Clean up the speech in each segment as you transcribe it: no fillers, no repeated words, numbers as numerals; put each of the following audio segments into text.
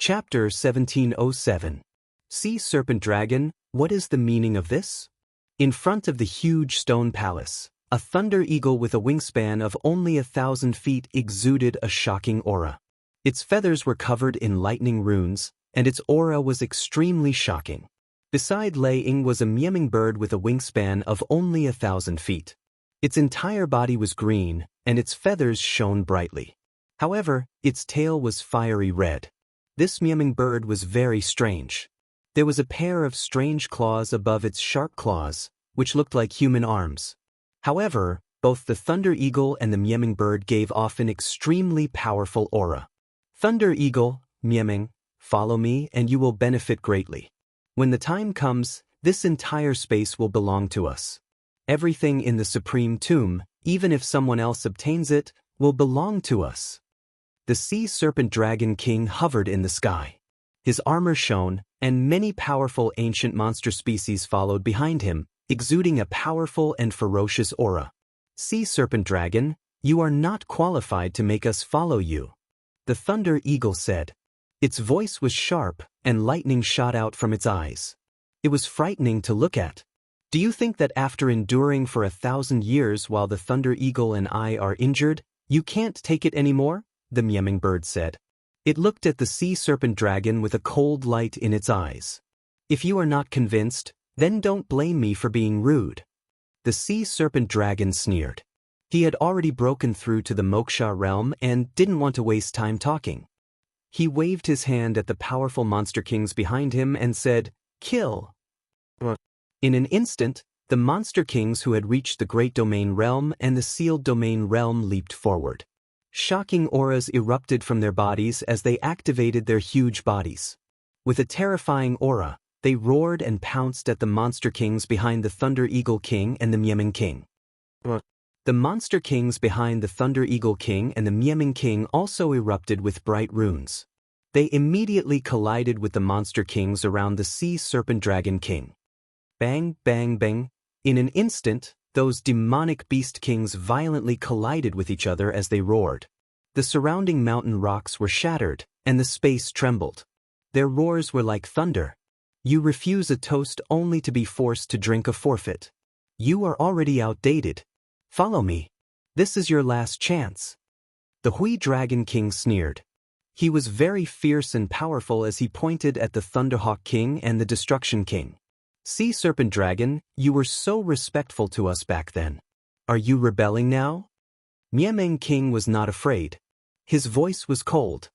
Chapter 1707. Sea Serpent Dragon, what is the meaning of this? In front of the huge stone palace, a thunder eagle with a wingspan of only 1,000 feet exuded a shocking aura. Its feathers were covered in lightning runes, and its aura was extremely shocking. Beside Lei Ying was a meowing bird with a wingspan of only 1,000 feet. Its entire body was green, and its feathers shone brightly. However, its tail was fiery red. This meowing bird was very strange. There was a pair of strange claws above its sharp claws, which looked like human arms. However, both the thunder eagle and the meowing bird gave off an extremely powerful aura. Thunder eagle, meowing, follow me and you will benefit greatly. When the time comes, this entire space will belong to us. Everything in the Supreme Tomb, even if someone else obtains it, will belong to us. The Sea Serpent Dragon King hovered in the sky. His armor shone, and many powerful ancient monster species followed behind him, exuding a powerful and ferocious aura. Sea Serpent Dragon, you are not qualified to make us follow you, the Thunder Eagle said. Its voice was sharp, and lightning shot out from its eyes. It was frightening to look at. Do you think that after enduring for 1,000 years while the Thunder Eagle and I are injured, you can't take it anymore? The meowing bird said. It looked at the Sea Serpent Dragon with a cold light in its eyes. If you are not convinced, then don't blame me for being rude. The Sea Serpent Dragon sneered. He had already broken through to the Moksha realm and didn't want to waste time talking. He waved his hand at the powerful monster kings behind him and said, "Kill." In an instant, the monster kings who had reached the Great Domain Realm and the Sealed Domain Realm leaped forward. Shocking auras erupted from their bodies as they activated their huge bodies. With a terrifying aura, they roared and pounced at the monster kings behind the Thunder Eagle King and the Meowing King. The monster kings behind the Thunder Eagle King and the Meowing King also erupted with bright runes. They immediately collided with the monster kings around the Sea Serpent Dragon King. Bang, bang, bang. In an instant, those demonic beast kings violently collided with each other as they roared. The surrounding mountain rocks were shattered, and the space trembled. Their roars were like thunder. You refuse a toast only to be forced to drink a forfeit. You are already outdated. Follow me. This is your last chance. The Hui Dragon King sneered. He was very fierce and powerful as he pointed at the Thunderhawk King and the Destruction King. Sea Serpent Dragon, you were so respectful to us back then. Are you rebelling now? Meowing King was not afraid. His voice was cold.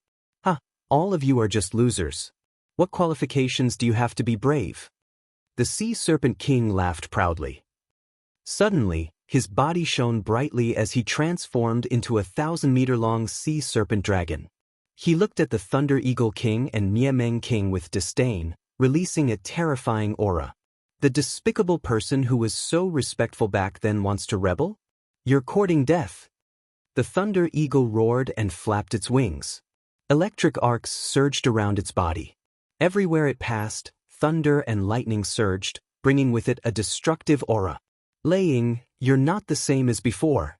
All of you are just losers. What qualifications do you have to be brave? The Sea Serpent King laughed proudly. Suddenly, his body shone brightly as he transformed into a 1,000-meter-long Sea Serpent Dragon. He looked at the Thunder Eagle King and Meowing King with disdain, releasing a terrifying aura. The despicable person who was so respectful back then wants to rebel? You're courting death. The Thunder Eagle roared and flapped its wings. Electric arcs surged around its body. Everywhere it passed, thunder and lightning surged, bringing with it a destructive aura. Lei Ying, you're not the same as before.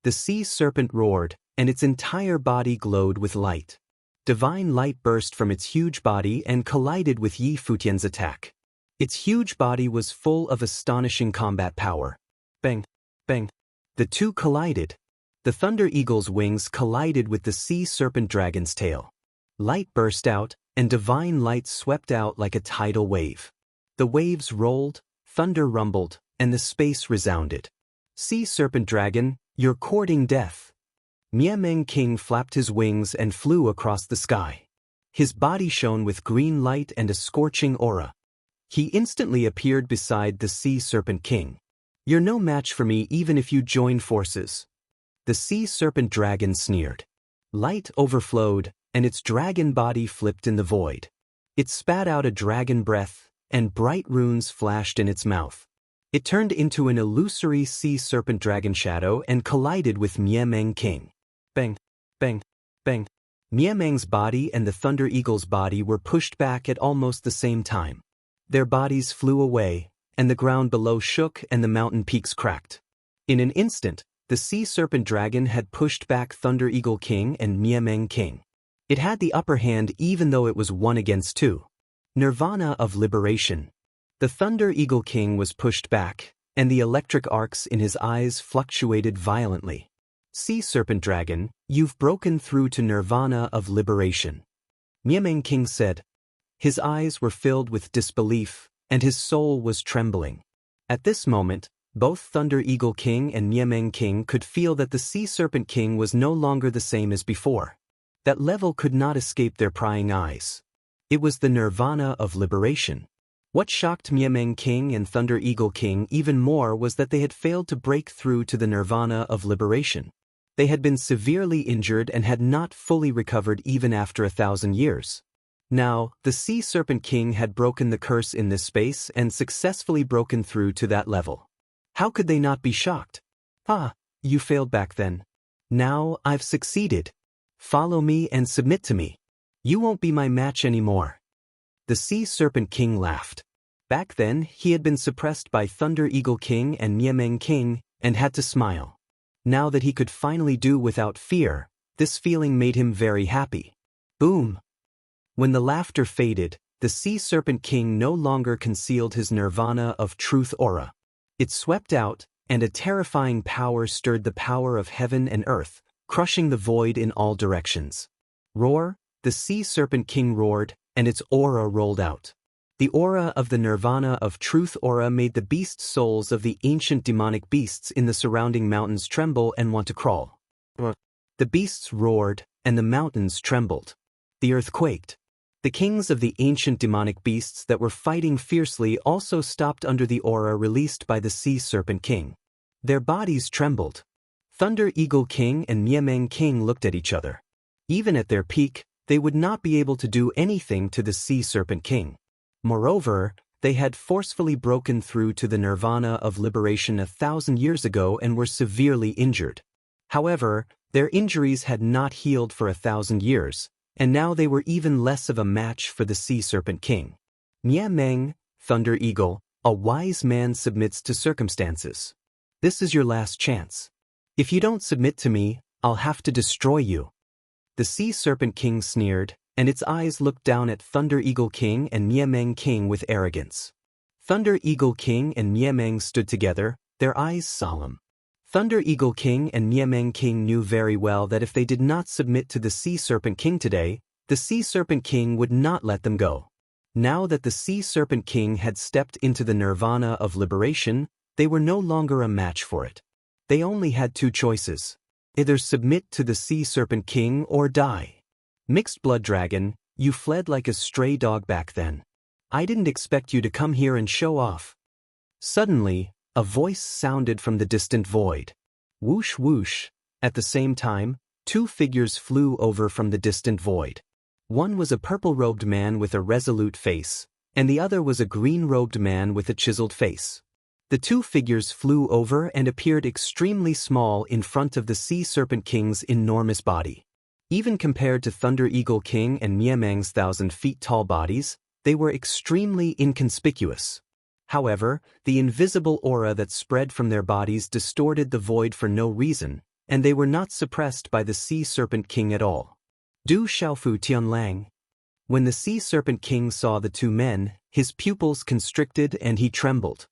The Sea Serpent roared, and its entire body glowed with light. Divine light burst from its huge body and collided with Yi Futian's attack. Its huge body was full of astonishing combat power. Bang, bang. The two collided. The Thunder Eagle's wings collided with the Sea Serpent Dragon's tail. Light burst out, and divine light swept out like a tidal wave. The waves rolled, thunder rumbled, and the space resounded. Sea Serpent Dragon, you're courting death. Meowing King flapped his wings and flew across the sky. His body shone with green light and a scorching aura. He instantly appeared beside the Sea Serpent King. You're no match for me even if you join forces. The Sea Serpent Dragon sneered. Light overflowed, and its dragon body flipped in the void. It spat out a dragon breath, and bright runes flashed in its mouth. It turned into an illusory Sea Serpent Dragon shadow and collided with Meowing King. Bang, bang, bang. Meowing's body and the Thunder Eagle's body were pushed back at almost the same time. Their bodies flew away, and the ground below shook and the mountain peaks cracked. In an instant, the Sea Serpent Dragon had pushed back Thunder Eagle King and Meowing King. It had the upper hand even though it was 1 against 2. Nirvana of liberation. The Thunder Eagle King was pushed back, and the electric arcs in his eyes fluctuated violently. Sea Serpent Dragon, you've broken through to Nirvana of liberation. Miameng King said. His eyes were filled with disbelief, and his soul was trembling. At this moment, both Thunder Eagle King and Miameng King could feel that the Sea Serpent King was no longer the same as before. That level could not escape their prying eyes. It was the Nirvana of liberation. What shocked Miameng King and Thunder Eagle King even more was that they had failed to break through to the Nirvana of liberation. They had been severely injured and had not fully recovered even after 1,000 years. Now, the Sea Serpent King had broken the curse in this space and successfully broken through to that level. How could they not be shocked? Ah, you failed back then. Now, I've succeeded. Follow me and submit to me. You won't be my match anymore. The Sea Serpent King laughed. Back then, he had been suppressed by Thunder Eagle King and Miameng King and had to smile. Now that he could finally do without fear, this feeling made him very happy. Boom! When the laughter faded, the Sea Serpent King no longer concealed his Nirvana of truth aura. It swept out, and a terrifying power stirred the power of heaven and earth, crushing the void in all directions. Roar! The Sea Serpent King roared, and its aura rolled out. The aura of the Nirvana of Truth aura made the beast souls of the ancient demonic beasts in the surrounding mountains tremble and want to crawl. The beasts roared, and the mountains trembled. The earth quaked. The kings of the ancient demonic beasts that were fighting fiercely also stopped under the aura released by the Sea Serpent King. Their bodies trembled. Thunder Eagle King and Miameng King looked at each other. Even at their peak, they would not be able to do anything to the Sea Serpent King. Moreover, they had forcefully broken through to the Nirvana of liberation 1,000 years ago and were severely injured. However, their injuries had not healed for 1,000 years, and now they were even less of a match for the Sea Serpent King. Miameng, Thunder Eagle, a wise man submits to circumstances. This is your last chance. If you don't submit to me, I'll have to destroy you. The Sea Serpent King sneered, and its eyes looked down at Thunder Eagle King and Miameng King with arrogance. Thunder Eagle King and Miameng stood together, their eyes solemn. Thunder Eagle King and Miameng King knew very well that if they did not submit to the Sea Serpent King today, the Sea Serpent King would not let them go. Now that the Sea Serpent King had stepped into the Nirvana of liberation, they were no longer a match for it. They only had two choices. Either submit to the Sea Serpent King or die. Mixed Blood Dragon, you fled like a stray dog back then. I didn't expect you to come here and show off. Suddenly, a voice sounded from the distant void. Whoosh whoosh. At the same time, two figures flew over from the distant void. One was a purple-robed man with a resolute face, and the other was a green-robed man with a chiseled face. The two figures flew over and appeared extremely small in front of the Sea Serpent King's enormous body. Even compared to Thunder Eagle King and Miameng's 1,000 feet tall bodies, they were extremely inconspicuous. However, the invisible aura that spread from their bodies distorted the void for no reason, and they were not suppressed by the Sea Serpent King at all. Du Xiaofu Tianlang. When the Sea Serpent King saw the two men, his pupils constricted and he trembled.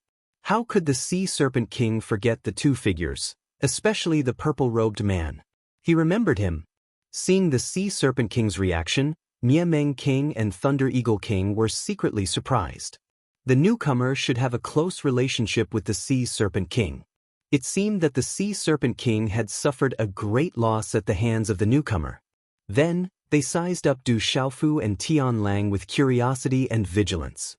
How could the Sea Serpent King forget the two figures, especially the purple-robed man? He remembered him. Seeing the Sea Serpent King's reaction, Miameng King and Thunder Eagle King were secretly surprised. The newcomer should have a close relationship with the Sea Serpent King. It seemed that the Sea Serpent King had suffered a great loss at the hands of the newcomer. Then, they sized up Du Xiaofu and Tianlang with curiosity and vigilance.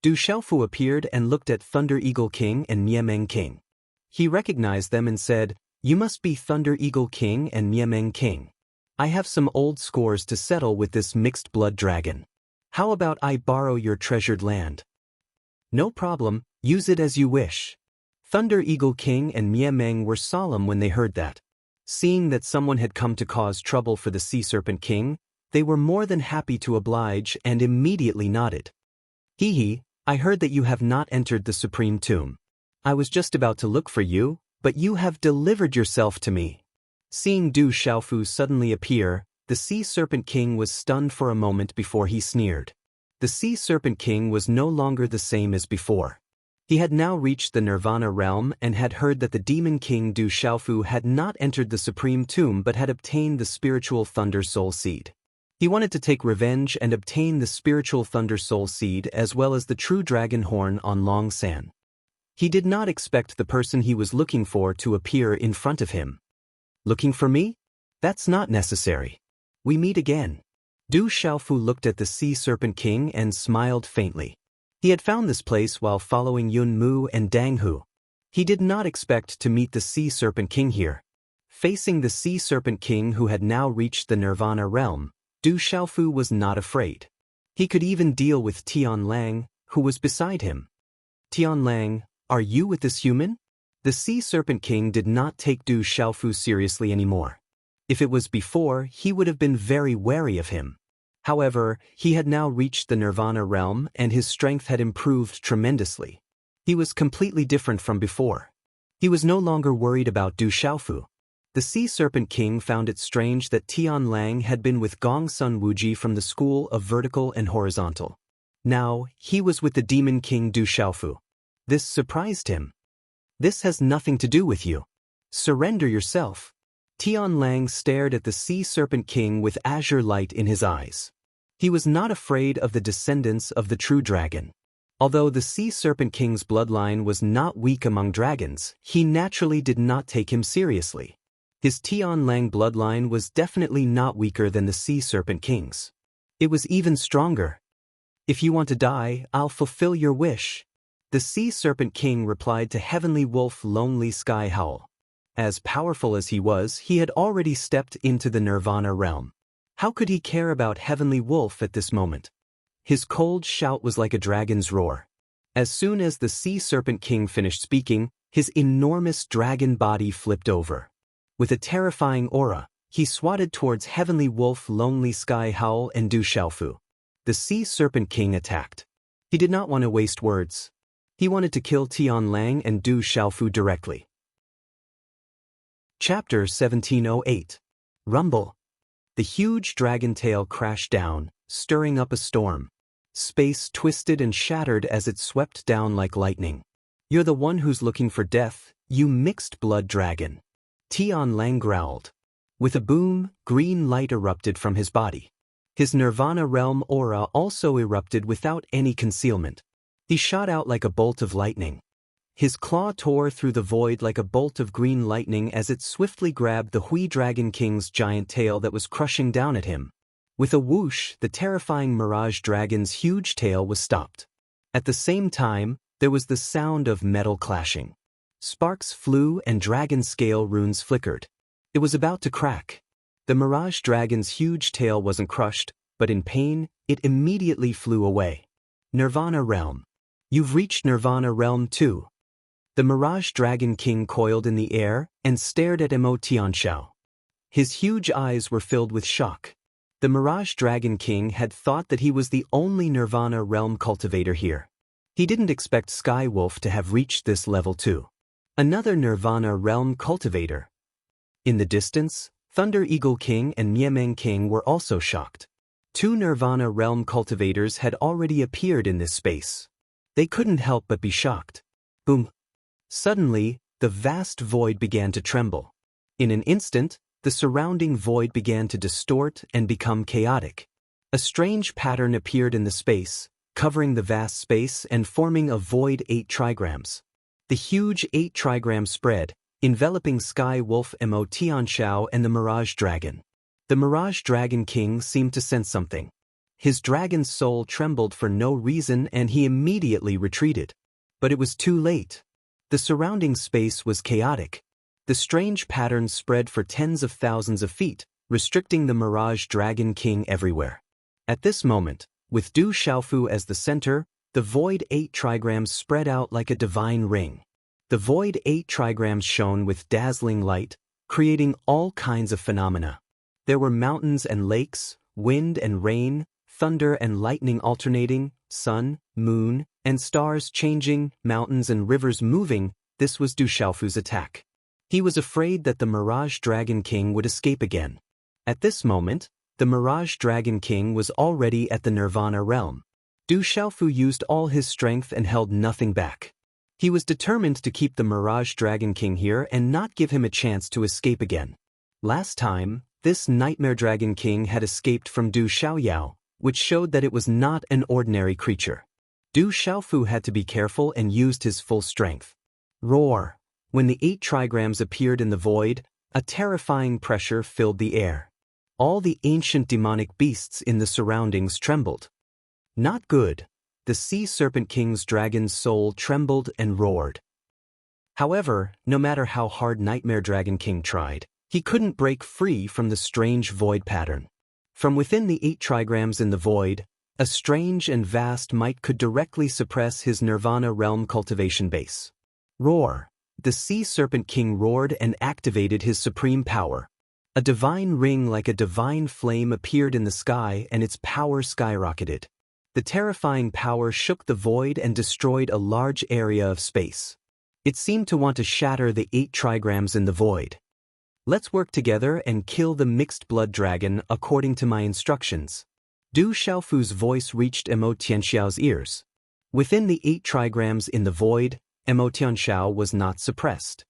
Du Xiaofu appeared and looked at Thunder Eagle King and Miameng King. He recognized them and said, "You must be Thunder Eagle King and Miameng King. I have some old scores to settle with this mixed blood dragon. How about I borrow your treasured land?" "No problem, use it as you wish." Thunder Eagle King and Miameng were solemn when they heard that. Seeing that someone had come to cause trouble for the Sea Serpent King, they were more than happy to oblige and immediately nodded. "Hee, I heard that you have not entered the Supreme Tomb. I was just about to look for you, but you have delivered yourself to me." Seeing Du Xiaofu suddenly appear, The Sea Serpent King was stunned for a moment before he sneered. The Sea Serpent King was no longer the same as before. He had now reached the Nirvana realm and had heard that the Demon King Du Xiaofu had not entered the Supreme Tomb but had obtained the spiritual Thunder Soul Seed. He wanted to take revenge and obtain the spiritual Thunder Soul Seed as well as the true dragon horn on Long San. He did not expect the person he was looking for to appear in front of him. Looking for me? That's not necessary. We meet again. Du Xiaofu looked at the Sea Serpent King and smiled faintly. He had found this place while following Yun Mu and Dang Hu. He did not expect to meet the Sea Serpent King here. Facing the Sea Serpent King who had now reached the Nirvana realm, Du Xiaofu was not afraid. He could even deal with Tian Lang, who was beside him. Tian Lang, are you with this human? The Sea Serpent King did not take Du Xiaofu seriously anymore. If it was before, he would have been very wary of him. However, he had now reached the Nirvana realm and his strength had improved tremendously. He was completely different from before. He was no longer worried about Du Xiaofu. The Sea Serpent King found it strange that Tian Lang had been with Gong Sun Wuji from the School of Vertical and Horizontal. Now, he was with the Demon King Du Xiaofu. This surprised him. This has nothing to do with you. Surrender yourself. Tian Lang stared at the Sea Serpent King with azure light in his eyes. He was not afraid of the descendants of the true dragon. Although the Sea Serpent King's bloodline was not weak among dragons, he naturally did not take him seriously. His Tian Lang bloodline was definitely not weaker than the Sea Serpent King's. It was even stronger. If you want to die, I'll fulfill your wish. The Sea Serpent King replied to Heavenly Wolf Lonely Sky Howl. As powerful as he was, he had already stepped into the Nirvana realm. How could he care about Heavenly Wolf at this moment? His cold shout was like a dragon's roar. As soon as the Sea Serpent King finished speaking, his enormous dragon body flipped over. With a terrifying aura, he swatted towards Heavenly Wolf Lonely Sky Howl and Du Xiaofu. The Sea Serpent King attacked. He did not want to waste words. He wanted to kill Tian Lang and Du Xiaofu directly. Chapter 1708. Rumble. The huge dragon tail crashed down, stirring up a storm. Space twisted and shattered as it swept down like lightning. You're the one who's looking for death, you mixed-blood dragon. Tian Lang growled. With a boom, green light erupted from his body. His Nirvana realm aura also erupted without any concealment. He shot out like a bolt of lightning. His claw tore through the void like a bolt of green lightning as it swiftly grabbed the Hui Dragon King's giant tail that was crushing down at him. With a whoosh, the terrifying Mirage Dragon's huge tail was stopped. At the same time, there was the sound of metal clashing. Sparks flew and dragon scale runes flickered. It was about to crack. The Mirage Dragon's huge tail wasn't crushed, but in pain, it immediately flew away. Nirvana Realm. You've reached Nirvana Realm too. The Mirage Dragon King coiled in the air and stared at Mo Tianxiao. His huge eyes were filled with shock. The Mirage Dragon King had thought that he was the only Nirvana Realm cultivator here. He didn't expect Sky Wolf to have reached this level too. Another Nirvana Realm cultivator. In the distance, Thunder Eagle King and Miemeng King were also shocked. Two Nirvana Realm cultivators had already appeared in this space. They couldn't help but be shocked. Boom. Suddenly, the vast void began to tremble. In an instant, the surrounding void began to distort and become chaotic. A strange pattern appeared in the space, covering the vast space and forming a void 8 trigrams. The huge 8 trigrams spread, enveloping Sky Wolf Mo Tianxiao and the Mirage Dragon. The Mirage Dragon King seemed to sense something. His dragon's soul trembled for no reason and he immediately retreated. But it was too late. The surrounding space was chaotic. The strange pattern spread for tens of thousands of feet, restricting the Mirage Dragon King everywhere. At this moment, with Du Xiaofu as the center, the Void 8 trigrams spread out like a divine ring. The Void 8 trigrams shone with dazzling light, creating all kinds of phenomena. There were mountains and lakes, wind and rain, thunder and lightning alternating, sun, moon, and stars changing, mountains and rivers moving. This was Du Xiaofu's attack. He was afraid that the Mirage Dragon King would escape again. At this moment, The Mirage Dragon King was already at the Nirvana realm. Du Xiaofu used all his strength and held nothing back. He was determined to keep the Mirage Dragon King here and not give him a chance to escape again. Last time, this Nightmare Dragon King had escaped from Du Xiaoyao, which showed that it was not an ordinary creature. Du Xiaofu had to be careful and used his full strength. Roar! When the 8 trigrams appeared in the void, a terrifying pressure filled the air. All the ancient demonic beasts in the surroundings trembled. Not good. The Sea Serpent King's dragon's soul trembled and roared. However, no matter how hard Nightmare Dragon King tried, he couldn't break free from the strange void pattern. From within the 8 trigrams in the void, a strange and vast might could directly suppress his Nirvana realm cultivation base. Roar! The Sea Serpent King roared and activated his supreme power. A divine ring like a divine flame appeared in the sky and its power skyrocketed. The terrifying power shook the void and destroyed a large area of space. It seemed to want to shatter the 8 trigrams in the void. Let's work together and kill the mixed blood dragon according to my instructions. Du Xiaofu's voice reached Emo Tianxiao's ears. Within the 8 trigrams in the void, Emo Tianxiao was not suppressed.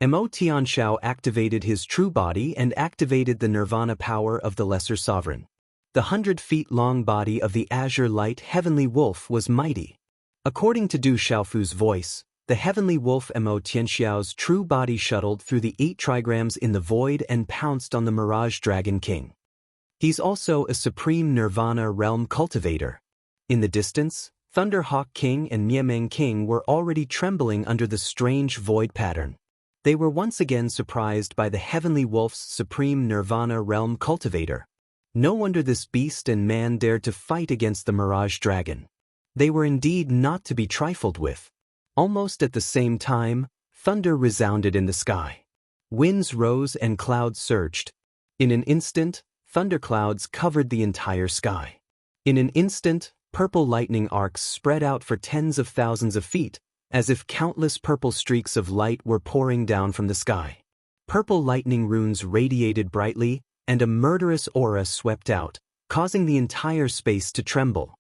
Emo Tianxiao activated his true body and activated the nirvana power of the Lesser Sovereign. The 100-feet-long body of the azure light heavenly wolf was mighty. According to Du Xiaofu's voice, the heavenly wolf Emo Tianxiao's true body shuttled through the 8 trigrams in the void and pounced on the Mirage Dragon King. He's also a supreme Nirvana realm cultivator. In the distance, Thunderhawk King and Miameng King were already trembling under the strange void pattern. They were once again surprised by the heavenly wolf's supreme Nirvana realm cultivator. No wonder this beast and man dared to fight against the Mirage Dragon. They were indeed not to be trifled with. Almost at the same time, thunder resounded in the sky. Winds rose and clouds surged. In an instant, thunderclouds covered the entire sky. In an instant, purple lightning arcs spread out for tens of thousands of feet, as if countless purple streaks of light were pouring down from the sky. Purple lightning runes radiated brightly, and a murderous aura swept out, causing the entire space to tremble.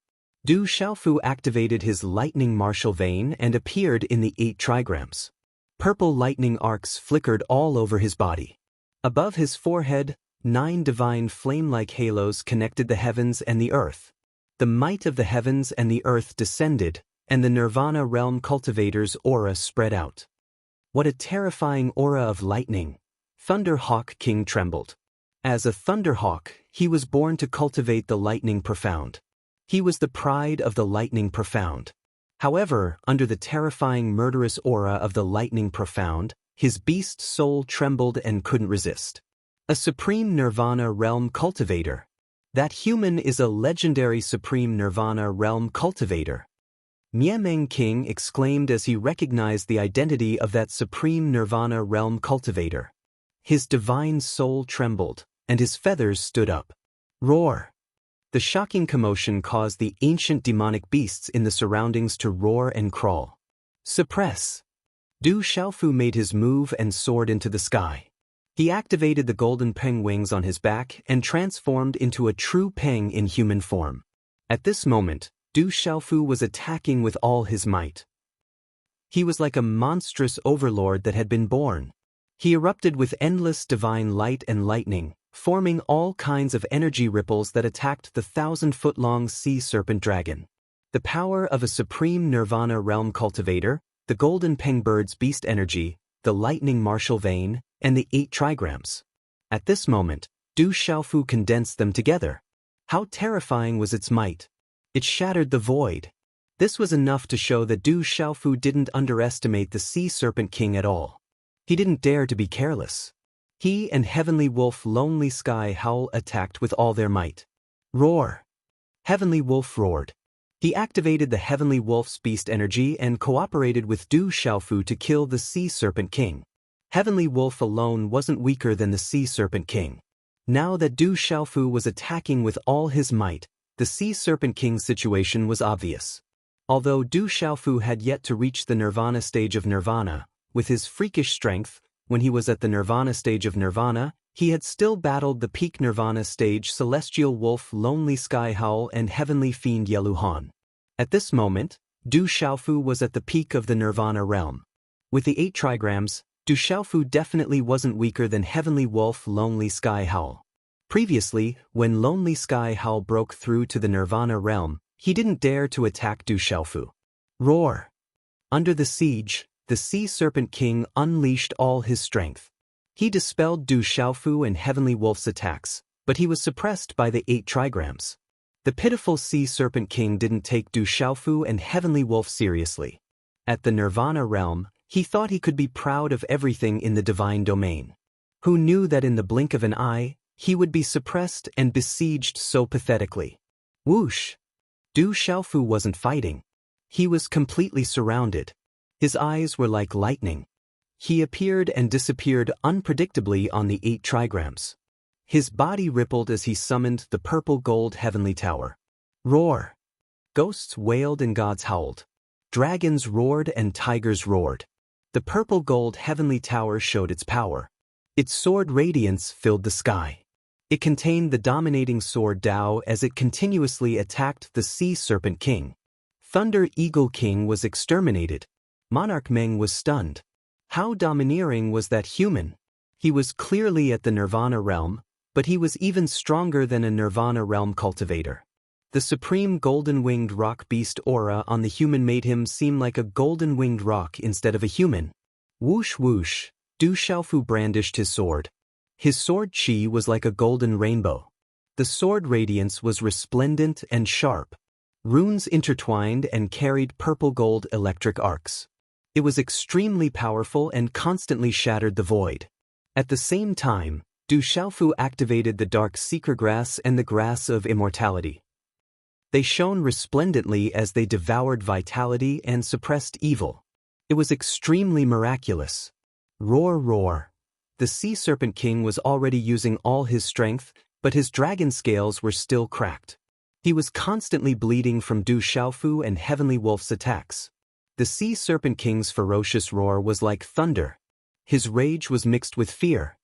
Du Xiaofu activated his lightning martial vein and appeared in the 8 trigrams. Purple lightning arcs flickered all over his body. Above his forehead, 9 divine flame-like halos connected the heavens and the earth. The might of the heavens and the earth descended, and the Nirvana realm cultivator's aura spread out. What a terrifying aura of lightning! Thunderhawk King trembled. As a Thunderhawk, he was born to cultivate the lightning profound. He was the pride of the lightning profound. However, under the terrifying murderous aura of the lightning profound, his beast soul trembled and couldn't resist. A supreme Nirvana realm cultivator. That human is a legendary supreme Nirvana realm cultivator. Miameng King exclaimed as he recognized the identity of that supreme Nirvana realm cultivator. His divine soul trembled, and his feathers stood up. Roar! The shocking commotion caused the ancient demonic beasts in the surroundings to roar and crawl. Suppress! Du Xiaofu made his move and soared into the sky. He activated the golden peng wings on his back and transformed into a true peng in human form. At this moment, Du Xiaofu was attacking with all his might. He was like a monstrous overlord that had been born. He erupted with endless divine light and lightning, forming all kinds of energy ripples that attacked the 1,000-foot-long sea serpent dragon. The power of a supreme Nirvana realm cultivator, the golden pengbird's beast energy, the lightning martial vein, and the 8 trigrams. At this moment, Du Xiaofu condensed them together. How terrifying was its might! It shattered the void. This was enough to show that Du Xiaofu didn't underestimate the Sea Serpent King at all. He didn't dare to be careless. He and Heavenly Wolf Lonely Sky Howl attacked with all their might. Roar! Heavenly Wolf roared. He activated the Heavenly Wolf's beast energy and cooperated with Du Xiaofu to kill the Sea Serpent King. Heavenly Wolf alone wasn't weaker than the Sea Serpent King. Now that Du Xiaofu was attacking with all his might, the Sea Serpent King's situation was obvious. Although Du Xiaofu had yet to reach the Nirvana stage of Nirvana, with his freakish strength, when he was at the Nirvana stage of Nirvana, He had still battled the peak Nirvana stage Celestial Wolf Lonely Sky Howl and Heavenly Fiend Yeluhan. At this moment, Du Xiaofu was at the peak of the Nirvana realm. With the 8 trigrams, Du Xiaofu definitely wasn't weaker than Heavenly Wolf Lonely Sky Howl. Previously, when Lonely Sky Howl broke through to the Nirvana realm, he didn't dare to attack Du Xiaofu. Roar! Under the siege, the Sea Serpent King unleashed all his strength. He dispelled Du Xiaofu and Heavenly Wolf's attacks, but he was suppressed by the 8 trigrams. The pitiful Sea Serpent King didn't take Du Xiaofu and Heavenly Wolf seriously. At the Nirvana realm, he thought he could be proud of everything in the divine domain. Who knew that in the blink of an eye, he would be suppressed and besieged so pathetically? Whoosh! Du Xiaofu wasn't fighting. He was completely surrounded. His eyes were like lightning. He appeared and disappeared unpredictably on the 8 trigrams. His body rippled as he summoned the purple gold heavenly tower. Roar! Ghosts wailed and gods howled. Dragons roared and tigers roared. The purple gold heavenly tower showed its power. Its sword radiance filled the sky. It contained the dominating sword Dao as it continuously attacked the Sea Serpent King. Thunder Eagle King was exterminated. Monarch Meng was stunned. How domineering was that human? He was clearly at the Nirvana realm, but he was even stronger than a Nirvana realm cultivator. The supreme golden-winged rock beast aura on the human made him seem like a golden-winged rock instead of a human. Whoosh whoosh, Du Xiaofu brandished his sword. His sword chi was like a golden rainbow. The sword radiance was resplendent and sharp. Runes intertwined and carried purple-gold electric arcs. It was extremely powerful and constantly shattered the void. At the same time, Du Xiaofu activated the dark seeker grass and the grass of immortality. They shone resplendently as they devoured vitality and suppressed evil. It was extremely miraculous. Roar roar. The Sea Serpent King was already using all his strength, but his dragon scales were still cracked. He was constantly bleeding from Du Xiaofu and Heavenly Wolf's attacks. The Sea Serpent King's ferocious roar was like thunder. His rage was mixed with fear.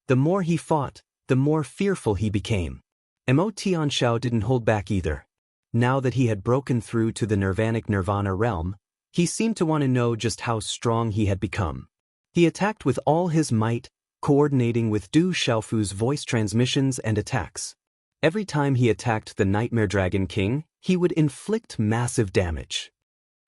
The more he fought, the more fearful he became. Mo Tianxiao didn't hold back either. Now that he had broken through to the Nirvanic Nirvana realm, he seemed to want to know just how strong he had become. He attacked with all his might, coordinating with Du Xiaofu's voice transmissions and attacks. Every time he attacked the Nightmare Dragon King, he would inflict massive damage.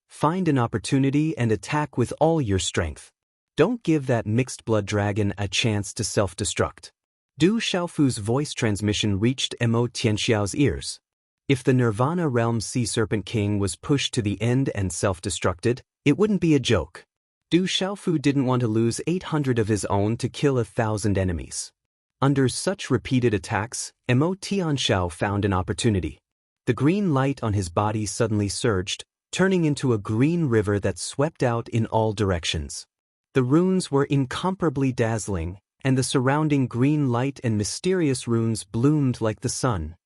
Find an opportunity and attack with all your strength. Don't give that mixed-blood dragon a chance to self-destruct. Du Xiaofu's voice transmission reached Mo Tianxiao's ears. If the Nirvana Realm Sea Serpent King was pushed to the end and self-destructed, it wouldn't be a joke. Du Xiaofu didn't want to lose 800 of his own to kill 1,000 enemies. Under such repeated attacks, Mo Tianxiao found an opportunity. The green light on his body suddenly surged, turning into a green river that swept out in all directions. The runes were incomparably dazzling, and the surrounding green light and mysterious runes bloomed like the sun.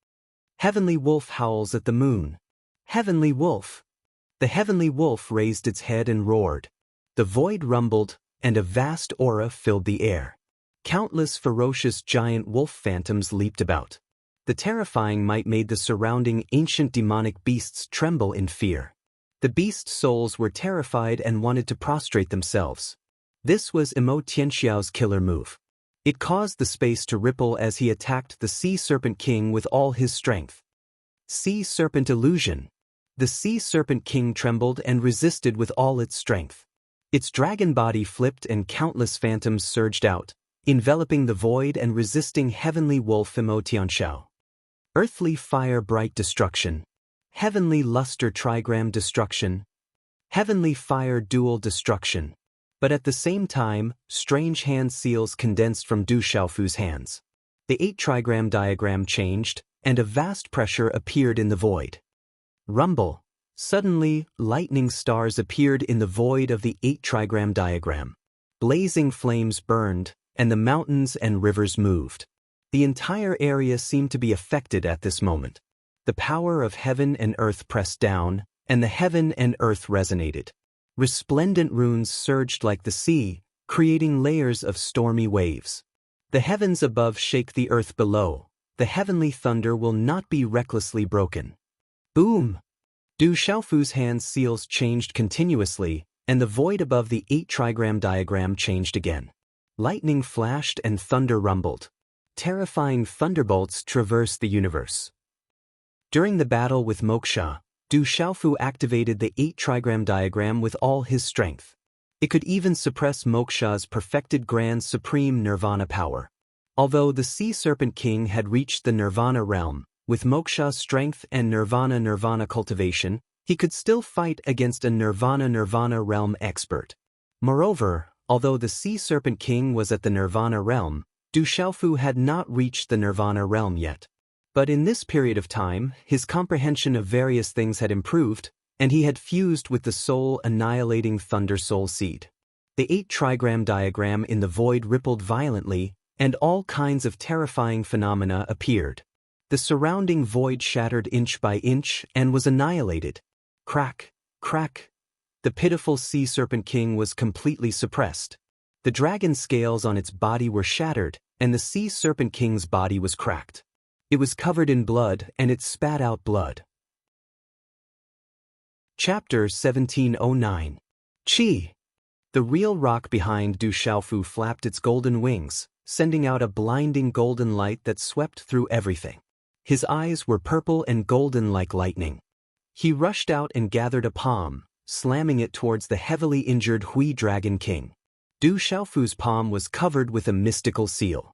Heavenly Wolf howls at the moon. Heavenly Wolf! The Heavenly Wolf raised its head and roared. The void rumbled, and a vast aura filled the air. Countless ferocious giant wolf phantoms leaped about. The terrifying might made the surrounding ancient demonic beasts tremble in fear. The beast souls were terrified and wanted to prostrate themselves. This was Mo Tianxiao's killer move. It caused the space to ripple as he attacked the Sea Serpent King with all his strength. Sea Serpent Illusion. The Sea Serpent King trembled and resisted with all its strength. Its dragon body flipped and countless phantoms surged out, enveloping the void and resisting Heavenly Wolf Mo Tianxiao. Earthly Fire Bright Destruction. Heavenly Luster Trigram Destruction. Heavenly Fire Dual Destruction. But at the same time, strange hand seals condensed from Du Xiaofu's hands. The 8 trigram diagram changed, and a vast pressure appeared in the void. Rumble. Suddenly, lightning stars appeared in the void of the 8 trigram diagram. Blazing flames burned, and the mountains and rivers moved. The entire area seemed to be affected at this moment. The power of heaven and earth pressed down, and the heaven and earth resonated. Resplendent runes surged like the sea, creating layers of stormy waves. The heavens above shake the earth below. The heavenly thunder will not be recklessly broken. Boom! Du Xiaofu's hand seals changed continuously, and the void above the 8-trigram diagram changed again. Lightning flashed and thunder rumbled. Terrifying thunderbolts traversed the universe. During the battle with Moksha, Du Xiaofu activated the 8-trigram diagram with all his strength. It could even suppress Moksha's perfected grand supreme nirvana power. Although the Sea Serpent King had reached the nirvana realm, with Moksha's strength and nirvana cultivation, he could still fight against a nirvana realm expert. Moreover, although the Sea Serpent King was at the nirvana realm, Du Xiaofu had not reached the nirvana realm yet. But in this period of time, his comprehension of various things had improved, and he had fused with the soul-annihilating Thunder Soul Seed. The 8-trigram diagram in the void rippled violently, and all kinds of terrifying phenomena appeared. The surrounding void shattered inch by inch and was annihilated. Crack, crack. The pitiful Sea Serpent King was completely suppressed. The dragon scales on its body were shattered, and the Sea Serpent King's body was cracked. It was covered in blood, and it spat out blood. Chapter 1709. Qi. The real rock behind Du Xiaofu flapped its golden wings, sending out a blinding golden light that swept through everything. His eyes were purple and golden like lightning. He rushed out and gathered a palm, slamming it towards the heavily injured Hui Dragon King. Du Xiaofu's palm was covered with a mystical seal.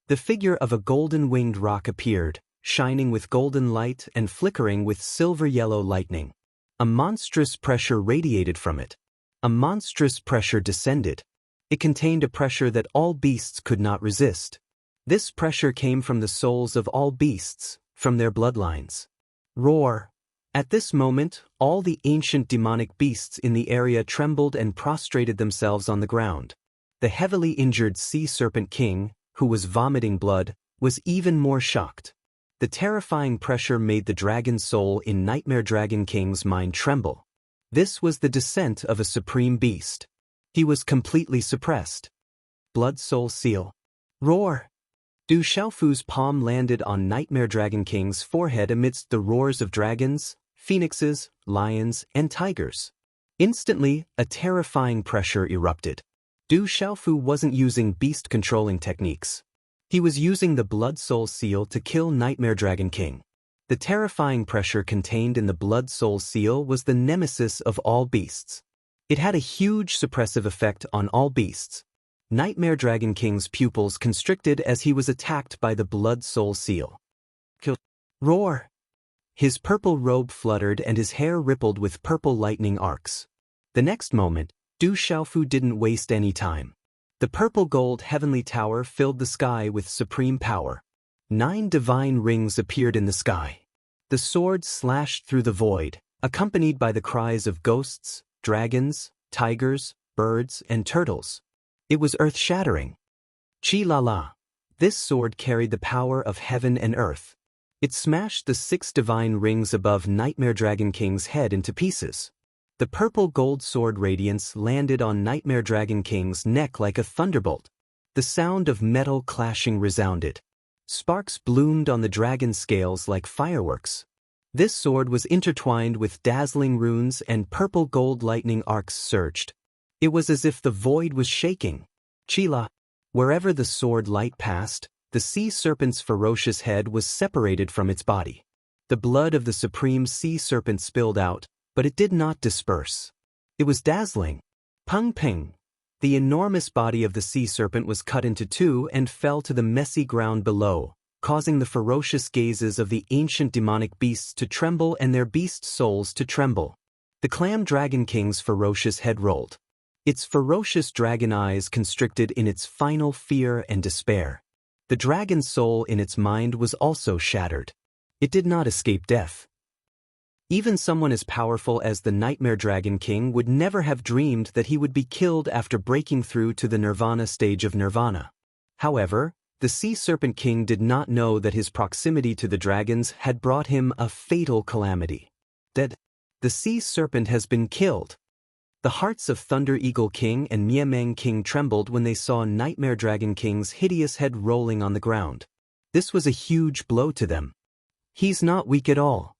The figure of a golden-winged rock appeared, shining with golden light and flickering with silver-yellow lightning. A monstrous pressure radiated from it. A monstrous pressure descended. It contained a pressure that all beasts could not resist. This pressure came from the souls of all beasts, from their bloodlines. Roar! At this moment, all the ancient demonic beasts in the area trembled and prostrated themselves on the ground. The heavily injured Sea Serpent King, who was vomiting blood, was even more shocked. The terrifying pressure made the dragon soul in Nightmare Dragon King's mind tremble. This was the descent of a supreme beast. He was completely suppressed. Blood Soul Seal. Roar! Du Xiaofu's palm landed on Nightmare Dragon King's forehead amidst the roars of dragons, phoenixes, lions, and tigers. Instantly, a terrifying pressure erupted. Du Xiaofu wasn't using beast-controlling techniques. He was using the Blood Soul Seal to kill Nightmare Dragon King. The terrifying pressure contained in the Blood Soul Seal was the nemesis of all beasts. It had a huge suppressive effect on all beasts. Nightmare Dragon King's pupils constricted as he was attacked by the Blood Soul Seal. Roar! His purple robe fluttered and his hair rippled with purple lightning arcs. The next moment, Du Xiaofu didn't waste any time. The purple-gold heavenly tower filled the sky with supreme power. 9 divine rings appeared in the sky. The sword slashed through the void, accompanied by the cries of ghosts, dragons, tigers, birds, and turtles. It was earth-shattering. Chi-la-la. This sword carried the power of heaven and earth. It smashed the 6 divine rings above Nightmare Dragon King's head into pieces. The purple gold sword radiance landed on Nightmare Dragon King's neck like a thunderbolt. The sound of metal clashing resounded. Sparks bloomed on the dragon scales like fireworks. This sword was intertwined with dazzling runes and purple gold lightning arcs surged. It was as if the void was shaking. Chila. Wherever the sword light passed, the sea serpent's ferocious head was separated from its body. The blood of the supreme sea serpent spilled out, but it did not disperse. It was dazzling. Peng ping. The enormous body of the sea serpent was cut into 2 and fell to the messy ground below, causing the ferocious gazes of the ancient demonic beasts to tremble and their beast souls to tremble. The Clam Dragon King's ferocious head rolled. Its ferocious dragon eyes constricted in its final fear and despair. The dragon soul in its mind was also shattered. It did not escape death. Even someone as powerful as the Nightmare Dragon King would never have dreamed that he would be killed after breaking through to the Nirvana stage of Nirvana. However, the Sea Serpent King did not know that his proximity to the dragons had brought him a fatal calamity. That the Sea Serpent has been killed. The hearts of Thunder Eagle King and Miamang King trembled when they saw Nightmare Dragon King's hideous head rolling on the ground. This was a huge blow to them. He's not weak at all.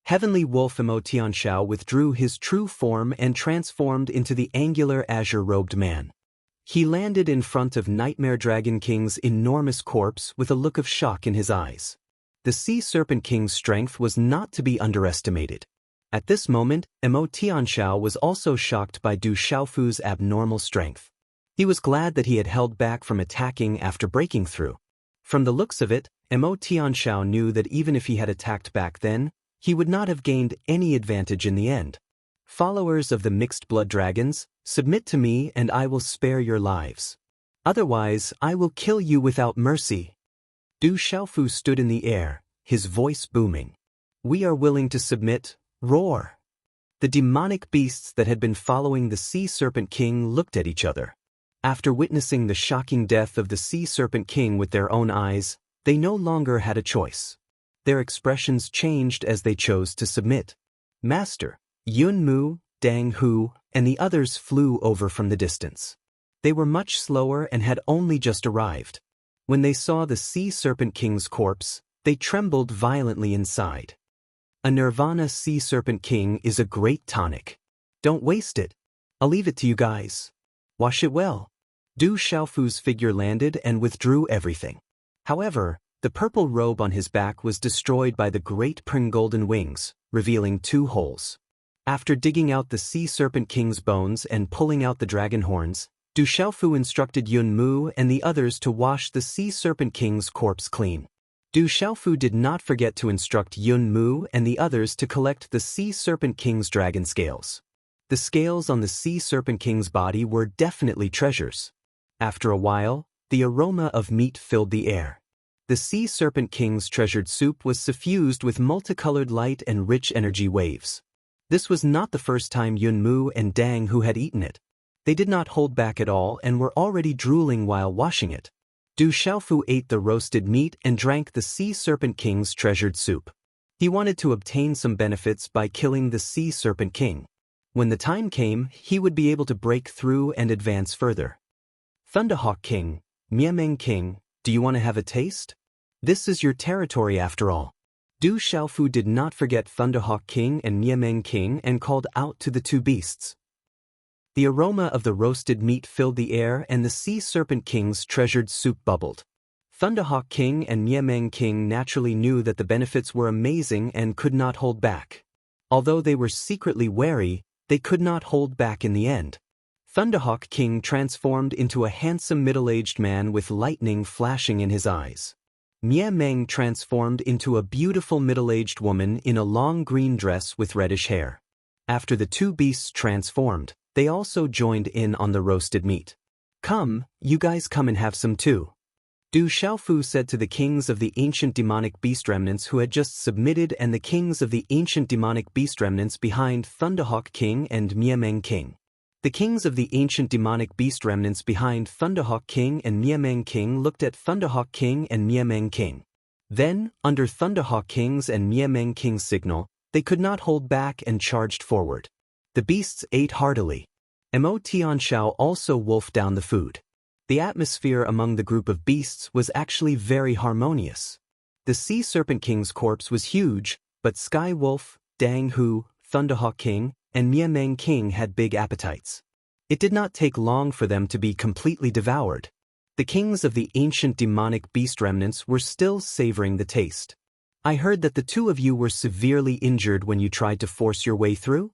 Heavenly Wolf Mo Tianxiao withdrew his true form and transformed into the angular azure-robed man. He landed in front of Nightmare Dragon King's enormous corpse with a look of shock in his eyes. The Sea Serpent King's strength was not to be underestimated. At this moment, Mo Tianxiao was also shocked by Du Xiaofu's abnormal strength. He was glad that he had held back from attacking after breaking through. From the looks of it, Mo Tianxiao knew that even if he had attacked back then, he would not have gained any advantage in the end. Followers of the mixed blood dragons, submit to me and I will spare your lives. Otherwise, I will kill you without mercy. Du Xiaofu stood in the air, his voice booming. We are willing to submit, roar. The demonic beasts that had been following the Sea Serpent King looked at each other. After witnessing the shocking death of the Sea Serpent King with their own eyes, they no longer had a choice. Their expressions changed as they chose to submit. Master, Yun Mu, Dang Hu, and the others flew over from the distance. They were much slower and had only just arrived. When they saw the Sea Serpent King's corpse, they trembled violently inside. A Nirvana Sea Serpent King is a great tonic. Don't waste it. I'll leave it to you guys. Wash it well. Du Xiaofu's figure landed and withdrew everything. However, the purple robe on his back was destroyed by the great golden wings, revealing 2 holes. After digging out the Sea Serpent King's bones and pulling out the dragon horns, Du Xiaofu instructed Yun Mu and the others to wash the Sea Serpent King's corpse clean. Du Xiaofu did not forget to instruct Yun Mu and the others to collect the Sea Serpent King's dragon scales. The scales on the Sea Serpent King's body were definitely treasures. After a while, the aroma of meat filled the air. The Sea Serpent King's treasured soup was suffused with multicolored light and rich energy waves. This was not the first time Yun Mu and Dang Hu had eaten it. They did not hold back at all and were already drooling while washing it. Du Xiaofu ate the roasted meat and drank the Sea Serpent King's treasured soup. He wanted to obtain some benefits by killing the Sea Serpent King. When the time came, he would be able to break through and advance further. Thunderhawk King, Miameng King, do you want to have a taste? This is your territory after all. Du Xiaofu did not forget Thunderhawk King and Miameng King and called out to the 2 beasts. The aroma of the roasted meat filled the air and the Sea Serpent King's treasured soup bubbled. Thunderhawk King and Miameng King naturally knew that the benefits were amazing and could not hold back. Although they were secretly wary, they could not hold back in the end. Thunderhawk King transformed into a handsome middle-aged man with lightning flashing in his eyes. Miameng transformed into a beautiful middle-aged woman in a long green dress with reddish hair. After the 2 beasts transformed, they also joined in on the roasted meat. Come, you guys come and have some too. Du Xiaofu said to the kings of the ancient demonic beast remnants who had just submitted and the kings of the ancient demonic beast remnants behind Thunderhawk King and Miameng King. The kings of the ancient demonic beast remnants behind Thunderhawk King and Miameng King looked at Thunderhawk King and Miameng King. Then, under Thunderhawk King's and Miameng King's signal, they could not hold back and charged forward. The beasts ate heartily. Mo Tianxiao also wolfed down the food. The atmosphere among the group of beasts was actually very harmonious. The Sea Serpent King's corpse was huge, but Sky Wolf, Dang Hu, Thunderhawk King, and Miameng King had big appetites. It did not take long for them to be completely devoured. The kings of the ancient demonic beast remnants were still savoring the taste. I heard that the 2 of you were severely injured when you tried to force your way through?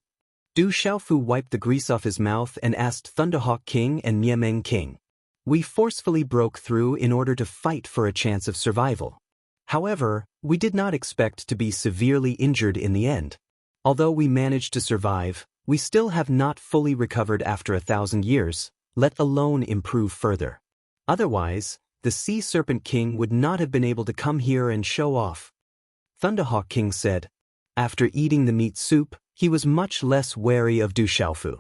Du Xiaofu wiped the grease off his mouth and asked Thunderhawk King and Miameng King. We forcefully broke through in order to fight for a chance of survival. However, we did not expect to be severely injured in the end. Although we managed to survive, we still have not fully recovered after 1,000 years, let alone improve further. Otherwise, the Sea Serpent King would not have been able to come here and show off. Thunderhawk King said. After eating the meat soup, he was much less wary of Du Xiaofu.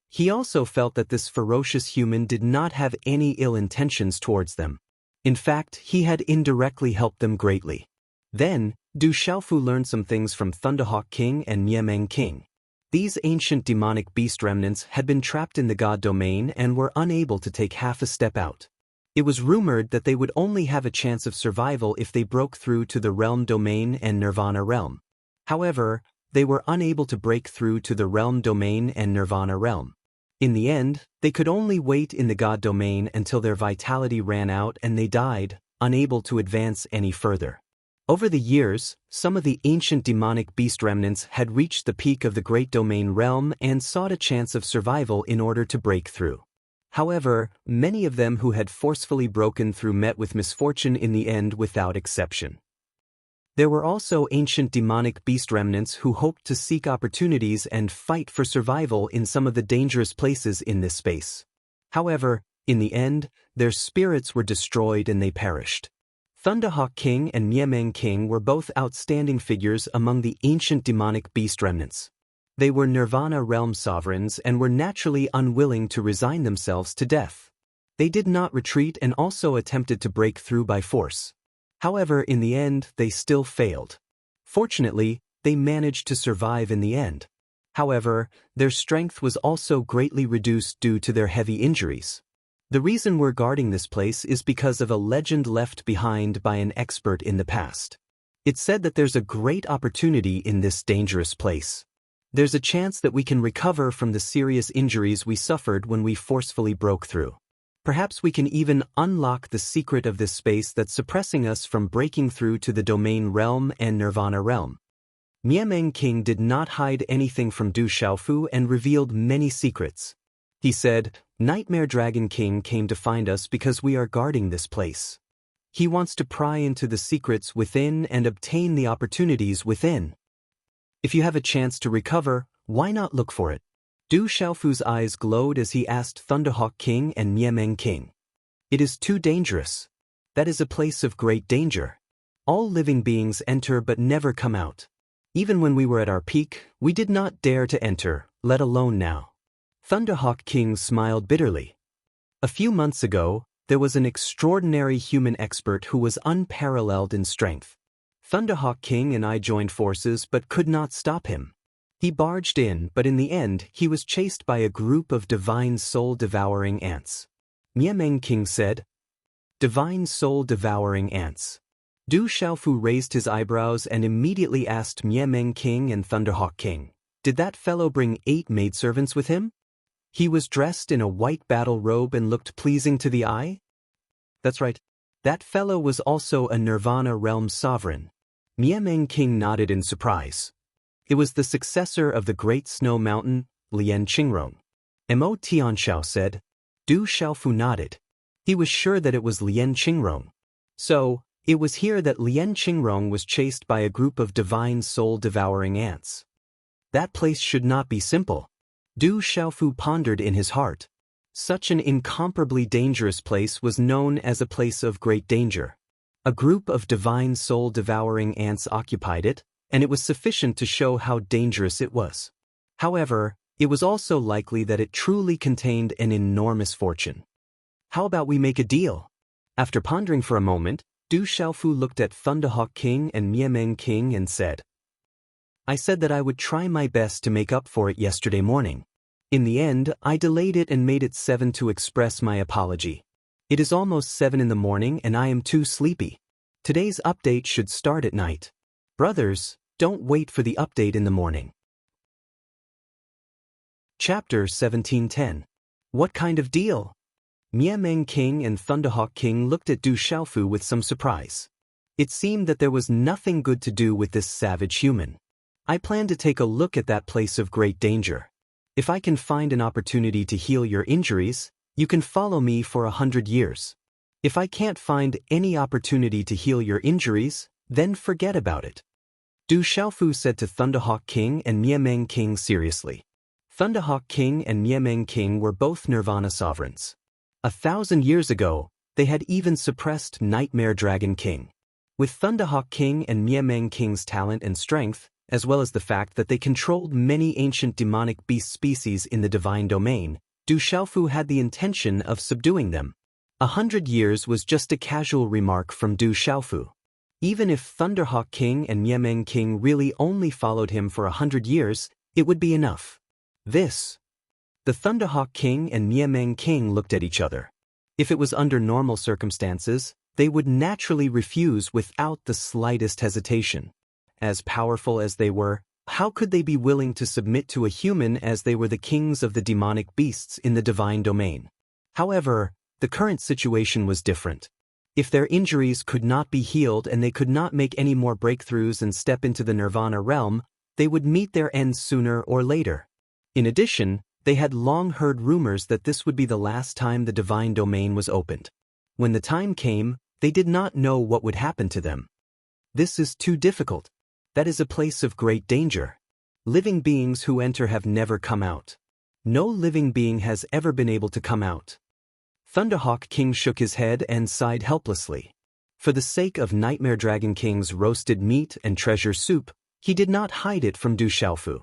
He also felt that this ferocious human did not have any ill intentions towards them. In fact, he had indirectly helped them greatly. Then, Du Xiaofu learned some things from Thunderhawk King and Miameng King. These ancient demonic beast remnants had been trapped in the god domain and were unable to take half a step out. It was rumored that they would only have a chance of survival if they broke through to the realm domain and nirvana realm. However, they were unable to break through to the realm domain and nirvana realm. In the end, they could only wait in the god domain until their vitality ran out and they died, unable to advance any further. Over the years, some of the ancient demonic beast remnants had reached the peak of the great domain realm and sought a chance of survival in order to break through. However, many of them who had forcefully broken through met with misfortune in the end without exception. There were also ancient demonic beast remnants who hoped to seek opportunities and fight for survival in some of the dangerous places in this space. However, in the end, their spirits were destroyed and they perished. Thunderhawk King and Miameng King were both outstanding figures among the ancient demonic beast remnants. They were Nirvana realm sovereigns and were naturally unwilling to resign themselves to death. They did not retreat and also attempted to break through by force. However, in the end, they still failed. Fortunately, they managed to survive in the end. However, their strength was also greatly reduced due to their heavy injuries. The reason we're guarding this place is because of a legend left behind by an expert in the past. It's said that there's a great opportunity in this dangerous place. There's a chance that we can recover from the serious injuries we suffered when we forcefully broke through. Perhaps we can even unlock the secret of this space that's suppressing us from breaking through to the domain realm and nirvana realm. Miameng King did not hide anything from Du Xiaofu and revealed many secrets. He said, Nightmare Dragon King came to find us because we are guarding this place. He wants to pry into the secrets within and obtain the opportunities within. If you have a chance to recover, why not look for it? Du Xiaofu's eyes glowed as he asked Thunderhawk King and Miameng King. It is too dangerous. That is a place of great danger. All living beings enter but never come out. Even when we were at our peak, we did not dare to enter, let alone now. Thunderhawk King smiled bitterly. A few months ago, there was an extraordinary human expert who was unparalleled in strength. Thunderhawk King and I joined forces but could not stop him. He barged in, but in the end, he was chased by a group of divine soul-devouring ants. Miameng King said, Divine soul-devouring ants. Du Xiaofu raised his eyebrows and immediately asked Miameng King and Thunderhawk King, Did that fellow bring 8 maidservants with him? He was dressed in a white battle robe and looked pleasing to the eye? That's right. That fellow was also a Nirvana realm sovereign. Miameng King nodded in surprise. It was the successor of the Great Snow Mountain, Lian Qingrong. Mo Tianxiao said. Du Xiaofu nodded. He was sure that it was Lian Qingrong. So, it was here that Lian Qingrong was chased by a group of divine soul-devouring ants. That place should not be simple. Du Xiaofu pondered in his heart. Such an incomparably dangerous place was known as a place of great danger. A group of divine soul-devouring ants occupied it, and it was sufficient to show how dangerous it was. However, it was also likely that it truly contained an enormous fortune. How about we make a deal? After pondering for a moment, Du Xiaofu looked at Thunderhawk King and Miameng King and said, I said that I would try my best to make up for it yesterday morning. In the end, I delayed it and made it 7 to express my apology. It is almost 7 in the morning and I am too sleepy. Today's update should start at night. Brothers, don't wait for the update in the morning. Chapter 1710. What kind of deal? Miameng King and Thunderhawk King looked at Du Xiaofu with some surprise. It seemed that there was nothing good to do with this savage human. I plan to take a look at that place of great danger. If I can find an opportunity to heal your injuries, you can follow me for 100 years. If I can't find any opportunity to heal your injuries, then forget about it. Du Xiaofu said to Thunderhawk King and Miameng King seriously. Thunderhawk King and Miameng King were both Nirvana sovereigns. 1,000 years ago, they had even suppressed Nightmare Dragon King. With Thunderhawk King and Miameng King's talent and strength, as well as the fact that they controlled many ancient demonic beast species in the divine domain, Du Xiaofu had the intention of subduing them. 100 years was just a casual remark from Du Xiaofu. Even if Thunderhawk King and Miameng King really only followed him for 100 years, It would be enough. This. The Thunderhawk King and Niameng King looked at each other. If it was under normal circumstances, they would naturally refuse without the slightest hesitation. As powerful as they were, how could they be willing to submit to a human as they were the kings of the demonic beasts in the divine domain? However, the current situation was different. If their injuries could not be healed and they could not make any more breakthroughs and step into the Nirvana realm, they would meet their end sooner or later. In addition, they had long heard rumors that this would be the last time the divine domain was opened. When the time came, they did not know what would happen to them. This is too difficult. That is a place of great danger. Living beings who enter have never come out. No living being has ever been able to come out. Thunderhawk King shook his head and sighed helplessly. For the sake of Nightmare Dragon King's roasted meat and treasure soup, he did not hide it from Du Xiaofu.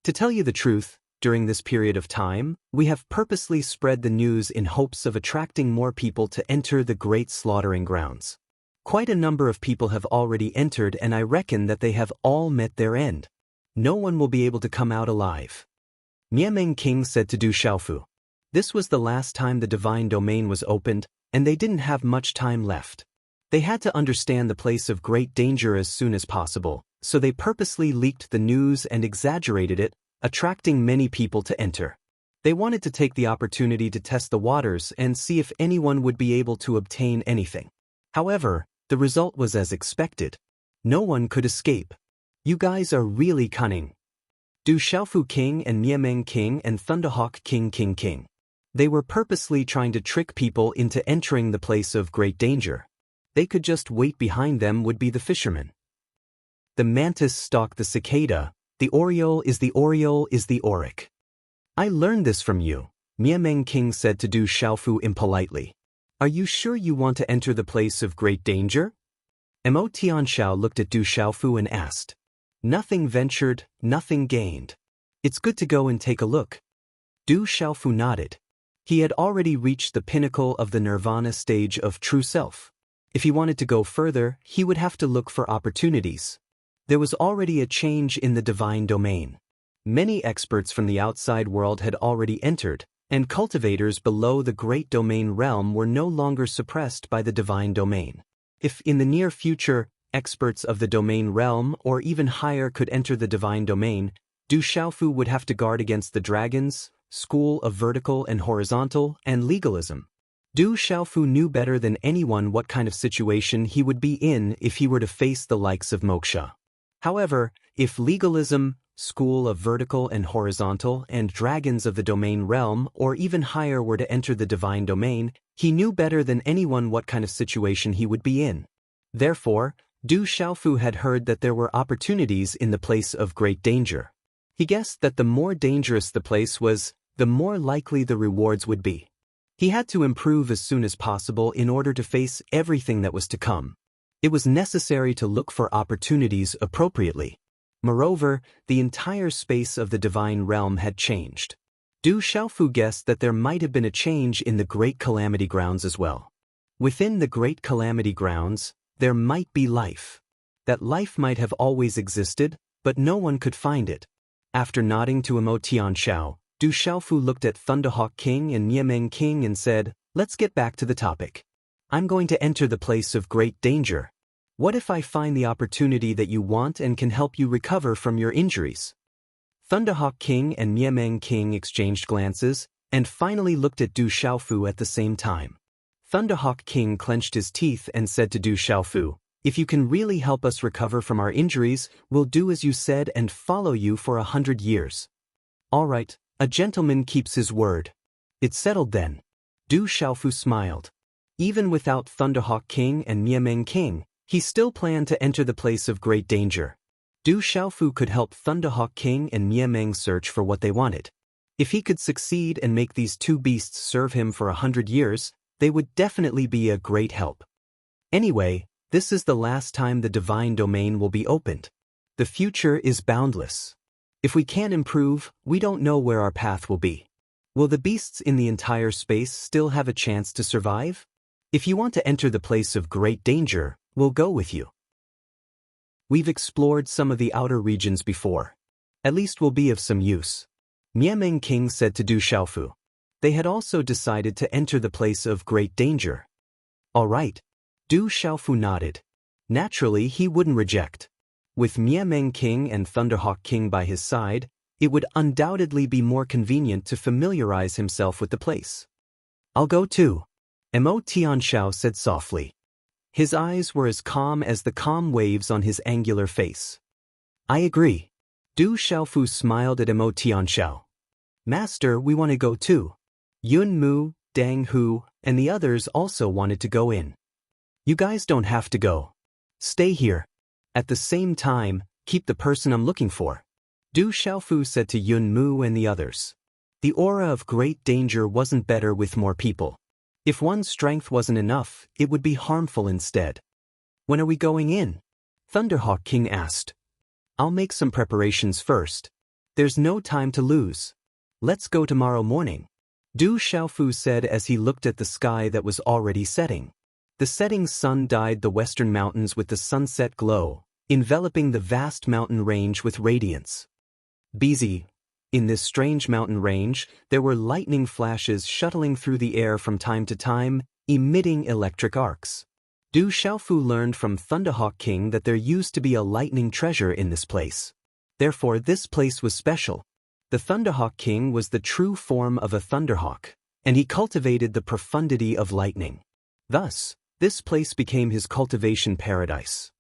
To tell you the truth, during this period of time, we have purposely spread the news in hopes of attracting more people to enter the great slaughtering grounds. Quite a number of people have already entered, and I reckon that they have all met their end. No one will be able to come out alive. Niameng King said to Du Xiaofu. This was the last time the divine domain was opened, and they didn't have much time left. They had to understand the place of great danger as soon as possible, so they purposely leaked the news and exaggerated it, attracting many people to enter. They wanted to take the opportunity to test the waters and see if anyone would be able to obtain anything. However, the result was as expected. No one could escape. You guys are really cunning. Du Xiaofu King and Niameng King and Thunderhawk King. They were purposely trying to trick people into entering the place of great danger. They could just wait. Behind them would be the fishermen. The mantis stalked the cicada. The oriole is the oric. I learned this from you, Niameng King said to Du Xiaofu impolitely. Are you sure you want to enter the place of great danger? Mo Tianxiao looked at Du Xiaofu and asked. Nothing ventured, nothing gained. It's good to go and take a look. Du Xiaofu nodded. He had already reached the pinnacle of the nirvana stage of true self. If he wanted to go further, he would have to look for opportunities. There was already a change in the divine domain. Many experts from the outside world had already entered, and cultivators below the great domain realm were no longer suppressed by the divine domain. If in the near future, experts of the domain realm or even higher could enter the divine domain, Du Xiaofu would have to guard against the dragons, school of vertical and horizontal, and legalism. Du Xiaofu knew better than anyone what kind of situation he would be in if he were to face the likes of Moksha. However, if legalism, school of vertical and horizontal, and dragons of the domain realm or even higher were to enter the divine domain, he knew better than anyone what kind of situation he would be in. Therefore, Du Xiaofu had heard that there were opportunities in the place of great danger. He guessed that the more dangerous the place was, the more likely the rewards would be. He had to improve as soon as possible in order to face everything that was to come. It was necessary to look for opportunities appropriately. Moreover, the entire space of the divine realm had changed. Du Xiaofu guessed that there might have been a change in the Great Calamity Grounds as well. Within the Great Calamity Grounds, there might be life. That life might have always existed, but no one could find it. After nodding to Mo Tianxiao, Du Xiaofu looked at Thunderhawk King and Niameng King and said, let's get back to the topic. I'm going to enter the place of great danger. What if I find the opportunity that you want and can help you recover from your injuries? Thunderhawk King and Niameng King exchanged glances, and finally looked at Du Xiaofu at the same time. Thunderhawk King clenched his teeth and said to Du Xiaofu, if you can really help us recover from our injuries, we'll do as you said and follow you for 100 years. All right, a gentleman keeps his word. It's settled then. Du Xiaofu smiled. Even without Thunderhawk King and Niameng King, he still planned to enter the place of great danger. Du Xiaofu could help Thunderhawk King and Niameng search for what they wanted. If he could succeed and make these two beasts serve him for 100 years, they would definitely be a great help. Anyway, this is the last time the divine domain will be opened. The future is boundless. If we can't improve, we don't know where our path will be. Will the beasts in the entire space still have a chance to survive? If you want to enter the place of great danger, we'll go with you. We've explored some of the outer regions before. At least we'll be of some use. Miameng King said to Du Xiaofu. They had also decided to enter the place of great danger. All right. Du Xiaofu nodded. Naturally, he wouldn't reject. With Miameng King and Thunderhawk King by his side, it would undoubtedly be more convenient to familiarize himself with the place. I'll go too, Mo Tianxiao said softly. His eyes were as calm as the calm waves on his angular face. I agree. Du Xiaofu smiled at Mo Tianxiao. Master, we want to go too. Yun Mu, Dang Hu, and the others also wanted to go in. You guys don't have to go. Stay here. At the same time, keep the person I'm looking for. Du Xiaofu said to Yun Mu and the others. The aura of great danger wasn't better with more people. If one's strength wasn't enough, it would be harmful instead. When are we going in? Thunderhawk King asked. I'll make some preparations first. There's no time to lose. Let's go tomorrow morning. Du Xiaofu said as he looked at the sky that was already setting. The setting sun dyed the western mountains with the sunset glow, enveloping the vast mountain range with radiance. Busy. In this strange mountain range, there were lightning flashes shuttling through the air from time to time, emitting electric arcs. Du Xiaofu learned from Thunderhawk King that there used to be a lightning treasure in this place. Therefore, this place was special. The Thunderhawk King was the true form of a thunderhawk, and he cultivated the profundity of lightning. Thus, this place became his cultivation paradise.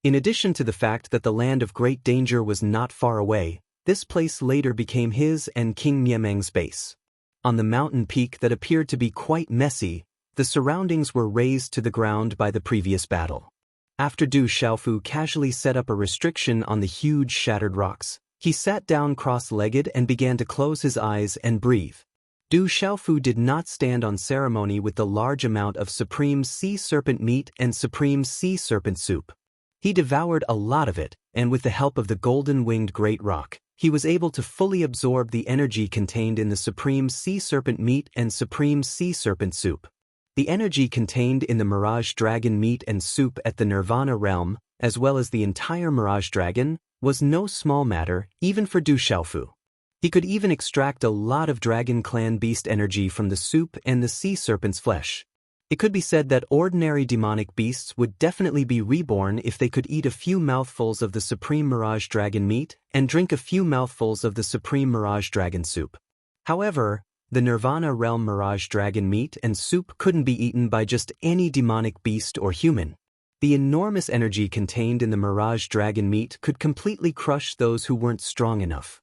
In addition to the fact that the land of great danger was not far away, this place later became his and King Miameng's base. On the mountain peak that appeared to be quite messy, the surroundings were razed to the ground by the previous battle. After Du Xiaofu casually set up a restriction on the huge shattered rocks, he sat down cross-legged and began to close his eyes and breathe. Du Xiaofu did not stand on ceremony with the large amount of supreme sea serpent meat and supreme sea serpent soup. He devoured a lot of it, and with the help of the golden-winged great rock, he was able to fully absorb the energy contained in the supreme sea serpent meat and supreme sea serpent soup. The energy contained in the Mirage Dragon meat and soup at the Nirvana realm, as well as the entire Mirage Dragon, was no small matter, even for Du Xiaofu. He could even extract a lot of Dragon Clan beast energy from the soup and the sea serpent's flesh. It could be said that ordinary demonic beasts would definitely be reborn if they could eat a few mouthfuls of the Supreme Mirage Dragon meat and drink a few mouthfuls of the Supreme Mirage Dragon soup. However, the Nirvana realm Mirage Dragon meat and soup couldn't be eaten by just any demonic beast or human. The enormous energy contained in the Mirage Dragon meat could completely crush those who weren't strong enough.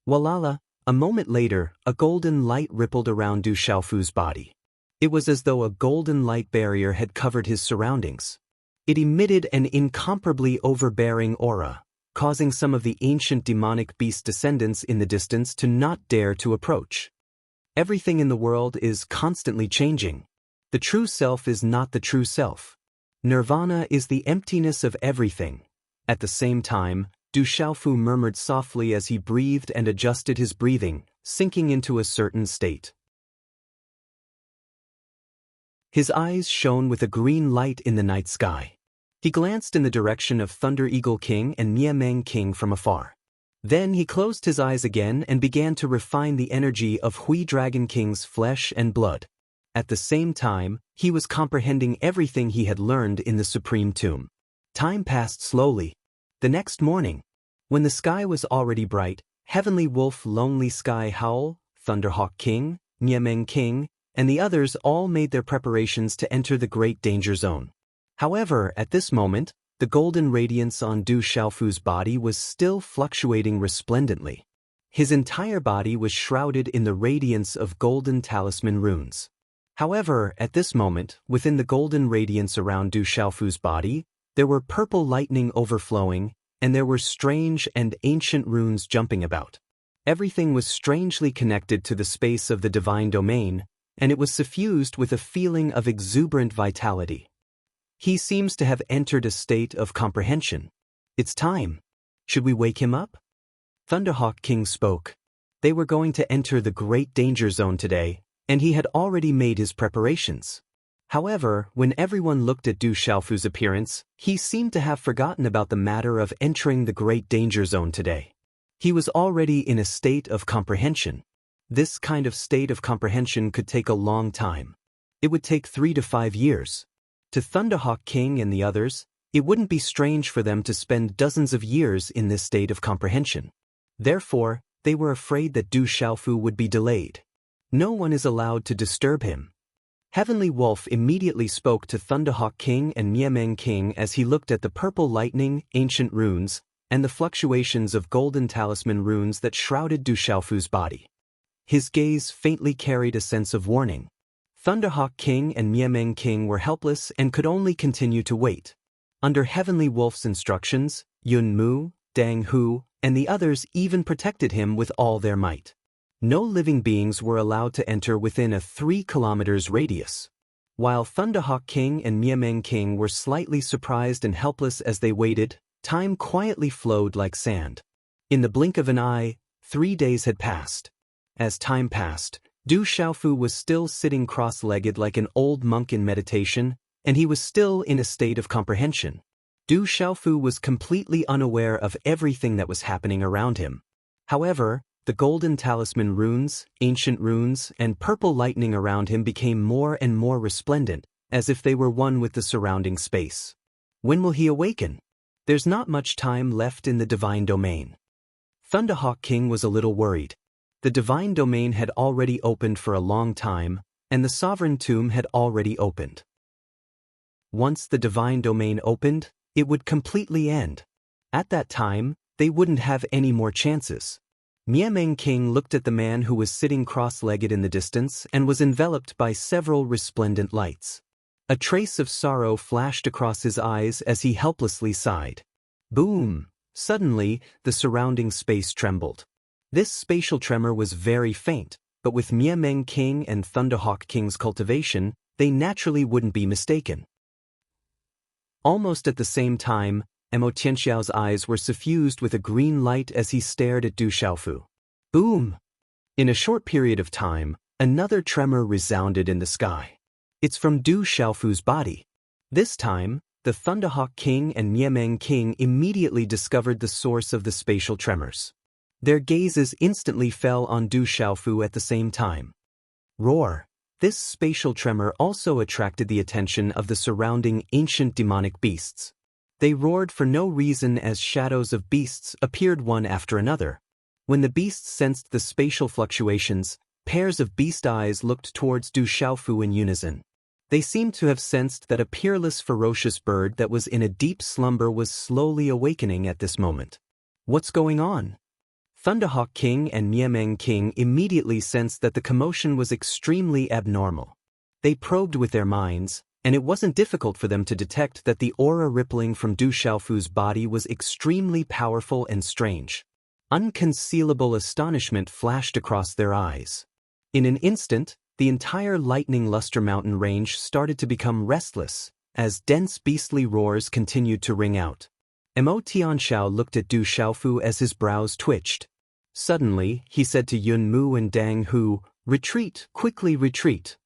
Walala, a moment later, a golden light rippled around Du Xiaofu's body. It was as though a golden light barrier had covered his surroundings. It emitted an incomparably overbearing aura, causing some of the ancient demonic beast descendants in the distance to not dare to approach. Everything in the world is constantly changing. The true self is not the true self. Nirvana is the emptiness of everything. At the same time, Du Xiaofu murmured softly as he breathed and adjusted his breathing, sinking into a certain state. His eyes shone with a green light in the night sky. He glanced in the direction of Thunder Eagle King and Miameng King from afar. Then he closed his eyes again and began to refine the energy of Hui Dragon King's flesh and blood. At the same time, he was comprehending everything he had learned in the Supreme Tomb. Time passed slowly. The next morning, when the sky was already bright, Heavenly Wolf Lonely Sky Howl, Thunderhawk King, Miameng King, and the others all made their preparations to enter the Great Danger Zone. However, at this moment, the golden radiance on Du Xiaofu's body was still fluctuating resplendently. His entire body was shrouded in the radiance of golden talisman runes. However, at this moment, within the golden radiance around Du Xiaofu's body, there were purple lightning overflowing, and there were strange and ancient runes jumping about. Everything was strangely connected to the space of the divine domain, and it was suffused with a feeling of exuberant vitality. He seems to have entered a state of comprehension. It's time. Should we wake him up? Thunderhawk King spoke. They were going to enter the Great Danger Zone today, and he had already made his preparations. However, when everyone looked at Du Xiaofu's appearance, he seemed to have forgotten about the matter of entering the Great Danger Zone today. He was already in a state of comprehension. This kind of state of comprehension could take a long time. It would take 3 to 5 years. To Thunderhawk King and the others, it wouldn't be strange for them to spend dozens of years in this state of comprehension. Therefore, they were afraid that Du Xiaofu would be delayed. No one is allowed to disturb him. Heavenly Wolf immediately spoke to Thunderhawk King and Miameng King as he looked at the purple lightning, ancient runes, and the fluctuations of golden talisman runes that shrouded Du Xiaofu's body. His gaze faintly carried a sense of warning. Thunderhawk King and Miameng King were helpless and could only continue to wait. Under Heavenly Wolf's instructions, Yun Mu, Dang Hu, and the others even protected him with all their might. No living beings were allowed to enter within a 3 kilometers radius. While Thunderhawk King and Miameng King were slightly surprised and helpless as they waited, time quietly flowed like sand. In the blink of an eye, 3 days had passed. As time passed, Du Xiaofu was still sitting cross-legged like an old monk in meditation, and he was still in a state of comprehension. Du Xiaofu was completely unaware of everything that was happening around him. However, the golden talisman runes, ancient runes, and purple lightning around him became more and more resplendent, as if they were one with the surrounding space. When will he awaken? There's not much time left in the divine domain. Thunderhawk King was a little worried. The divine domain had already opened for a long time, and the sovereign tomb had already opened. Once the divine domain opened, it would completely end. At that time, they wouldn't have any more chances. Miameng King looked at the man who was sitting cross-legged in the distance and was enveloped by several resplendent lights. A trace of sorrow flashed across his eyes as he helplessly sighed. Boom! Suddenly, the surrounding space trembled. This spatial tremor was very faint, but with Miameng King and Thunderhawk King's cultivation, they naturally wouldn't be mistaken. Almost at the same time, Mo Tianxiao's eyes were suffused with a green light as he stared at Du Xiaofu. Boom! In a short period of time, another tremor resounded in the sky. It's from Du Xiaofu's body. This time, the Thunderhawk King and Miameng King immediately discovered the source of the spatial tremors. Their gazes instantly fell on Du Xiaofu at the same time. Roar! This spatial tremor also attracted the attention of the surrounding ancient demonic beasts. They roared for no reason as shadows of beasts appeared one after another. When the beasts sensed the spatial fluctuations, pairs of beast eyes looked towards Du Xiaofu in unison. They seemed to have sensed that a peerless, ferocious bird that was in a deep slumber was slowly awakening at this moment. What's going on? Thunderhawk King and Miameng King immediately sensed that the commotion was extremely abnormal. They probed with their minds, and it wasn't difficult for them to detect that the aura rippling from Du Xiaofu's body was extremely powerful and strange. Unconcealable astonishment flashed across their eyes. In an instant, the entire lightning luster mountain range started to become restless, as dense beastly roars continued to ring out. Mo Tianxiao looked at Du Xiaofu as his brows twitched. Suddenly, he said to Yun Mu and Dang Hu, "Retreat, quickly retreat."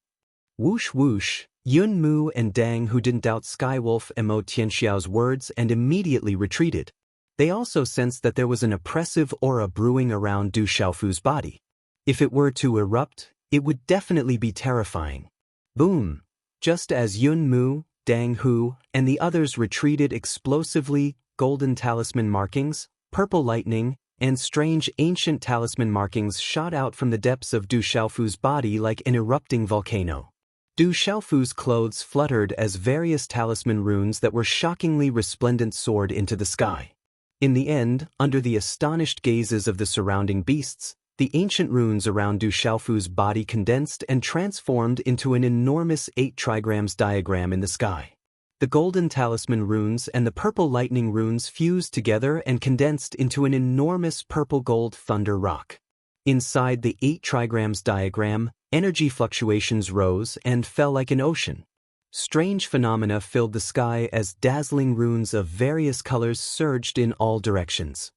Whoosh whoosh, Yun Mu and Dang Hu didn't doubt Skywolf Mo Tianxiao's words and immediately retreated. They also sensed that there was an oppressive aura brewing around Du Xiaofu's body. If it were to erupt, it would definitely be terrifying. Boom! Just as Yun Mu, Dang Hu, and the others retreated explosively, golden talisman markings, purple lightning, and strange ancient talisman markings shot out from the depths of Du Xiaofu's body like an erupting volcano. Du Xiaofu's clothes fluttered as various talisman runes that were shockingly resplendent soared into the sky. In the end, under the astonished gazes of the surrounding beasts, the ancient runes around Du Xiaofu's body condensed and transformed into an enormous 8 trigrams diagram in the sky. The golden talisman runes and the purple lightning runes fused together and condensed into an enormous purple-gold thunder rock. Inside the 8 trigrams diagram, energy fluctuations rose and fell like an ocean. Strange phenomena filled the sky as dazzling runes of various colors surged in all directions.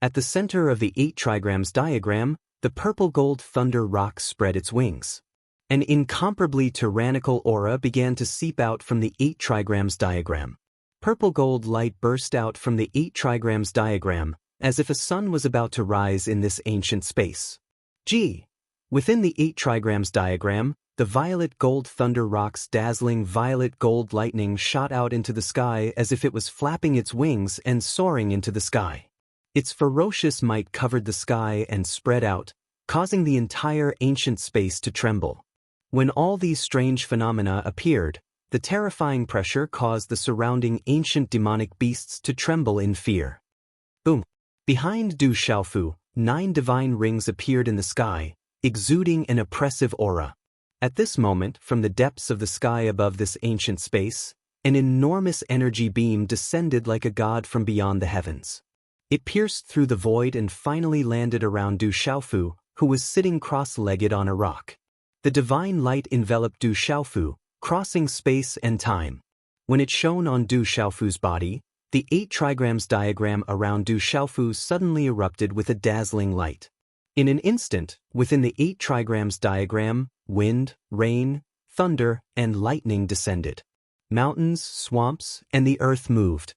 At the center of the 8 trigrams diagram, the purple-gold thunder rock spread its wings. An incomparably tyrannical aura began to seep out from the 8 trigrams diagram. Purple-gold light burst out from the 8 trigrams diagram, as if a sun was about to rise in this ancient space. Within the 8 trigrams diagram, the violet gold thunder rock's dazzling violet gold lightning shot out into the sky as if it was flapping its wings and soaring into the sky. Its ferocious might covered the sky and spread out, causing the entire ancient space to tremble. When all these strange phenomena appeared, the terrifying pressure caused the surrounding ancient demonic beasts to tremble in fear. Boom! Behind Du Xiaofu, 9 divine rings appeared in the sky, exuding an oppressive aura. At this moment, from the depths of the sky above this ancient space, an enormous energy beam descended like a god from beyond the heavens. It pierced through the void and finally landed around Du Xiaofu, who was sitting cross-legged on a rock. The divine light enveloped Du Xiaofu, crossing space and time. When it shone on Du Xiaofu's body, the 8 trigrams diagram around Du Xiaofu suddenly erupted with a dazzling light. In an instant, within the 8 trigrams diagram, wind, rain, thunder, and lightning descended. Mountains, swamps, and the earth moved.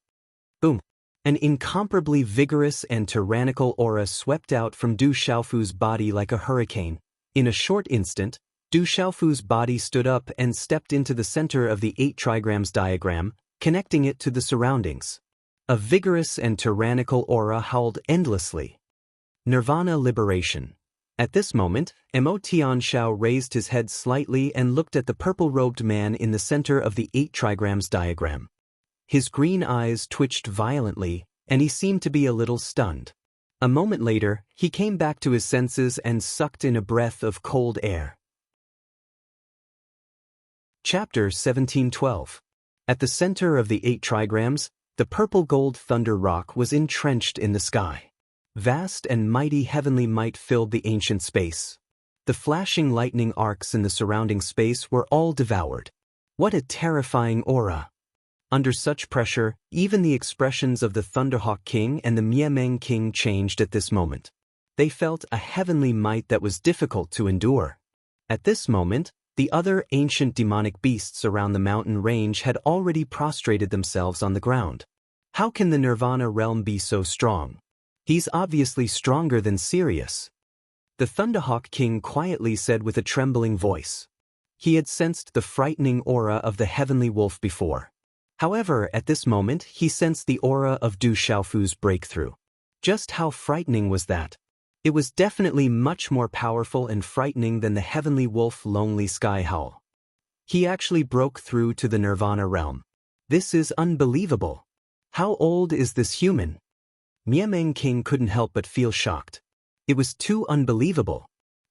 Boom! An incomparably vigorous and tyrannical aura swept out from Du Xiaofu's body like a hurricane. In a short instant, Du Xiaofu's body stood up and stepped into the center of the 8 trigrams diagram, connecting it to the surroundings. A vigorous and tyrannical aura howled endlessly. Nirvana liberation. At this moment, Mo Tianxiao raised his head slightly and looked at the purple-robed man in the center of the 8 trigrams diagram. His green eyes twitched violently, and he seemed to be a little stunned. A moment later, he came back to his senses and sucked in a breath of cold air. Chapter 1712. At the center of the 8 trigrams, the purple-gold thunder rock was entrenched in the sky. Vast and mighty heavenly might filled the ancient space. The flashing lightning arcs in the surrounding space were all devoured. What a terrifying aura! Under such pressure, even the expressions of the Thunderhawk King and the Miemeng King changed at this moment. They felt a heavenly might that was difficult to endure. At this moment, the other ancient demonic beasts around the mountain range had already prostrated themselves on the ground. How can the Nirvana realm be so strong? He's obviously stronger than Sirius. The Thunderhawk King quietly said with a trembling voice. He had sensed the frightening aura of the heavenly wolf before. However, at this moment, he sensed the aura of Du Xiaofu's breakthrough. Just how frightening was that? It was definitely much more powerful and frightening than the heavenly wolf lonely sky howl. He actually broke through to the Nirvana realm. This is unbelievable. How old is this human? Miemeng King couldn't help but feel shocked. It was too unbelievable.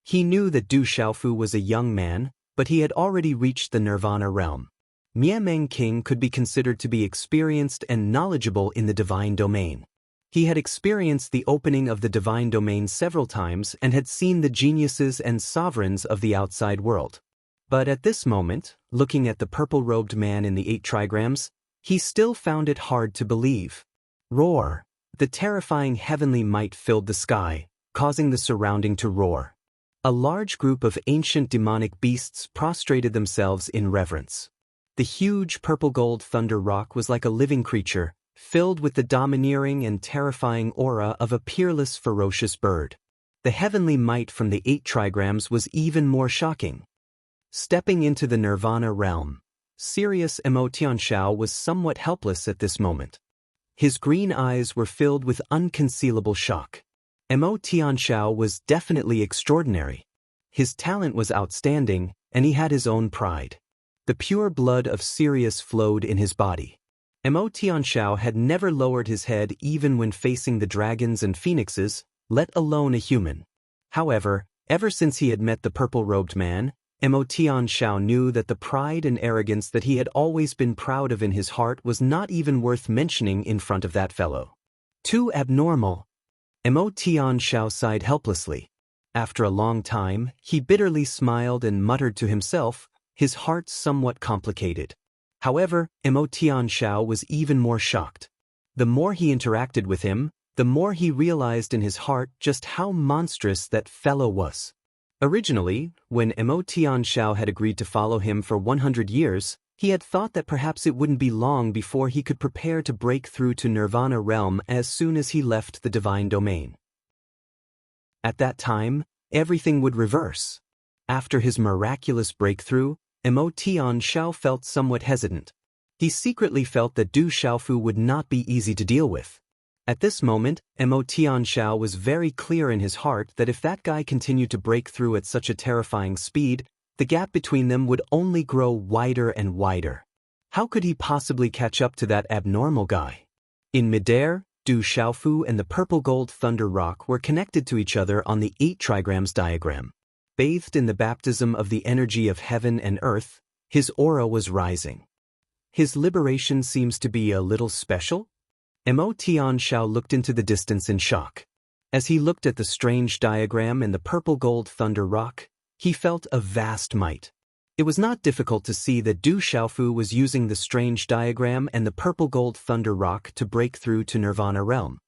He knew that Du Xiaofu was a young man, but he had already reached the Nirvana realm. Miemeng King could be considered to be experienced and knowledgeable in the divine domain. He had experienced the opening of the divine domain several times and had seen the geniuses and sovereigns of the outside world. But at this moment, looking at the purple-robed man in the 8 trigrams, he still found it hard to believe. Roar! The terrifying heavenly might filled the sky, causing the surrounding to roar. A large group of ancient demonic beasts prostrated themselves in reverence. The huge purple-gold thunder rock was like a living creature, filled with the domineering and terrifying aura of a peerless, ferocious bird. The heavenly might from the 8 trigrams was even more shocking. Stepping into the Nirvana realm, Sirius Mo Tianxiao was somewhat helpless at this moment. His green eyes were filled with unconcealable shock. Mo Tianxiao was definitely extraordinary. His talent was outstanding, and he had his own pride. The pure blood of Sirius flowed in his body. Mo Tianxiao had never lowered his head even when facing the dragons and phoenixes, let alone a human. However, ever since he had met the purple-robed man, Mo Tianxiao knew that the pride and arrogance that he had always been proud of in his heart was not even worth mentioning in front of that fellow. Too abnormal. Mo Tianxiao sighed helplessly. After a long time, he bitterly smiled and muttered to himself, his heart somewhat complicated. However, Mo Tianxiao was even more shocked. The more he interacted with him, the more he realized in his heart just how monstrous that fellow was. Originally, when Mo Tianxiao had agreed to follow him for 100 years, He had thought that perhaps it wouldn't be long before he could prepare to break through to Nirvana realm as soon as he left the divine domain. At that time, everything would reverse. After his miraculous breakthrough, Mo Tianxiao felt somewhat hesitant. He secretly felt that Du Xiaofu would not be easy to deal with. At this moment, Mo Tianxiao was very clear in his heart that if that guy continued to break through at such a terrifying speed, the gap between them would only grow wider and wider. How could he possibly catch up to that abnormal guy? In midair, Du Xiaofu and the purple-gold thunder rock were connected to each other on the 8 trigrams diagram. Bathed in the baptism of the energy of heaven and earth, his aura was rising. His liberation seems to be a little special? Mo Tianxiao looked into the distance in shock. As he looked at the strange diagram and the purple-gold thunder rock, he felt a vast might. It was not difficult to see that Du Xiaofu was using the strange diagram and the purple-gold thunder rock to break through to Nirvana realm.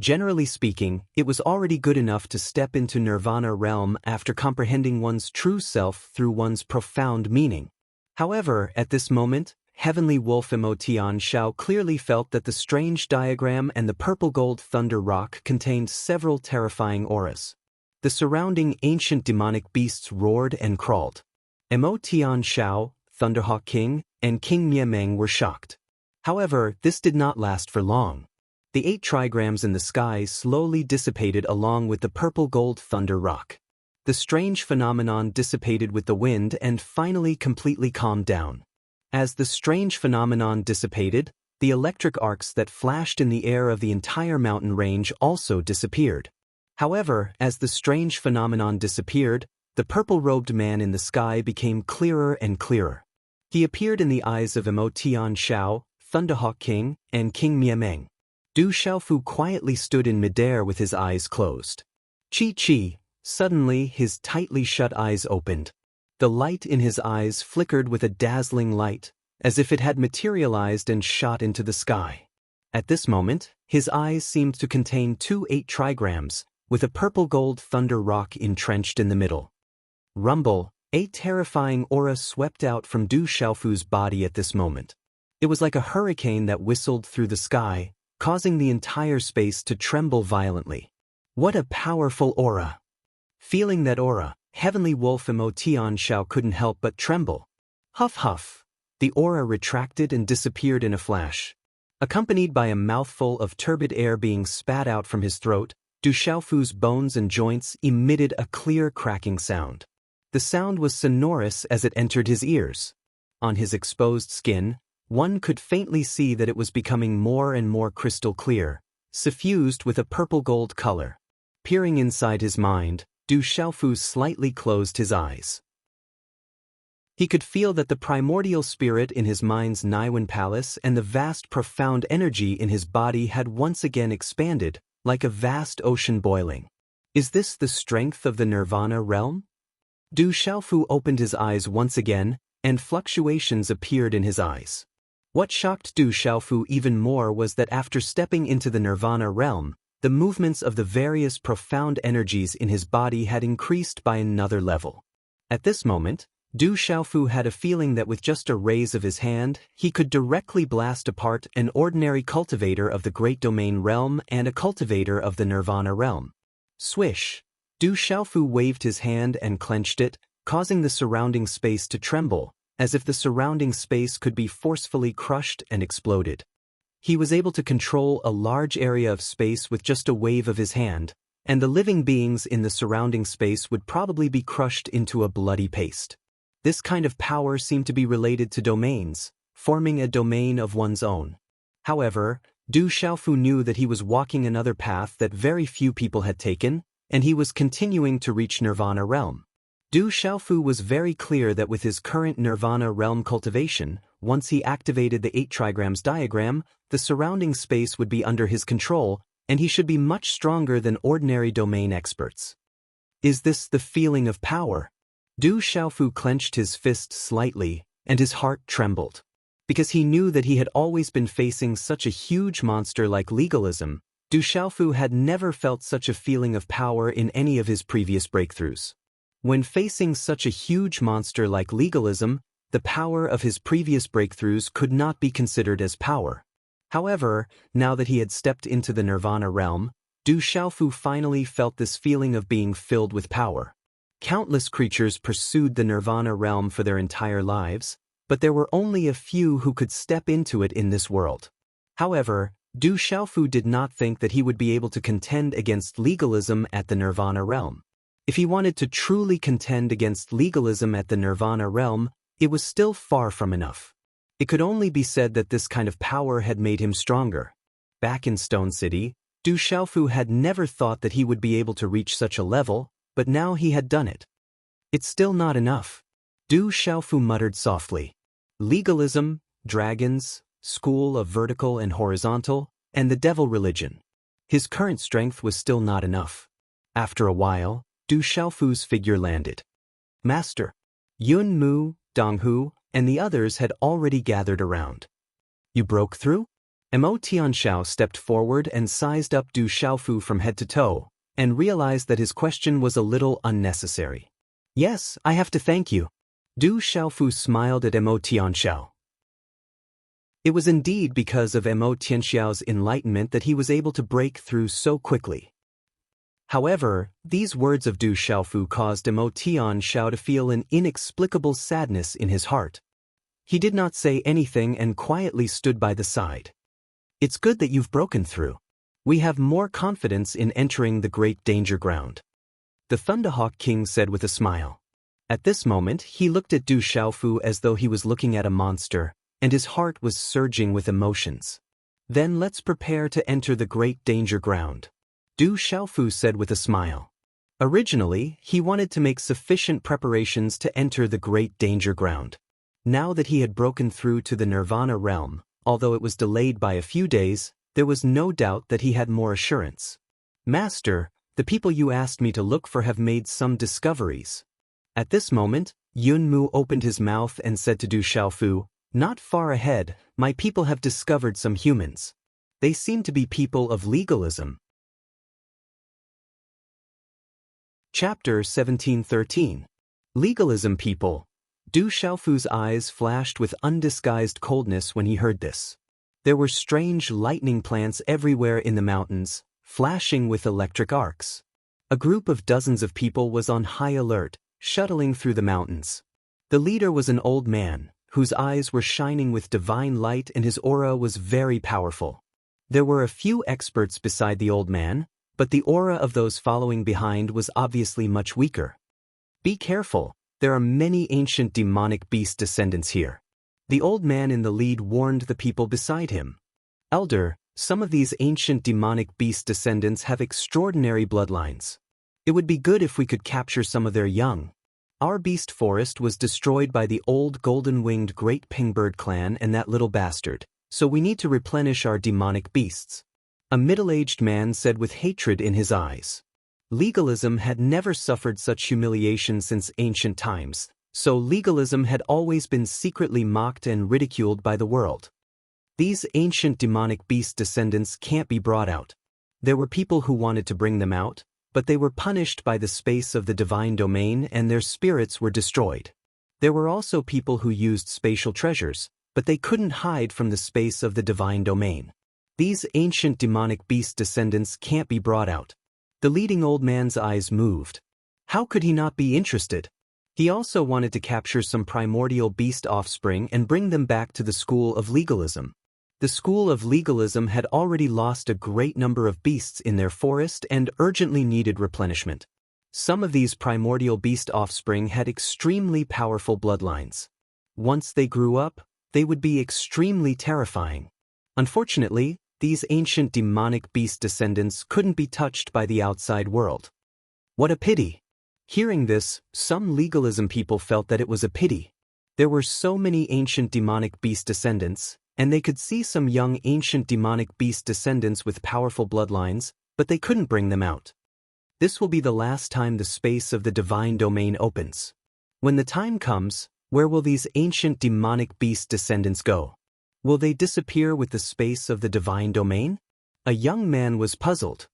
Generally speaking, it was already good enough to step into Nirvana realm after comprehending one's true self through one's profound meaning. However, at this moment, Heavenly Wolf Mo Tianxiao clearly felt that the strange diagram and the purple-gold thunder rock contained several terrifying auras. The surrounding ancient demonic beasts roared and crawled. Mo Tianxiao, Thunderhawk King, and King Miameng were shocked. However, this did not last for long. The 8 trigrams in the sky slowly dissipated along with the purple-gold thunder rock. The strange phenomenon dissipated with the wind and finally completely calmed down. As the strange phenomenon dissipated, the electric arcs that flashed in the air of the entire mountain range also disappeared. However, as the strange phenomenon disappeared, the purple-robed man in the sky became clearer and clearer. He appeared in the eyes of Mo Tianxiao, Thunderhawk King, and King Miameng. Du Xiaofu quietly stood in midair with his eyes closed. Chi. Suddenly his tightly shut eyes opened. The light in his eyes flickered with a dazzling light, as if it had materialized and shot into the sky. At this moment, his eyes seemed to contain 2 8 trigrams, with a purple-gold thunder rock entrenched in the middle. Rumble, a terrifying aura swept out from Du Xiaofu's body at this moment. It was like a hurricane that whistled through the sky, causing the entire space to tremble violently. What a powerful aura! Feeling that aura, Heavenly Wolf Mo Tianxiao couldn't help but tremble. Huff huff. The aura retracted and disappeared in a flash. Accompanied by a mouthful of turbid air being spat out from his throat, Du Xiaofu's bones and joints emitted a clear cracking sound. The sound was sonorous as it entered his ears. On his exposed skin, one could faintly see that it was becoming more and more crystal clear, suffused with a purple-gold color. Peering inside his mind, Du Xiaofu slightly closed his eyes. He could feel that the primordial spirit in his mind's Niwen palace and the vast profound energy in his body had once again expanded, like a vast ocean boiling. Is this the strength of the Nirvana realm? Du Xiaofu opened his eyes once again, and fluctuations appeared in his eyes. What shocked Du Xiaofu even more was that after stepping into the Nirvana realm, the movements of the various profound energies in his body had increased by another level. At this moment, Du Xiaofu had a feeling that with just a raise of his hand, he could directly blast apart an ordinary cultivator of the Great Domain realm and a cultivator of the Nirvana realm. Swish! Du Xiaofu waved his hand and clenched it, causing the surrounding space to tremble, as if the surrounding space could be forcefully crushed and exploded. He was able to control a large area of space with just a wave of his hand, and the living beings in the surrounding space would probably be crushed into a bloody paste. This kind of power seemed to be related to domains, forming a domain of one's own. However, Du Xiaofu knew that he was walking another path that very few people had taken, and he was continuing to reach Nirvana realm. Du Xiaofu was very clear that with his current Nirvana realm cultivation, once he activated the 8 trigrams diagram, the surrounding space would be under his control, and he should be much stronger than ordinary domain experts. Is this the feeling of power? Du Xiaofu clenched his fist slightly, and his heart trembled. Because he knew that he had always been facing such a huge monster like legalism, Du Xiaofu had never felt such a feeling of power in any of his previous breakthroughs. When facing such a huge monster like legalism, The power of his previous breakthroughs could not be considered as power. However, now that he had stepped into the Nirvana realm, Du Xiaofu finally felt this feeling of being filled with power. Countless creatures pursued the Nirvana realm for their entire lives, but there were only a few who could step into it in this world. However, Du Xiaofu did not think that he would be able to contend against legalism at the Nirvana realm. If he wanted to truly contend against legalism at the Nirvana realm, it was still far from enough. It could only be said that this kind of power had made him stronger. Back in Stone City, Du Xiaofu had never thought that he would be able to reach such a level, but now he had done it. It's still not enough. Du Xiaofu muttered softly. Legalism, dragons, school of vertical and horizontal, and the devil religion. His current strength was still not enough. After a while, Du Xiaofu's figure landed. Master. Yun Mu, Dong Hu, and the others had already gathered around. You broke through? Mo Tianxiao stepped forward and sized up Du Xiaofu from head to toe, and realized that his question was a little unnecessary. Yes, I have to thank you. Du Xiaofu smiled at Mo Tianxiao. It was indeed because of Mo Tianxiao's enlightenment that he was able to break through so quickly. However, these words of Du Xiaofu caused Mo Tianxiao to feel an inexplicable sadness in his heart. He did not say anything and quietly stood by the side. It's good that you've broken through. We have more confidence in entering the great danger ground. The Thunderhawk King said with a smile. At this moment, he looked at Du Xiaofu as though he was looking at a monster, and his heart was surging with emotions. Then let's prepare to enter the great danger ground. Du Xiaofu said with a smile. Originally, he wanted to make sufficient preparations to enter the great danger ground. Now that he had broken through to the Nirvana realm, although it was delayed by a few days, there was no doubt that he had more assurance. Master, the people you asked me to look for have made some discoveries. At this moment, Yun Mu opened his mouth and said to Du Xiaofu, Not far ahead, my people have discovered some humans. They seem to be people of legalism. Chapter 1713. Legalism people. Du Xiaofu's eyes flashed with undisguised coldness when he heard this. There were strange lightning plants everywhere in the mountains, flashing with electric arcs. A group of dozens of people was on high alert, shuttling through the mountains. The leader was an old man, whose eyes were shining with divine light and his aura was very powerful. There were a few experts beside the old man, but the aura of those following behind was obviously much weaker. Be careful, there are many ancient demonic beast descendants here. The old man in the lead warned the people beside him. Elder, some of these ancient demonic beast descendants have extraordinary bloodlines. It would be good if we could capture some of their young. Our beast forest was destroyed by the old golden-winged great pingbird clan and that little bastard, so we need to replenish our demonic beasts. A middle-aged man said with hatred in his eyes. Legalism had never suffered such humiliation since ancient times, so legalism had always been secretly mocked and ridiculed by the world. These ancient demonic beast descendants can't be brought out. There were people who wanted to bring them out, but they were punished by the space of the divine domain and their spirits were destroyed. There were also people who used spatial treasures, but they couldn't hide from the space of the divine domain. These ancient demonic beast descendants can't be brought out. The leading old man's eyes moved. How could he not be interested? He also wanted to capture some primordial beast offspring and bring them back to the school of legalism. The school of legalism had already lost a great number of beasts in their forest and urgently needed replenishment. Some of these primordial beast offspring had extremely powerful bloodlines. Once they grew up, they would be extremely terrifying. Unfortunately, these ancient demonic beast descendants couldn't be touched by the outside world. What a pity! Hearing this, some legalism people felt that it was a pity. There were so many ancient demonic beast descendants, and they could see some young ancient demonic beast descendants with powerful bloodlines, but they couldn't bring them out. This will be the last time the space of the divine domain opens. When the time comes, where will these ancient demonic beast descendants go? Will they disappear with the space of the divine domain? A young man was puzzled.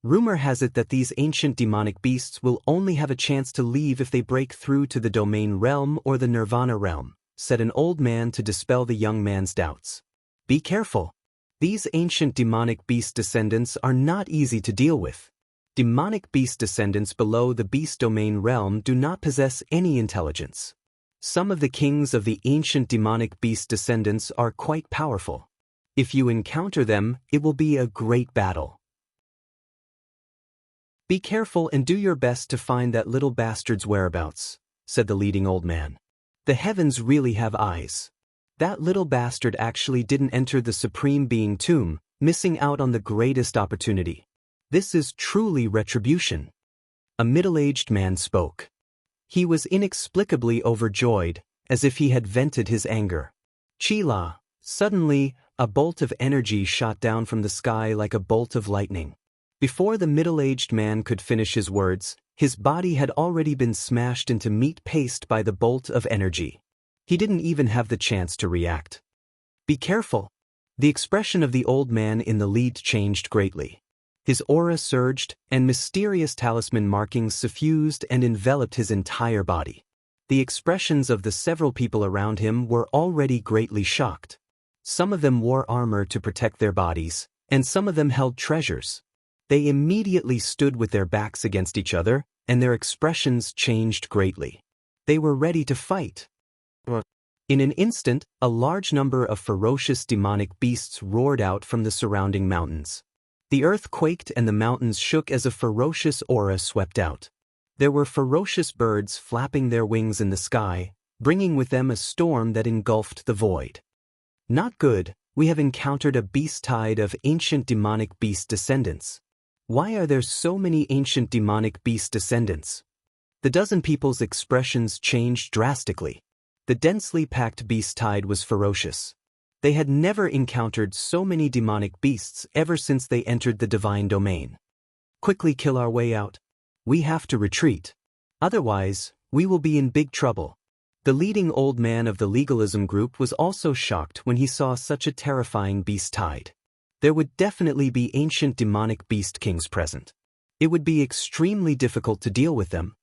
Rumor has it that these ancient demonic beasts will only have a chance to leave if they break through to the domain realm or the nirvana realm, said an old man to dispel the young man's doubts. Be careful. These ancient demonic beast descendants are not easy to deal with. Demonic beast descendants below the beast domain realm do not possess any intelligence. Some of the kings of the ancient demonic beast descendants are quite powerful. If you encounter them, it will be a great battle. Be careful and do your best to find that little bastard's whereabouts, said the leading old man. The heavens really have eyes. That little bastard actually didn't enter the Supreme Being tomb, missing out on the greatest opportunity. This is truly retribution. A middle-aged man spoke. He was inexplicably overjoyed, as if he had vented his anger. Chila. Suddenly, a bolt of energy shot down from the sky like a bolt of lightning. Before the middle-aged man could finish his words, his body had already been smashed into meat paste by the bolt of energy. He didn't even have the chance to react. Be careful. The expression of the old man in the lead changed greatly. His aura surged, and mysterious talisman markings suffused and enveloped his entire body. The expressions of the several people around him were already greatly shocked. Some of them wore armor to protect their bodies, and some of them held treasures. They immediately stood with their backs against each other, and their expressions changed greatly. They were ready to fight. In an instant, a large number of ferocious demonic beasts roared out from the surrounding mountains. The earth quaked and the mountains shook as a ferocious aura swept out. There were ferocious birds flapping their wings in the sky, bringing with them a storm that engulfed the void. Not good, we have encountered a beast tide of ancient demonic beast descendants. Why are there so many ancient demonic beast descendants? The dozen people's expressions changed drastically. The densely packed beast tide was ferocious. They had never encountered so many demonic beasts ever since they entered the divine domain. Quickly kill our way out. We have to retreat. Otherwise, we will be in big trouble. The leading old man of the legalism group was also shocked when he saw such a terrifying beast tide. There would definitely be ancient demonic beast kings present. It would be extremely difficult to deal with them.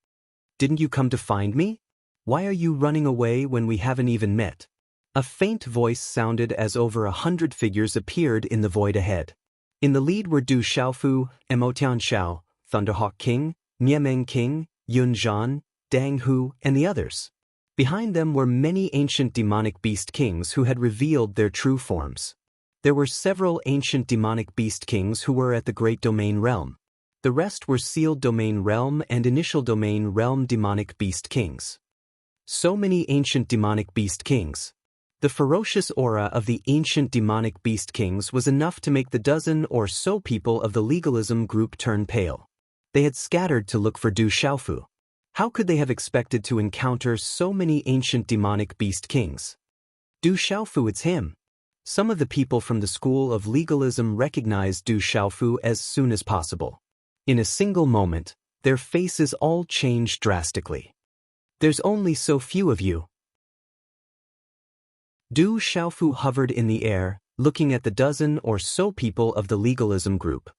Didn't you come to find me? Why are you running away when we haven't even met? A faint voice sounded as over 100 figures appeared in the void ahead. In the lead were Du Xiaofu, Emotian Xiao, Thunderhawk King, Niemeng King, Yun Zhan, Dang Hu, and the others. Behind them were many ancient demonic beast kings who had revealed their true forms. There were several ancient demonic beast kings who were at the Great Domain Realm. The rest were Sealed Domain Realm and Initial Domain Realm demonic beast kings. So many ancient demonic beast kings. The ferocious aura of the ancient demonic beast kings was enough to make the dozen or so people of the legalism group turn pale. They had scattered to look for Du Xiaofu. How could they have expected to encounter so many ancient demonic beast kings? Du Xiaofu, it's him. Some of the people from the school of legalism recognized Du Xiaofu as soon as possible. In a single moment, their faces all changed drastically. There's only so few of you. Du Xiaofu hovered in the air, looking at the dozen or so people of the legalism group.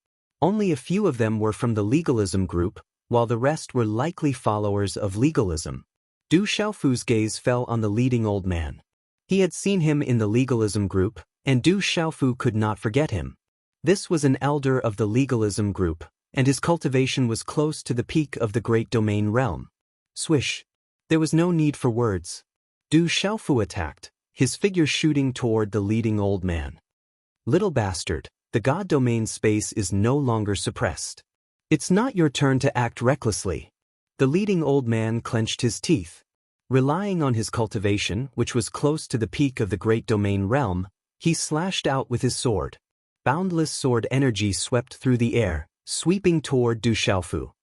Only a few of them were from the legalism group, while the rest were likely followers of legalism. Du Xiaofu's gaze fell on the leading old man. He had seen him in the legalism group, and Du Xiaofu could not forget him. This was an elder of the legalism group, and his cultivation was close to the peak of the Great Domain Realm. Swish. There was no need for words. Du Xiaofu attacked, his figure shooting toward the leading old man. Little bastard, the God Domain space is no longer suppressed. It's not your turn to act recklessly. The leading old man clenched his teeth. Relying on his cultivation, which was close to the peak of the Great Domain Realm, he slashed out with his sword. Boundless sword energy swept through the air, sweeping toward Du Xiaofu.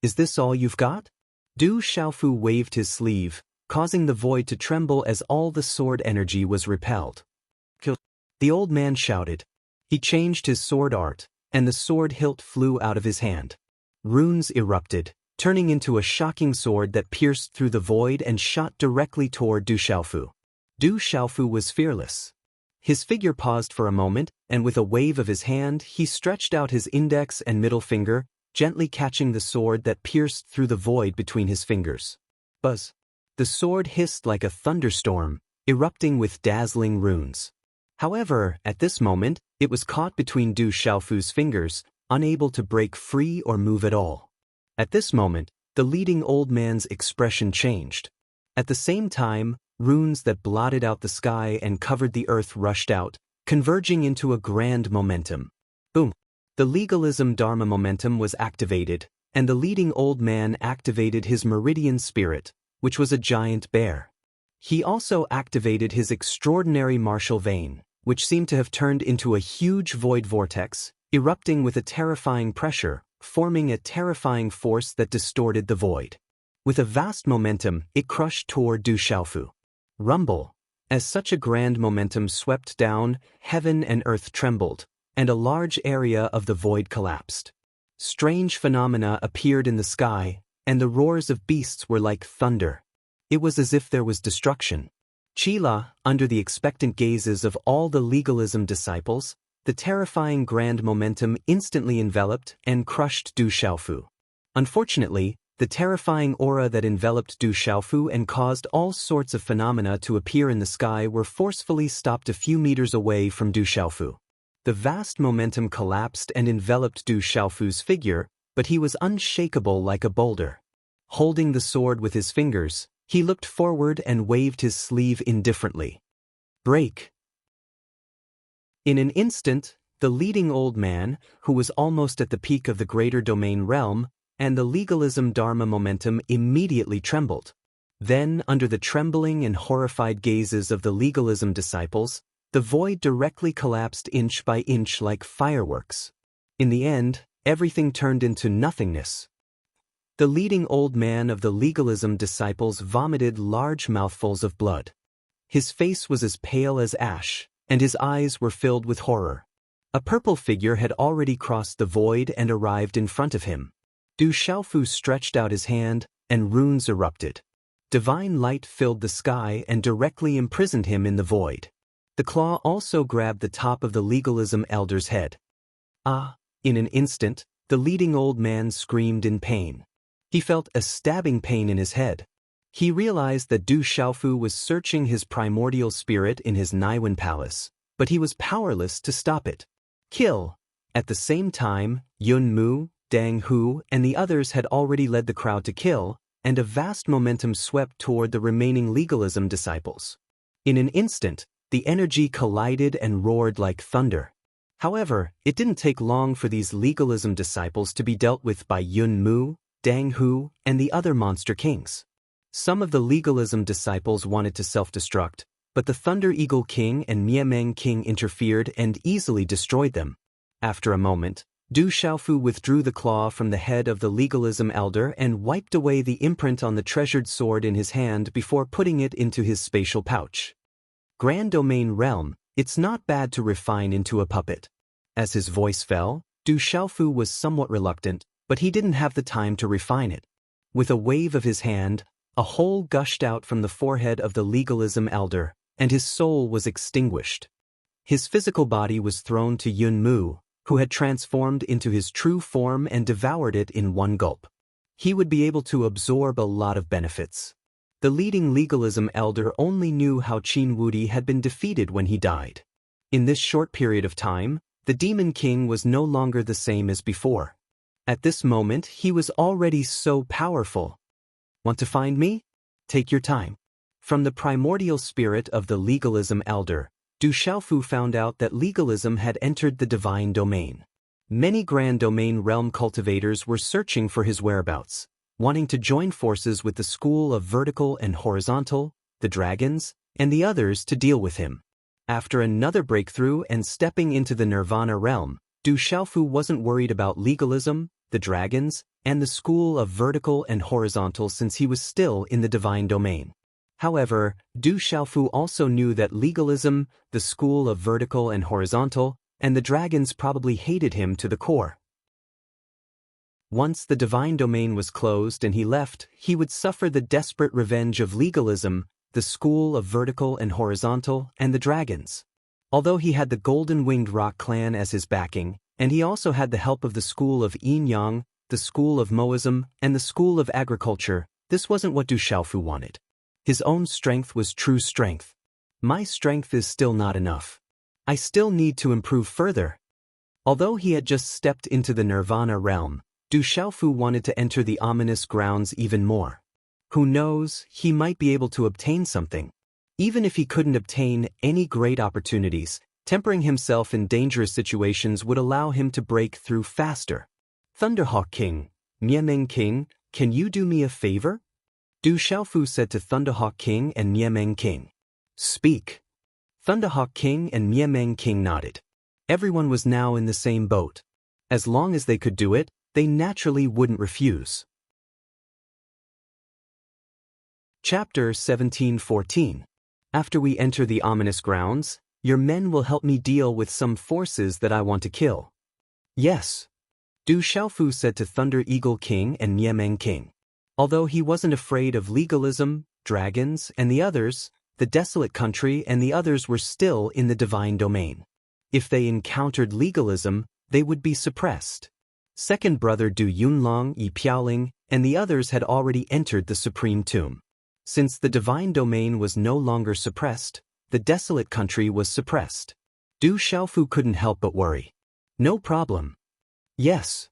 Is this all you've got? Du Xiaofu waved his sleeve, causing the void to tremble as all the sword energy was repelled. Kill! The old man shouted. He changed his sword art, and the sword hilt flew out of his hand. Runes erupted, turning into a shocking sword that pierced through the void and shot directly toward Du Xiaofu. Du Xiaofu was fearless. His figure paused for a moment, and with a wave of his hand, he stretched out his index and middle finger, gently catching the sword that pierced through the void between his fingers. Buzz! The sword hissed like a thunderstorm, erupting with dazzling runes. However, at this moment, it was caught between Du Xiaofu's fingers, unable to break free or move at all. At this moment, the leading old man's expression changed. At the same time, runes that blotted out the sky and covered the earth rushed out, converging into a grand momentum. Boom! The legalism Dharma momentum was activated, and the leading old man activated his meridian spirit, which was a giant bear. He also activated his extraordinary martial vein, which seemed to have turned into a huge void vortex, erupting with a terrifying pressure, forming a terrifying force that distorted the void. With a vast momentum, it crushed toward Du Xiaofu. Rumble! As such a grand momentum swept down, heaven and earth trembled, and a large area of the void collapsed. Strange phenomena appeared in the sky, and the roars of beasts were like thunder. It was as if there was destruction. Qila, under the expectant gazes of all the legalism disciples, the terrifying grand momentum instantly enveloped and crushed Du Xiaofu. Unfortunately, the terrifying aura that enveloped Du Xiaofu and caused all sorts of phenomena to appear in the sky were forcefully stopped a few meters away from Du Xiaofu. The vast momentum collapsed and enveloped Du Xiaofu's figure, but he was unshakable like a boulder. Holding the sword with his fingers, he looked forward and waved his sleeve indifferently. Break! In an instant, the leading old man, who was almost at the peak of the greater domain realm, and the legalism Dharma momentum immediately trembled. Then, under the trembling and horrified gazes of the legalism disciples, the void directly collapsed inch by inch like fireworks. In the end, everything turned into nothingness. The leading old man of the legalism disciples vomited large mouthfuls of blood. His face was as pale as ash, and his eyes were filled with horror. A purple figure had already crossed the void and arrived in front of him. Du Xiaofu stretched out his hand, and runes erupted. Divine light filled the sky and directly imprisoned him in the void. The claw also grabbed the top of the legalism elder's head. Ah! In an instant, the leading old man screamed in pain. He felt a stabbing pain in his head. He realized that Du Xiaofu was searching his primordial spirit in his Naiwen palace, but he was powerless to stop it. Kill! At the same time, Yun Mu, Dang Hu, and the others had already led the crowd to kill, and a vast momentum swept toward the remaining legalism disciples. In an instant, the energy collided and roared like thunder. However, it didn't take long for these legalism disciples to be dealt with by Yun Mu, Dang Hu, and the other monster kings. Some of the legalism disciples wanted to self-destruct, but the Thunder Eagle King and Miameng King interfered and easily destroyed them. After a moment, Du Xiaofu withdrew the claw from the head of the legalism elder and wiped away the imprint on the treasured sword in his hand before putting it into his spatial pouch. Grand Domain Realm, it's not bad to refine into a puppet. As his voice fell, Du Xiaofu was somewhat reluctant, but he didn't have the time to refine it. With a wave of his hand, a hole gushed out from the forehead of the legalism elder, and his soul was extinguished. His physical body was thrown to Yun Mu, who had transformed into his true form and devoured it in one gulp. He would be able to absorb a lot of benefits. The leading legalism elder only knew how Qin Wudi had been defeated when he died. In this short period of time, the Demon King was no longer the same as before. At this moment, he was already so powerful. Want to find me? Take your time. From the primordial spirit of the legalism elder, Du Xiaofu found out that legalism had entered the divine domain. Many Grand Domain realm cultivators were searching for his whereabouts, wanting to join forces with the school of vertical and horizontal, the dragons, and the others to deal with him. After another breakthrough and stepping into the Nirvana realm, Du Xiaofu wasn't worried about legalism, the dragons, and the school of vertical and horizontal since he was still in the divine domain. However, Du Xiaofu also knew that legalism, the school of vertical and horizontal, and the dragons probably hated him to the core. Once the divine domain was closed and he left, he would suffer the desperate revenge of legalism, the school of vertical and horizontal, and the dragons. Although he had the Golden-Winged Rock clan as his backing, and he also had the help of the school of Yin Yang, the school of Moism, and the school of agriculture, this wasn't what Du Xiaofu wanted. His own strength was true strength. My strength is still not enough. I still need to improve further. Although he had just stepped into the Nirvana realm, Du Xiaofu wanted to enter the ominous grounds even more. Who knows, he might be able to obtain something. Even if he couldn't obtain any great opportunities, tempering himself in dangerous situations would allow him to break through faster. Thunderhawk King, Niemeng King, can you do me a favor? Du Xiaofu said to Thunderhawk King and Niemeng King. Speak. Thunderhawk King and Niemeng King nodded. Everyone was now in the same boat. As long as they could do it, they naturally wouldn't refuse. Chapter 1714. After we enter the ominous grounds, your men will help me deal with some forces that I want to kill. Yes. Du Xiaofu said to Thunder Eagle King and Niemeng King. Although he wasn't afraid of legalism, dragons, and the others, the desolate country and the others were still in the divine domain. If they encountered legalism, they would be suppressed. Second brother Du Yunlong, Yi Piaoling, and the others had already entered the supreme tomb. Since the divine domain was no longer suppressed, the desolate country was suppressed. Du Xiaofu couldn't help but worry. No problem. Yes.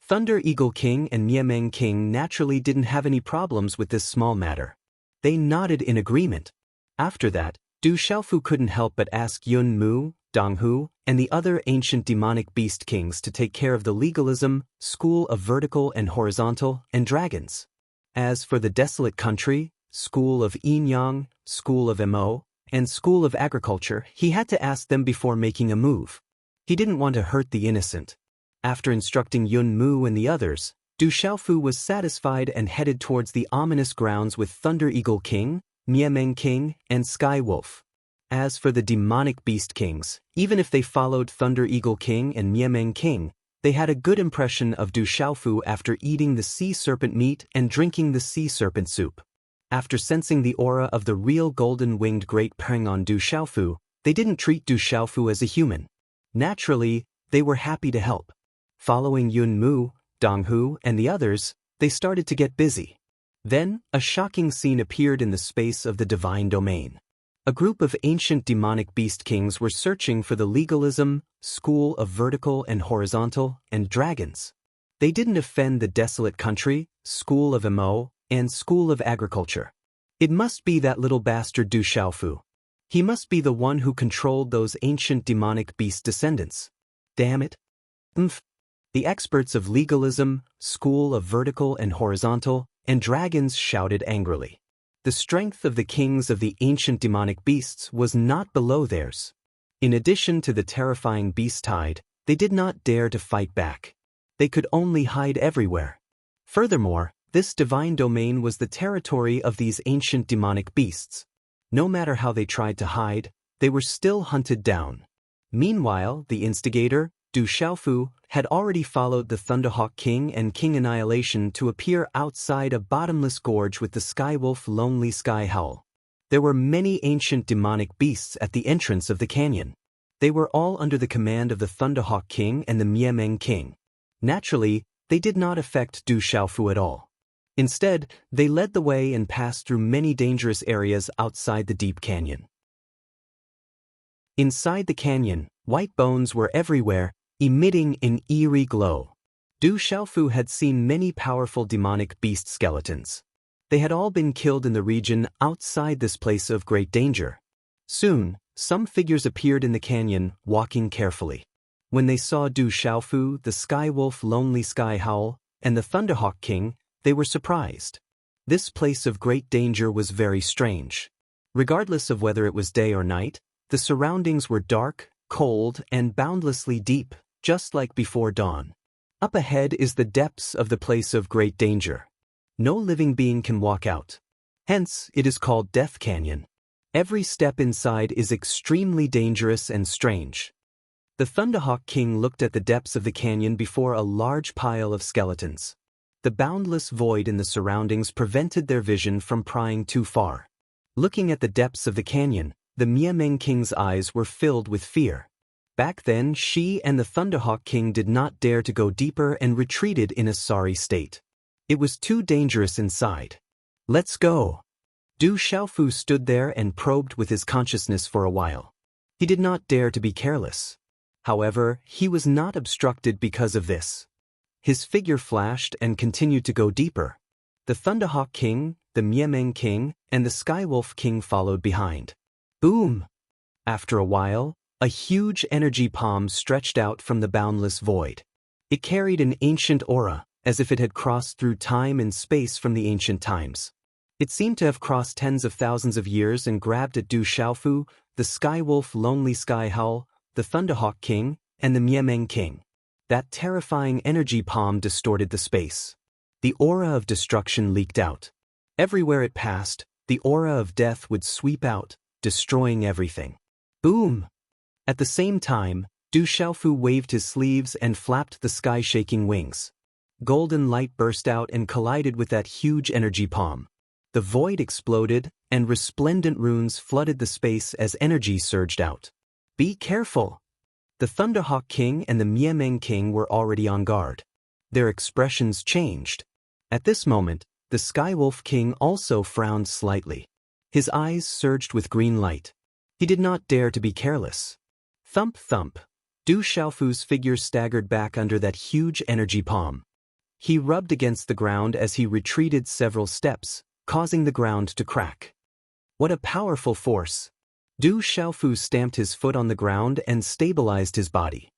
Thunder Eagle King and Niemeng King naturally didn't have any problems with this small matter. They nodded in agreement. After that, Du Xiaofu couldn't help but ask Yun Mu, Dong Hu, and the other ancient demonic beast kings to take care of the legalism, school of vertical and horizontal, and dragons. As for the desolate country, school of Yin Yang, school of Mo, and school of agriculture, he had to ask them before making a move. He didn't want to hurt the innocent. After instructing Yun Mu and the others, Du Xiaofu was satisfied and headed towards the ominous grounds with Thunder Eagle King, Niemeng King, and Sky Wolf. As for the demonic beast kings, even if they followed Thunder Eagle King and Niemeng King, they had a good impression of Du Xiaofu after eating the sea serpent meat and drinking the sea serpent soup. After sensing the aura of the real golden-winged Great Peng on Du Xiaofu, they didn't treat Du Xiaofu as a human. Naturally, they were happy to help. Following Yun Mu, Dong Hu, and the others, they started to get busy. Then, a shocking scene appeared in the space of the divine domain. A group of ancient demonic beast kings were searching for the legalism, school of vertical and horizontal, and dragons. They didn't offend the desolate country, school of Mo, and school of agriculture. It must be that little bastard Du Xiaofu. He must be the one who controlled those ancient demonic beast descendants. Damn it. The experts of legalism, school of vertical and horizontal, and dragons shouted angrily. The strength of the kings of the ancient demonic beasts was not below theirs. In addition to the terrifying beast tide, they did not dare to fight back. They could only hide everywhere. Furthermore, this divine domain was the territory of these ancient demonic beasts. No matter how they tried to hide, they were still hunted down. Meanwhile, the instigator, Du Xiaofu, had already followed the Thunderhawk King and King Annihilation to appear outside a bottomless gorge with the Skywolf Lonely Sky Howl. There were many ancient demonic beasts at the entrance of the canyon. They were all under the command of the Thunderhawk King and the Niemeng King. Naturally, they did not affect Du Xiaofu at all. Instead, they led the way and passed through many dangerous areas outside the deep canyon. Inside the canyon, white bones were everywhere, emitting an eerie glow. Du Xiaofu had seen many powerful demonic beast skeletons. They had all been killed in the region outside this place of great danger. Soon, some figures appeared in the canyon, walking carefully. When they saw Du Xiaofu, the Skywolf Lonely Sky Howl, and the Thunderhawk King, they were surprised. This place of great danger was very strange. Regardless of whether it was day or night, the surroundings were dark, cold, and boundlessly deep, just like before dawn. Up ahead is the depths of the place of great danger. No living being can walk out. Hence, it is called Death Canyon. Every step inside is extremely dangerous and strange. The Thunderhawk King looked at the depths of the canyon before a large pile of skeletons. The boundless void in the surroundings prevented their vision from prying too far. Looking at the depths of the canyon, the Niemeng King's eyes were filled with fear. Back then, she and the Thunderhawk King did not dare to go deeper and retreated in a sorry state. It was too dangerous inside. Let's go. Du Xiaofu stood there and probed with his consciousness for a while. He did not dare to be careless. However, he was not obstructed because of this. His figure flashed and continued to go deeper. The Thunderhawk King, the Miemeng King, and the Skywolf King followed behind. Boom! After a while, a huge energy palm stretched out from the boundless void. It carried an ancient aura, as if it had crossed through time and space from the ancient times. It seemed to have crossed tens of thousands of years and grabbed at Du Xiaofu, the Skywolf Lonely Sky Howl, the Thunderhawk King, and the Miemeng King. That terrifying energy palm distorted the space. The aura of destruction leaked out. Everywhere it passed, the aura of death would sweep out, destroying everything. Boom! At the same time, Du Xiaofu waved his sleeves and flapped the sky-shaking wings. Golden light burst out and collided with that huge energy palm. The void exploded, and resplendent runes flooded the space as energy surged out. Be careful! The Thunderhawk King and the Miemeng King were already on guard. Their expressions changed. At this moment, the Skywolf King also frowned slightly. His eyes surged with green light. He did not dare to be careless. Thump thump. Du Xiaofu's figure staggered back under that huge energy palm. He rubbed against the ground as he retreated several steps, causing the ground to crack. What a powerful force! Du Xiaofu stamped his foot on the ground and stabilized his body.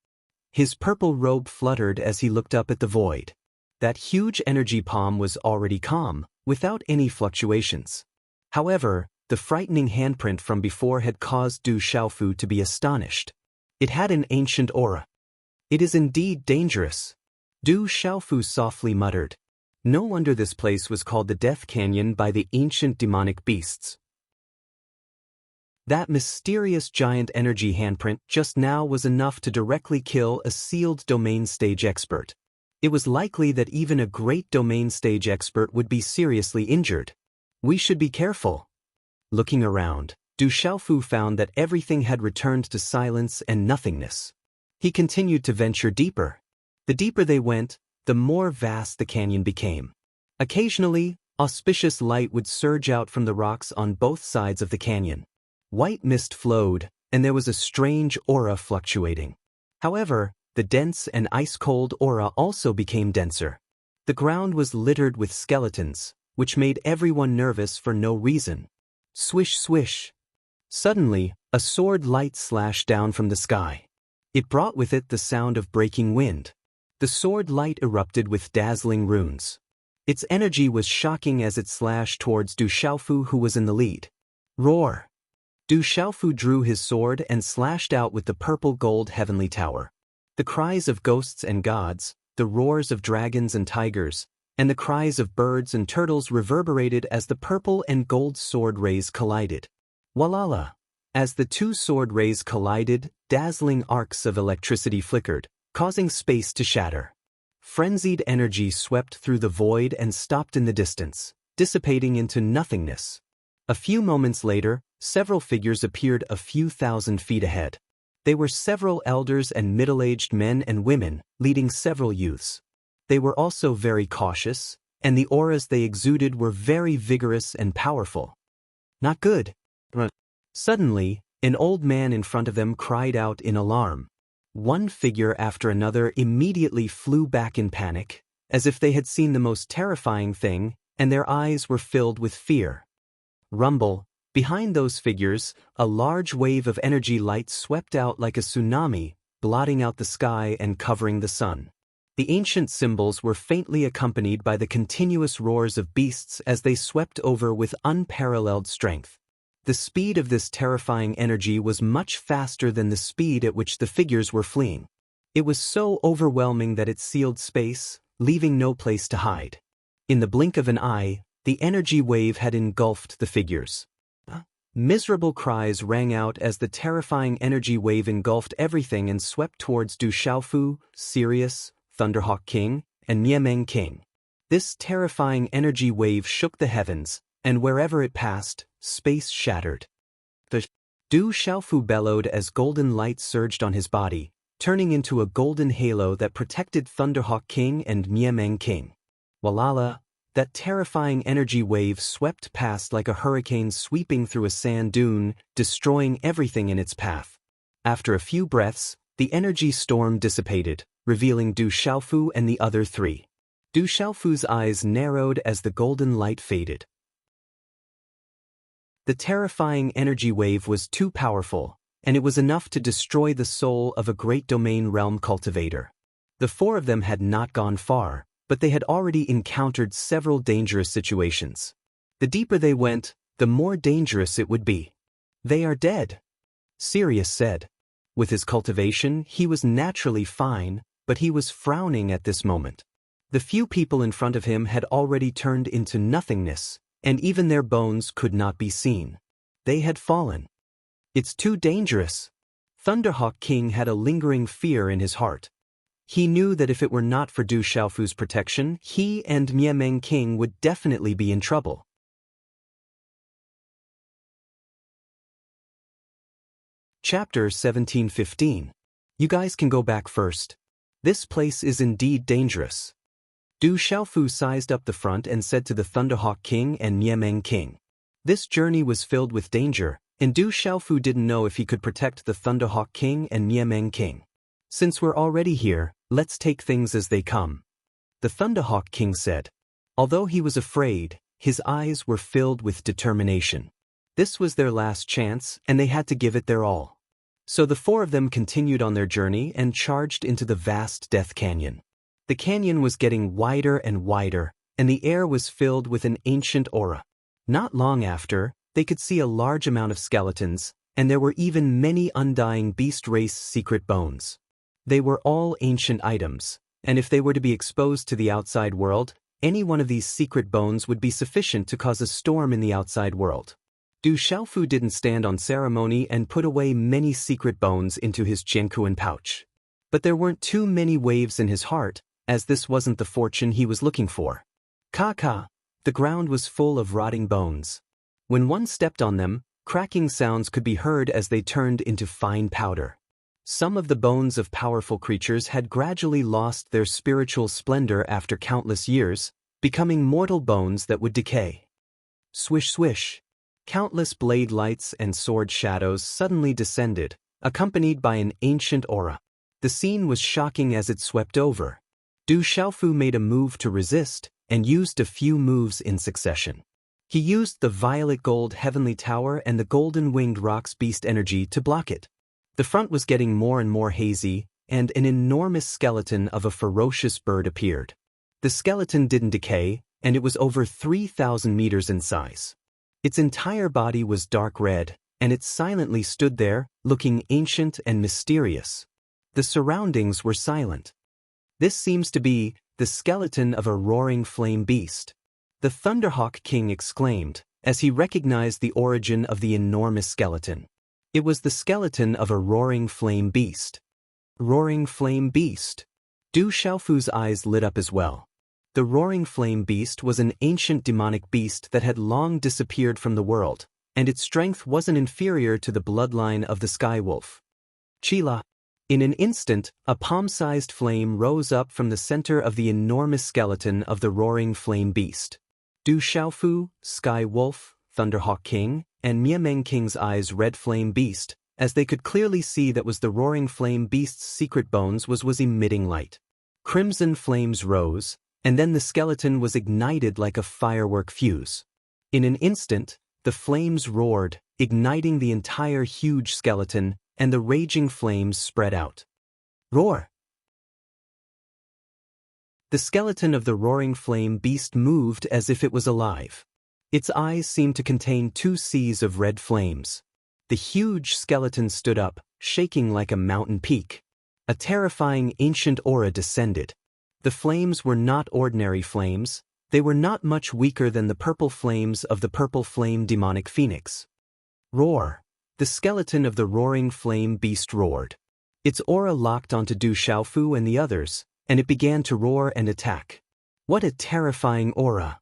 His purple robe fluttered as he looked up at the void. That huge energy palm was already calm, without any fluctuations. However, the frightening handprint from before had caused Du Xiaofu to be astonished. It had an ancient aura. It is indeed dangerous. Du Xiaofu softly muttered. No wonder this place was called the Death Canyon by the ancient demonic beasts. That mysterious giant energy handprint just now was enough to directly kill a sealed domain stage expert. It was likely that even a great domain stage expert would be seriously injured. We should be careful. Looking around, Du Xiaofu found that everything had returned to silence and nothingness. He continued to venture deeper. The deeper they went, the more vast the canyon became. Occasionally, auspicious light would surge out from the rocks on both sides of the canyon. White mist flowed, and there was a strange aura fluctuating. However, the dense and ice-cold aura also became denser. The ground was littered with skeletons, which made everyone nervous for no reason. Swish swish. Suddenly, a sword light slashed down from the sky. It brought with it the sound of breaking wind. The sword light erupted with dazzling runes. Its energy was shocking as it slashed towards Du Xiaofu, who was in the lead. Roar! Du Xiaofu drew his sword and slashed out with the purple gold heavenly tower. The cries of ghosts and gods, the roars of dragons and tigers, and the cries of birds and turtles reverberated as the purple and gold sword rays collided. Walala! As the two sword rays collided, dazzling arcs of electricity flickered, causing space to shatter. Frenzied energy swept through the void and stopped in the distance, dissipating into nothingness. A few moments later, several figures appeared a few thousand feet ahead. They were several elders and middle-aged men and women, leading several youths. They were also very cautious, and the auras they exuded were very vigorous and powerful. Not good. Suddenly, an old man in front of them cried out in alarm. One figure after another immediately flew back in panic, as if they had seen the most terrifying thing, and their eyes were filled with fear. Rumble. Behind those figures, a large wave of energy light swept out like a tsunami, blotting out the sky and covering the sun. The ancient symbols were faintly accompanied by the continuous roars of beasts as they swept over with unparalleled strength. The speed of this terrifying energy was much faster than the speed at which the figures were fleeing. It was so overwhelming that it sealed space, leaving no place to hide. In the blink of an eye, the energy wave had engulfed the figures. Miserable cries rang out as the terrifying energy wave engulfed everything and swept towards Du Xiaofu, Sirius, Thunderhawk King, and Miemeng King. This terrifying energy wave shook the heavens, and wherever it passed, space shattered. Du Xiaofu bellowed as golden light surged on his body, turning into a golden halo that protected Thunderhawk King and Miemeng King. Walala! that terrifying energy wave swept past like a hurricane sweeping through a sand dune, destroying everything in its path. After a few breaths, the energy storm dissipated, revealing Du Xiaofu and the other three. Du Xiaofu's eyes narrowed as the golden light faded. The terrifying energy wave was too powerful, and it was enough to destroy the soul of a great domain realm cultivator. The four of them had not gone far, but they had already encountered several dangerous situations. The deeper they went, the more dangerous it would be. "They are dead," Sirius said. With his cultivation, he was naturally fine, but he was frowning at this moment. The few people in front of him had already turned into nothingness, and even their bones could not be seen. They had fallen. "It's too dangerous." Thunderhawk King had a lingering fear in his heart. He knew that if it were not for Du Xiaofu's protection, he and Miemeng King would definitely be in trouble. Chapter 17:15. You guys can go back first. This place is indeed dangerous. Du Xiaofu sized up the front and said to the Thunderhawk King and Miemeng King. This journey was filled with danger, and Du Xiaofu didn't know if he could protect the Thunderhawk King and Miemeng King. "Since we're already here, let's take things as they come," the Thunderhawk King said. Although he was afraid, his eyes were filled with determination. This was their last chance, and they had to give it their all. So the four of them continued on their journey and charged into the vast Death Canyon. The canyon was getting wider and wider, and the air was filled with an ancient aura. Not long after, they could see a large amount of skeletons, and there were even many undying beast race secret bones. They were all ancient items, and if they were to be exposed to the outside world, any one of these secret bones would be sufficient to cause a storm in the outside world. Du Xiaofu didn't stand on ceremony and put away many secret bones into his Jiankuan pouch. But there weren't too many waves in his heart, as this wasn't the fortune he was looking for. Ka-ka, the ground was full of rotting bones. When one stepped on them, cracking sounds could be heard as they turned into fine powder. Some of the bones of powerful creatures had gradually lost their spiritual splendor after countless years, becoming mortal bones that would decay. Swish swish. Countless blade lights and sword shadows suddenly descended, accompanied by an ancient aura. The scene was shocking as it swept over. Du Xiaofu made a move to resist, and used a few moves in succession. He used the violet gold heavenly tower and the golden winged roc's beast energy to block it. The front was getting more and more hazy, and an enormous skeleton of a ferocious bird appeared. The skeleton didn't decay, and it was over 3,000 meters in size. Its entire body was dark red, and it silently stood there, looking ancient and mysterious. The surroundings were silent. This seems to be the skeleton of a roaring flame beast, the Thunderhawk King exclaimed, as he recognized the origin of the enormous skeleton. It was the skeleton of a roaring flame beast. Roaring flame beast. Du Xiaofu's eyes lit up as well. The roaring flame beast was an ancient demonic beast that had long disappeared from the world, and its strength wasn't inferior to the bloodline of the sky wolf. Chila. In an instant, a palm-sized flame rose up from the center of the enormous skeleton of the roaring flame beast. Du Xiaofu, Sky Wolf, Thunderhawk King, and Miemeng King's eyes red flame beast, as they could clearly see that was the roaring flame beast's secret bones was emitting light. Crimson flames rose, and then the skeleton was ignited like a firework fuse. In an instant, the flames roared, igniting the entire huge skeleton, and the raging flames spread out. Roar! The skeleton of the roaring flame beast moved as if it was alive. Its eyes seemed to contain two seas of red flames. The huge skeleton stood up, shaking like a mountain peak. A terrifying ancient aura descended. The flames were not ordinary flames, they were not much weaker than the purple flames of the purple flame demonic phoenix. Roar! The skeleton of the roaring flame beast roared. Its aura locked onto Du Xiaofu and the others, and it began to roar and attack. What a terrifying aura!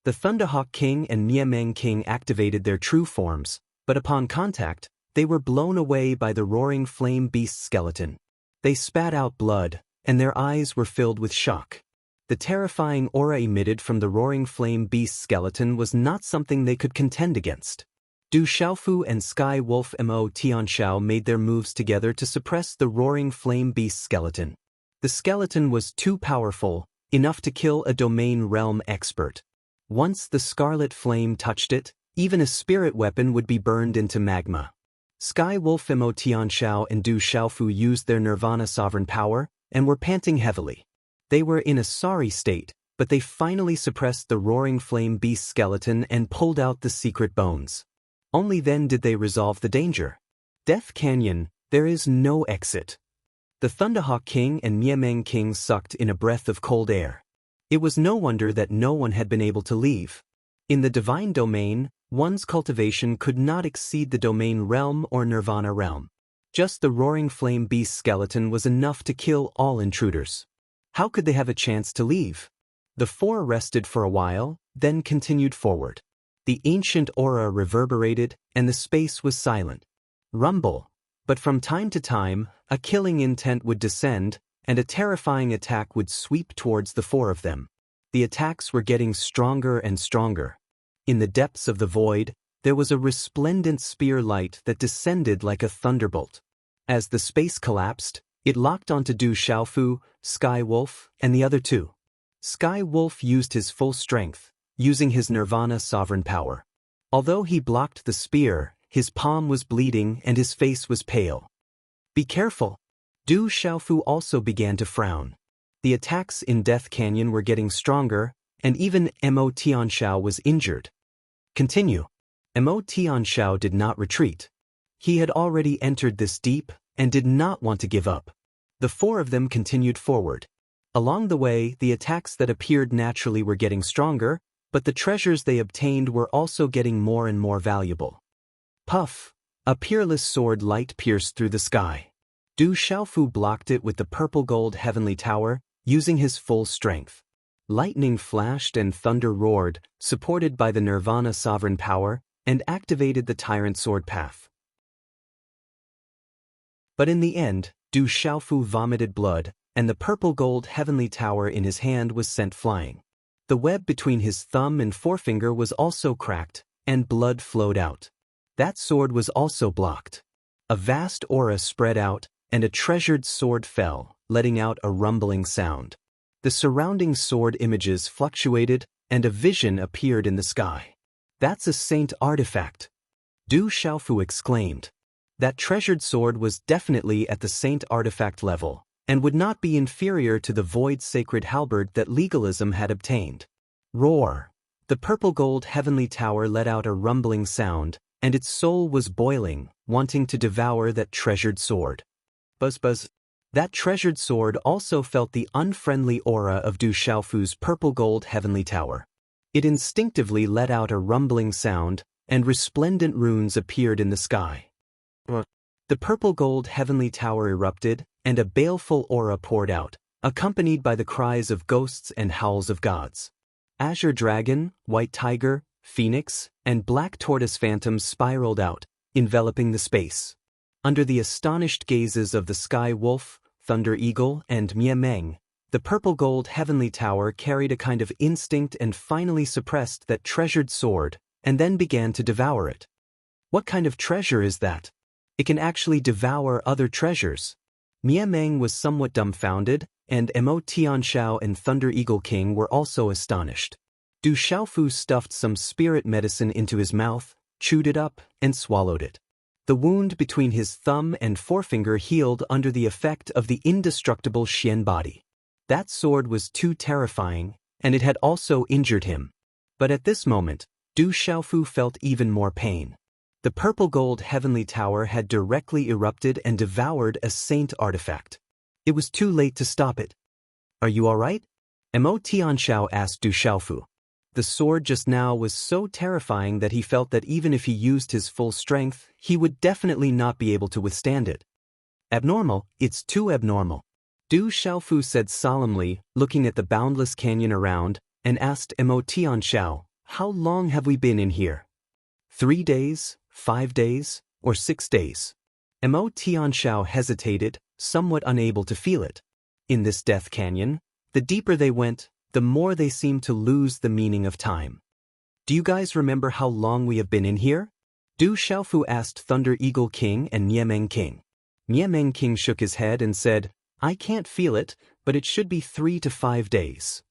The Thunderhawk King and Miemeng King activated their true forms, but upon contact, they were blown away by the roaring flame beast skeleton. They spat out blood, and their eyes were filled with shock. The terrifying aura emitted from the roaring flame beast skeleton was not something they could contend against. Du Xiaofu and Sky Wolf Mo Tianxiao made their moves together to suppress the roaring flame beast skeleton. The skeleton was too powerful, enough to kill a domain realm expert. Once the scarlet flame touched it, even a spirit weapon would be burned into magma. Sky Wolf Mo Tianxiao and Du Xiaofu used their Nirvana sovereign power and were panting heavily. They were in a sorry state, but they finally suppressed the roaring flame beast skeleton and pulled out the secret bones. Only then did they resolve the danger. Death Canyon, there is no exit. The Thunderhawk King and Miameng King sucked in a breath of cold air. It was no wonder that no one had been able to leave. In the divine domain, one's cultivation could not exceed the domain realm or nirvana realm. Just the roaring flame beast skeleton was enough to kill all intruders. How could they have a chance to leave? The four rested for a while, then continued forward. The ancient aura reverberated, and the space was silent. Rumble. But from time to time, a killing intent would descend, and a terrifying attack would sweep towards the four of them. The attacks were getting stronger and stronger. In the depths of the void, there was a resplendent spear light that descended like a thunderbolt. As the space collapsed, it locked onto Du Xiaofu, Sky Wolf, and the other two. Sky Wolf used his full strength, using his Nirvana sovereign power. Although he blocked the spear, his palm was bleeding and his face was pale. Be careful! Du Xiaofu also began to frown. The attacks in Death Canyon were getting stronger, and even Mo Tianxiao was injured. Continue. Mo Tianxiao did not retreat. He had already entered this deep, and did not want to give up. The four of them continued forward. Along the way, the attacks that appeared naturally were getting stronger, but the treasures they obtained were also getting more and more valuable. Puff! A peerless sword light pierced through the sky. Du Xiaofu blocked it with the purple-gold heavenly tower, using his full strength. Lightning flashed and thunder roared, supported by the Nirvana sovereign power, and activated the tyrant sword path. But in the end, Du Xiaofu vomited blood, and the purple-gold heavenly tower in his hand was sent flying. The web between his thumb and forefinger was also cracked, and blood flowed out. That sword was also blocked. A vast aura spread out, and a treasured sword fell, letting out a rumbling sound. The surrounding sword images fluctuated, and a vision appeared in the sky. That's a saint artifact! Du Xiaofu exclaimed. That treasured sword was definitely at the saint artifact level, and would not be inferior to the void sacred halberd that legalism had obtained. Roar! The purple-gold heavenly tower let out a rumbling sound, and its soul was boiling, wanting to devour that treasured sword. Buzz buzz. That treasured sword also felt the unfriendly aura of Du Xiaofu's purple-gold heavenly tower. It instinctively let out a rumbling sound, and resplendent runes appeared in the sky. The purple-gold heavenly tower erupted, and a baleful aura poured out, accompanied by the cries of ghosts and howls of gods. Azure dragon, white tiger, phoenix, and black tortoise phantoms spiraled out, enveloping the space. Under the astonished gazes of the Sky Wolf, Thunder Eagle, and Miameng, the purple-gold heavenly tower carried a kind of instinct and finally suppressed that treasured sword, and then began to devour it. What kind of treasure is that? It can actually devour other treasures. Miameng was somewhat dumbfounded, and Mo Tianxiao and Thunder Eagle King were also astonished. Du Xiaofu stuffed some spirit medicine into his mouth, chewed it up, and swallowed it. The wound between his thumb and forefinger healed under the effect of the indestructible Xian body. That sword was too terrifying, and it had also injured him. But at this moment, Du Xiaofu felt even more pain. The purple-gold heavenly tower had directly erupted and devoured a saint artifact. It was too late to stop it. Are you all right? Mo Tianxiao asked Du Xiaofu. The sword just now was so terrifying that he felt that even if he used his full strength, he would definitely not be able to withstand it. Abnormal, it's too abnormal. Du Xiaofu said solemnly, looking at the boundless canyon around, and asked Mo Tianxiao, how long have we been in here? 3 days, 5 days, or 6 days? Mo Tianxiao hesitated, somewhat unable to feel it. In this death canyon, The deeper they went, the more they seemed to lose the meaning of time. Do you guys remember how long we have been in here? Du Xiaofu asked Thunder Eagle King and Niameng King. Niameng King shook his head and said, I can't feel it, but it should be 3 to 5 days.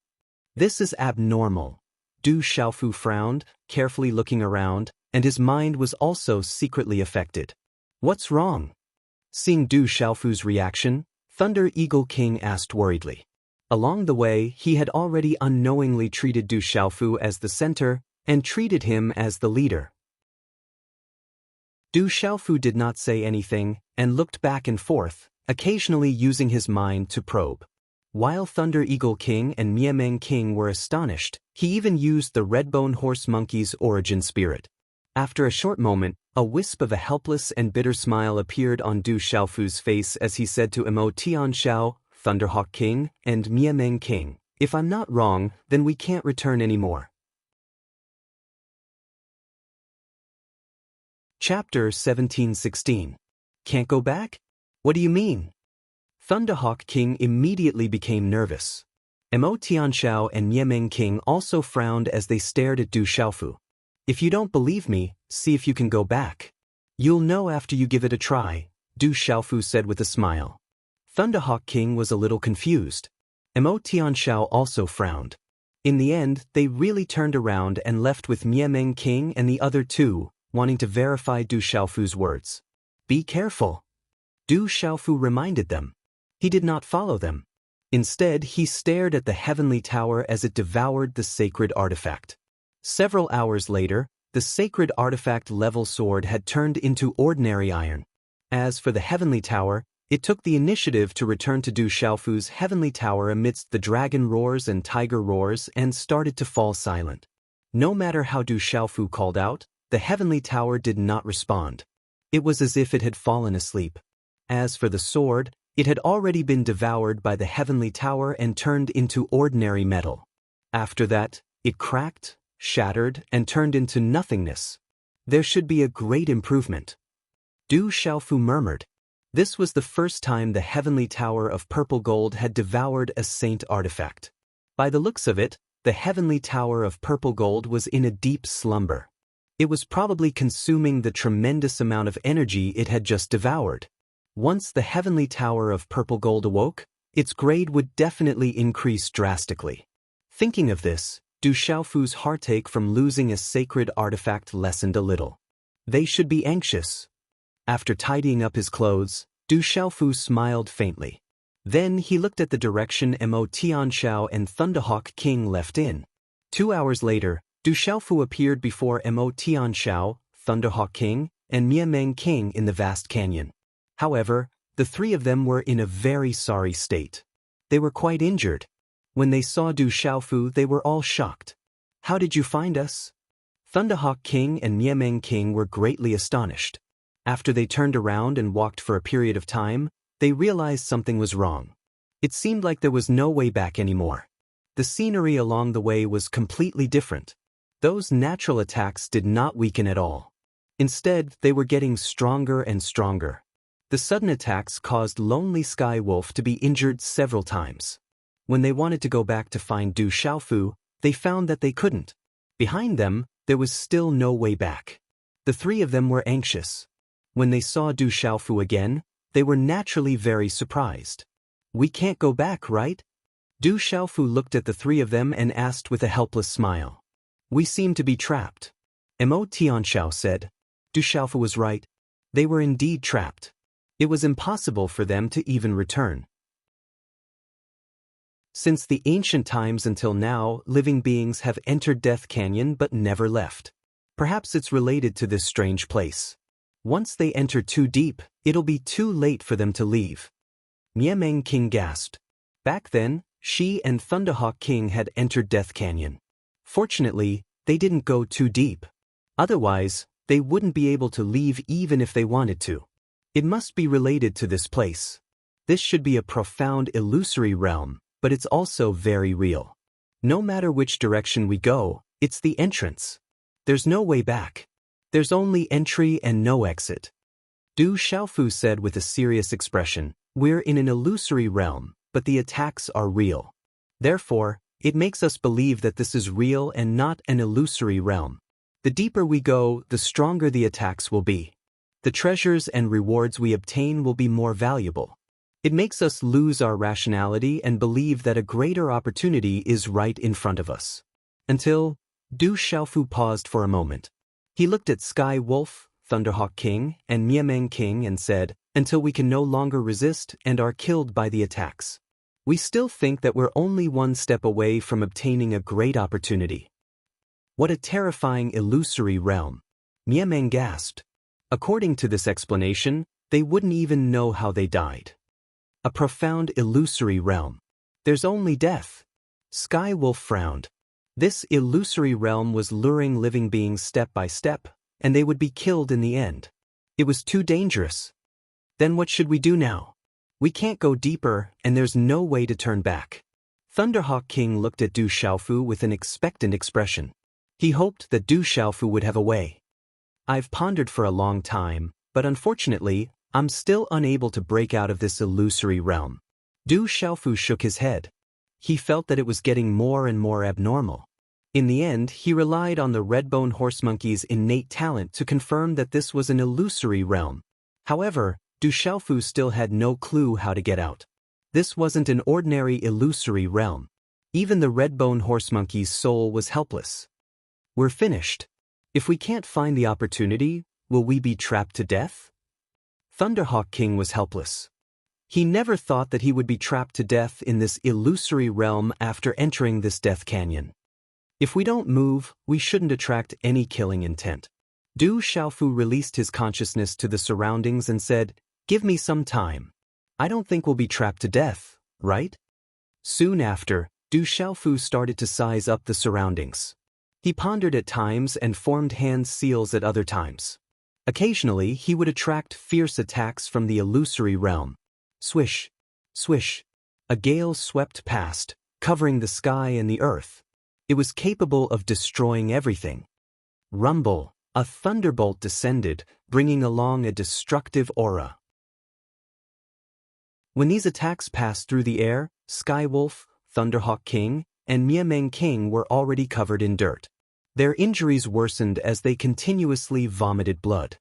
This is abnormal. Du Xiaofu frowned, carefully looking around, and his mind was also secretly affected. What's wrong? Seeing Du Xiaofu's reaction, Thunder Eagle King asked worriedly. Along the way, he had already unknowingly treated Du Xiaofu as the center and treated him as the leader. Du Xiaofu did not say anything and looked back and forth, occasionally using his mind to probe. While Thunder Eagle King and Niameng King were astonished, he even used the Redbone Horse Monkey's origin spirit. After a short moment, a wisp of a helpless and bitter smile appeared on Du Xiaofu's face as he said to Mo Tianxiao, Thunderhawk King, and Niameng King, if I'm not wrong, then we can't return anymore. Chapter 1716. Can't go back? What do you mean? Thunderhawk King immediately became nervous. Mo Tianxiao and Niameng King also frowned as they stared at Du Xiaofu. If you don't believe me, see if you can go back. You'll know after you give it a try, Du Xiaofu said with a smile. Thunderhawk King was a little confused. Mo Tianxiao also frowned. In the end, they really turned around and left with Niameng King and the other two, wanting to verify Du Xiaofu's words. Be careful. Du Xiaofu reminded them. He did not follow them. Instead, he stared at the heavenly tower as it devoured the sacred artifact. Several hours later, the sacred artifact level sword had turned into ordinary iron. As for the heavenly tower, it took the initiative to return to Du Xiaofu's heavenly tower amidst the dragon roars and tiger roars and started to fall silent. No matter how Du Xiaofu called out, the heavenly tower did not respond. It was as if it had fallen asleep. As for the sword, it had already been devoured by the heavenly tower and turned into ordinary metal. After that, it cracked, shattered, and turned into nothingness. There should be a great improvement. Du Xiaofu murmured. This was the first time the heavenly tower of purple gold had devoured a saint artifact. By the looks of it, the heavenly tower of purple gold was in a deep slumber. It was probably consuming the tremendous amount of energy it had just devoured. Once the heavenly tower of purple gold awoke, its grade would definitely increase drastically. Thinking of this, Du Xiaofu's heartache from losing a sacred artifact lessened a little. They should be anxious. After tidying up his clothes, Du Xiaofu smiled faintly. Then he looked at the direction Mo Tianxiao and Thunderhawk King left in. 2 hours later, Du Xiaofu appeared before Mo Tianxiao, Thunderhawk King, and Niameng King in the vast canyon. However, the three of them were in a very sorry state. They were quite injured. When they saw Du Xiaofu, they were all shocked. How did you find us? Thunderhawk King and Niameng King were greatly astonished. After they turned around and walked for a period of time, they realized something was wrong. It seemed like there was no way back anymore. The scenery along the way was completely different. Those natural attacks did not weaken at all. Instead, they were getting stronger and stronger. The sudden attacks caused Lonely Sky Wolf to be injured several times. When they wanted to go back to find Du Xiaofu, they found that they couldn't. Behind them, there was still no way back. The three of them were anxious. When they saw Du Xiaofu again, they were naturally very surprised. We can't go back, right? Du Xiaofu looked at the three of them and asked with a helpless smile. We seem to be trapped. Mo Tianxiao said. Du Xiaofu was right. They were indeed trapped. It was impossible for them to even return. Since the ancient times until now, living beings have entered Death Canyon but never left. Perhaps it's related to this strange place. Once they enter too deep, it'll be too late for them to leave. Niameng King gasped. Back then, she and Thunderhawk King had entered Death Canyon. Fortunately, they didn't go too deep. Otherwise, they wouldn't be able to leave even if they wanted to. It must be related to this place. This should be a profound illusory realm, but it's also very real. No matter which direction we go, it's the entrance. There's no way back. There's only entry and no exit. Du Xiaofu said with a serious expression, we're in an illusory realm, but the attacks are real. Therefore, it makes us believe that this is real and not an illusory realm. The deeper we go, the stronger the attacks will be. The treasures and rewards we obtain will be more valuable. It makes us lose our rationality and believe that a greater opportunity is right in front of us. Until Du Xiaofu paused for a moment. He looked at Sky Wolf, Thunderhawk King, and Miameng King and said, "Until we can no longer resist and are killed by the attacks. We still think that we're only one step away from obtaining a great opportunity." What a terrifying illusory realm, Miameng gasped. According to this explanation, they wouldn't even know how they died. A profound illusory realm. There's only death. Sky Wolf frowned. This illusory realm was luring living beings step by step, and they would be killed in the end. It was too dangerous. Then what should we do now? We can't go deeper, and there's no way to turn back. Thunderhawk King looked at Du Xiaofu with an expectant expression. He hoped that Du Xiaofu would have a way. "I've pondered for a long time, but unfortunately, I'm still unable to break out of this illusory realm." Du Xiaofu shook his head. He felt that it was getting more and more abnormal. In the end, he relied on the red-bone horse monkey's innate talent to confirm that this was an illusory realm. However, Du Xiaofu still had no clue how to get out. This wasn't an ordinary illusory realm. Even the red-bone horse monkey's soul was helpless. "We're finished. If we can't find the opportunity, will we be trapped to death?" Thunderhawk King was helpless. He never thought that he would be trapped to death in this illusory realm after entering this death canyon. "If we don't move, we shouldn't attract any killing intent." Du Xiaofu released his consciousness to the surroundings and said, "Give me some time. I don't think we'll be trapped to death, right?" Soon after, Du Xiaofu started to size up the surroundings. He pondered at times and formed hand seals at other times. Occasionally, he would attract fierce attacks from the illusory realm. Swish, swish. A gale swept past, covering the sky and the earth. It was capable of destroying everything. Rumble, a thunderbolt descended, bringing along a destructive aura. When these attacks passed through the air, Skywolf, Thunderhawk King, and Miameng King were already covered in dirt. Their injuries worsened as they continuously vomited blood.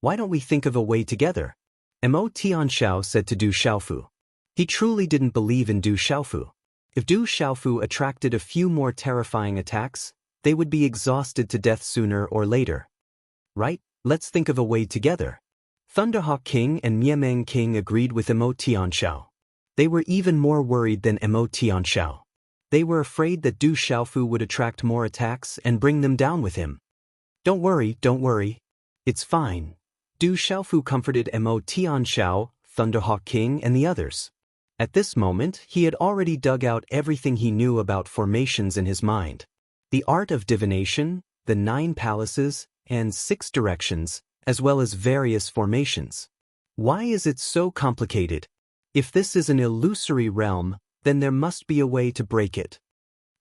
"Why don't we think of a way together?" Mo Tianxiao said to Du Xiaofu. He truly didn't believe in Du Xiaofu. If Du Xiaofu attracted a few more terrifying attacks, they would be exhausted to death sooner or later. "Right, let's think of a way together." Thunderhawk King and Miameng King agreed with Mo Tianxiao. They were even more worried than Mo Tianxiao. They were afraid that Du Xiaofu would attract more attacks and bring them down with him. Don't worry. It's fine." Du Xiaofu comforted Mo Tianxiao, Thunderhawk King, and the others. At this moment, he had already dug out everything he knew about formations in his mind. The art of divination, the 9 palaces, and 6 directions, as well as various formations. Why is it so complicated? If this is an illusory realm, then there must be a way to break it.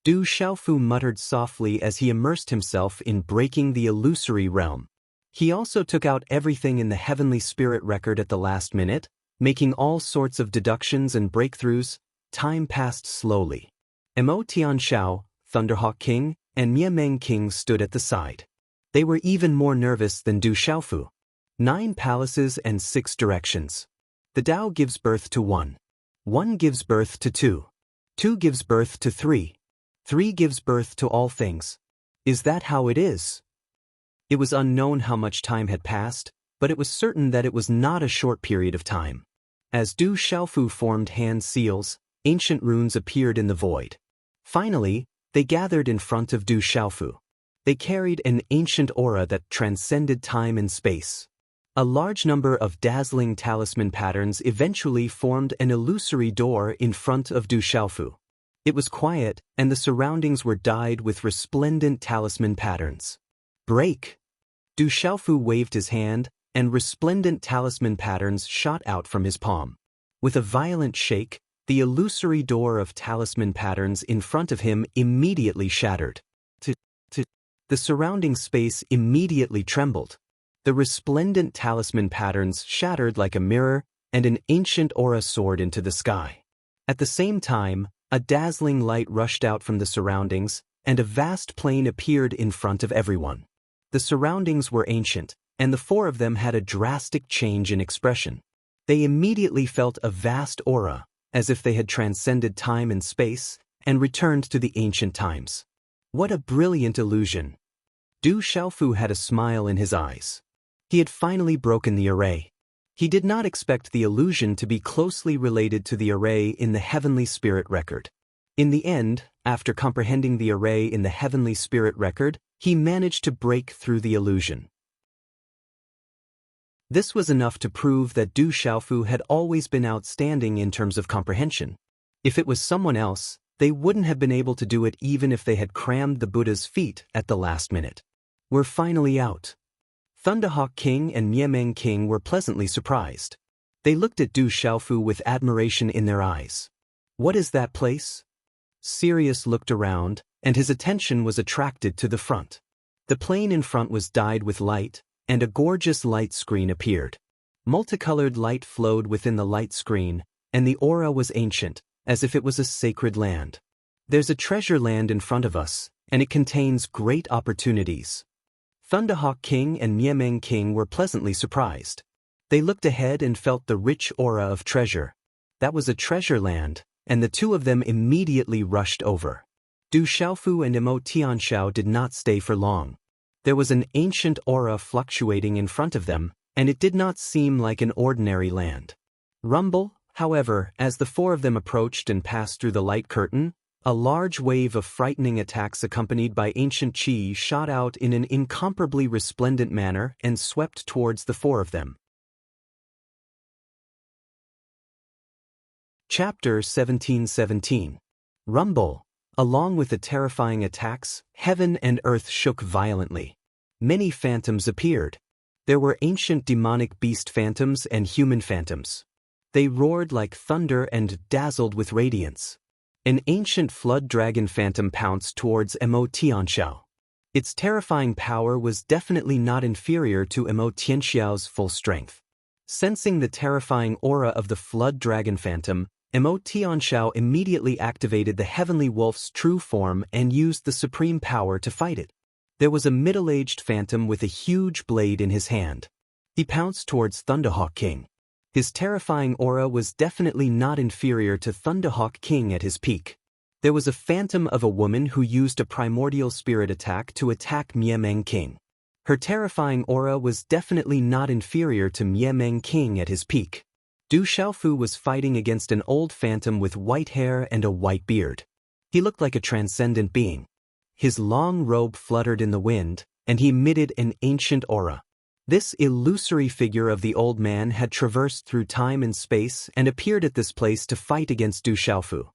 Du Xiaofu muttered softly as he immersed himself in breaking the illusory realm. He also took out everything in the heavenly spirit record at the last minute, making all sorts of deductions and breakthroughs. Time passed slowly. Mo Tianxiao, Thunderhawk King, and Miameng King stood at the side. They were even more nervous than Du Xiaofu. 9 palaces and 6 directions. The Tao gives birth to 1. 1 gives birth to 2. 2 gives birth to 3. 3 gives birth to all things. Is that how it is? It was unknown how much time had passed, but it was certain that it was not a short period of time. As Du Xiaofu formed hand seals, ancient runes appeared in the void. Finally, they gathered in front of Du Xiaofu. They carried an ancient aura that transcended time and space. A large number of dazzling talisman patterns eventually formed an illusory door in front of Du Xiaofu. It was quiet, and the surroundings were dyed with resplendent talisman patterns. "Break!" Du Xiaofu waved his hand, and resplendent talisman patterns shot out from his palm. With a violent shake, the illusory door of talisman patterns in front of him immediately shattered. The surrounding space immediately trembled. The resplendent talisman patterns shattered like a mirror, and an ancient aura soared into the sky. At the same time, A dazzling light rushed out from the surroundings, and a vast plain appeared in front of everyone. The surroundings were ancient, and the four of them had a drastic change in expression. They immediately felt a vast aura, as if they had transcended time and space, and returned to the ancient times. What a brilliant illusion! Du Xiaofu had a smile in his eyes. He had finally broken the array. He did not expect the illusion to be closely related to the array in the heavenly spirit record. In the end, after comprehending the array in the heavenly spirit record, he managed to break through the illusion. This was enough to prove that Du Xiaofu had always been outstanding in terms of comprehension. If it was someone else, they wouldn't have been able to do it even if they had crammed the Buddha's feet at the last minute. We're finally out. Thunderhawk King and Miemeng King were pleasantly surprised. They looked at Du Xiaofu with admiration in their eyes. What is that place? Sirius looked around, and his attention was attracted to the front. The plain in front was dyed with light, and a gorgeous light screen appeared. Multicolored light flowed within the light screen, and the aura was ancient, as if it was a sacred land. There's a treasure land in front of us, and it contains great opportunities. Thunderhawk King and Miemeng King were pleasantly surprised. They looked ahead and felt the rich aura of treasure. That was a treasure land, and the two of them immediately rushed over. Du Xiaofu and Emo Tianxiao did not stay for long. There was an ancient aura fluctuating in front of them, and it did not seem like an ordinary land. Rumble, however, as the four of them approached and passed through the light curtain, a large wave of frightening attacks accompanied by ancient qi shot out in an incomparably resplendent manner and swept towards the four of them. Chapter 1717. Rumble. Along with the terrifying attacks, heaven and earth shook violently. Many phantoms appeared. There were ancient demonic beast phantoms and human phantoms. They roared like thunder and dazzled with radiance. An ancient flood dragon phantom pounced towards Emo Tianxiao. Its terrifying power was definitely not inferior to Emo Tianxiao's full strength. Sensing the terrifying aura of the flood dragon phantom, Emo Tianxiao immediately activated the heavenly wolf's true form and used the supreme power to fight it. There was a middle-aged phantom with a huge blade in his hand. He pounced towards Thunderhawk King. His terrifying aura was definitely not inferior to Thunderhawk King at his peak. There was a phantom of a woman who used a primordial spirit attack to attack Miemeng King. Her terrifying aura was definitely not inferior to Miemeng King at his peak. Du Xiaofu was fighting against an old phantom with white hair and a white beard. He looked like a transcendent being. His long robe fluttered in the wind, and he emitted an ancient aura. This illusory figure of the old man had traversed through time and space and appeared at this place to fight against Du Xiaofu.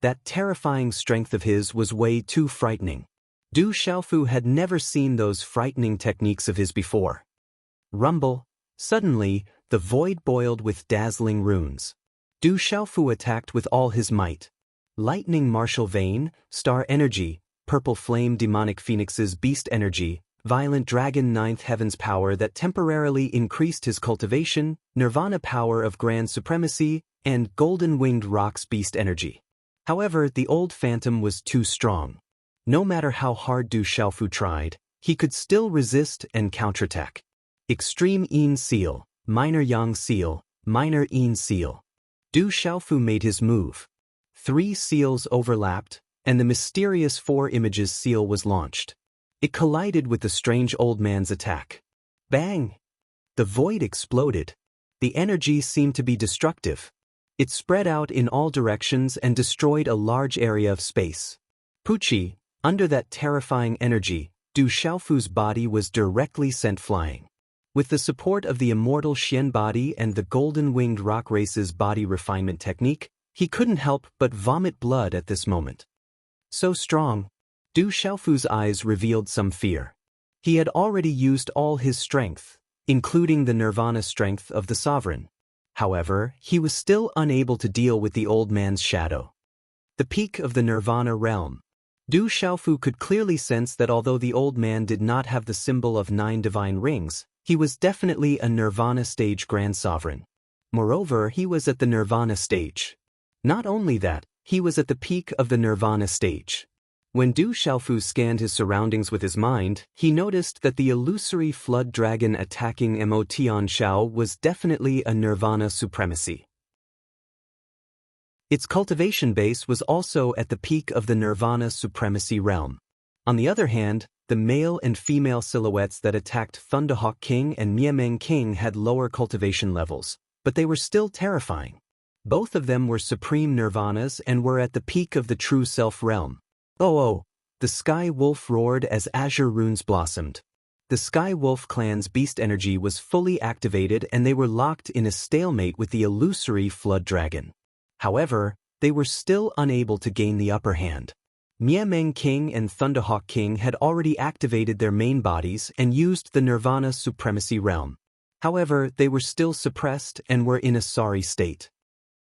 That terrifying strength of his was way too frightening. Du Xiaofu had never seen those frightening techniques of his before. Rumble. Suddenly, the void boiled with dazzling runes. Du Xiaofu attacked with all his might. Lightning martial vein, star energy, purple flame demonic phoenix's beast energy, violent dragon ninth heaven's power that temporarily increased his cultivation, nirvana power of grand supremacy, and golden winged rock's beast energy. However, the old phantom was too strong. No matter how hard Du Xiaofu tried, he could still resist and counterattack. Extreme Yin Seal, Minor Yang Seal, Minor Yin Seal. Du Xiaofu made his move. 3 seals overlapped, and the mysterious 4 images seal was launched. It collided with the strange old man's attack. Bang! The void exploded. The energy seemed to be destructive. It spread out in all directions and destroyed a large area of space. Pucci, under that terrifying energy, Du Xiaofu's body was directly sent flying. With the support of the immortal Xian body and the golden-winged rock race's body refinement technique, he couldn't help but vomit blood at this moment. So strong. Du Xiaofu's eyes revealed some fear. He had already used all his strength, including the nirvana strength of the sovereign. However, he was still unable to deal with the old man's shadow. The peak of the nirvana realm. Du Xiaofu could clearly sense that although the old man did not have the symbol of 9 divine rings, he was definitely a nirvana stage grand sovereign. Moreover, he was at the nirvana stage. Not only that, He was at the peak of the nirvana stage. When Du Xiaofu scanned his surroundings with his mind, he noticed that the illusory flood dragon attacking Mo Tianxiao was definitely a nirvana supremacy. Its cultivation base was also at the peak of the nirvana supremacy realm. On the other hand, the male and female silhouettes that attacked Thunderhawk King and Miameng King had lower cultivation levels, but they were still terrifying. Both of them were supreme nirvanas and were at the peak of the true self realm. Oh! The Sky Wolf roared as azure runes blossomed. The Sky Wolf clan's beast energy was fully activated and they were locked in a stalemate with the illusory flood dragon. However, they were still unable to gain the upper hand. Miameng King and Thunderhawk King had already activated their main bodies and used the Nirvana Supremacy realm. However, they were still suppressed and were in a sorry state.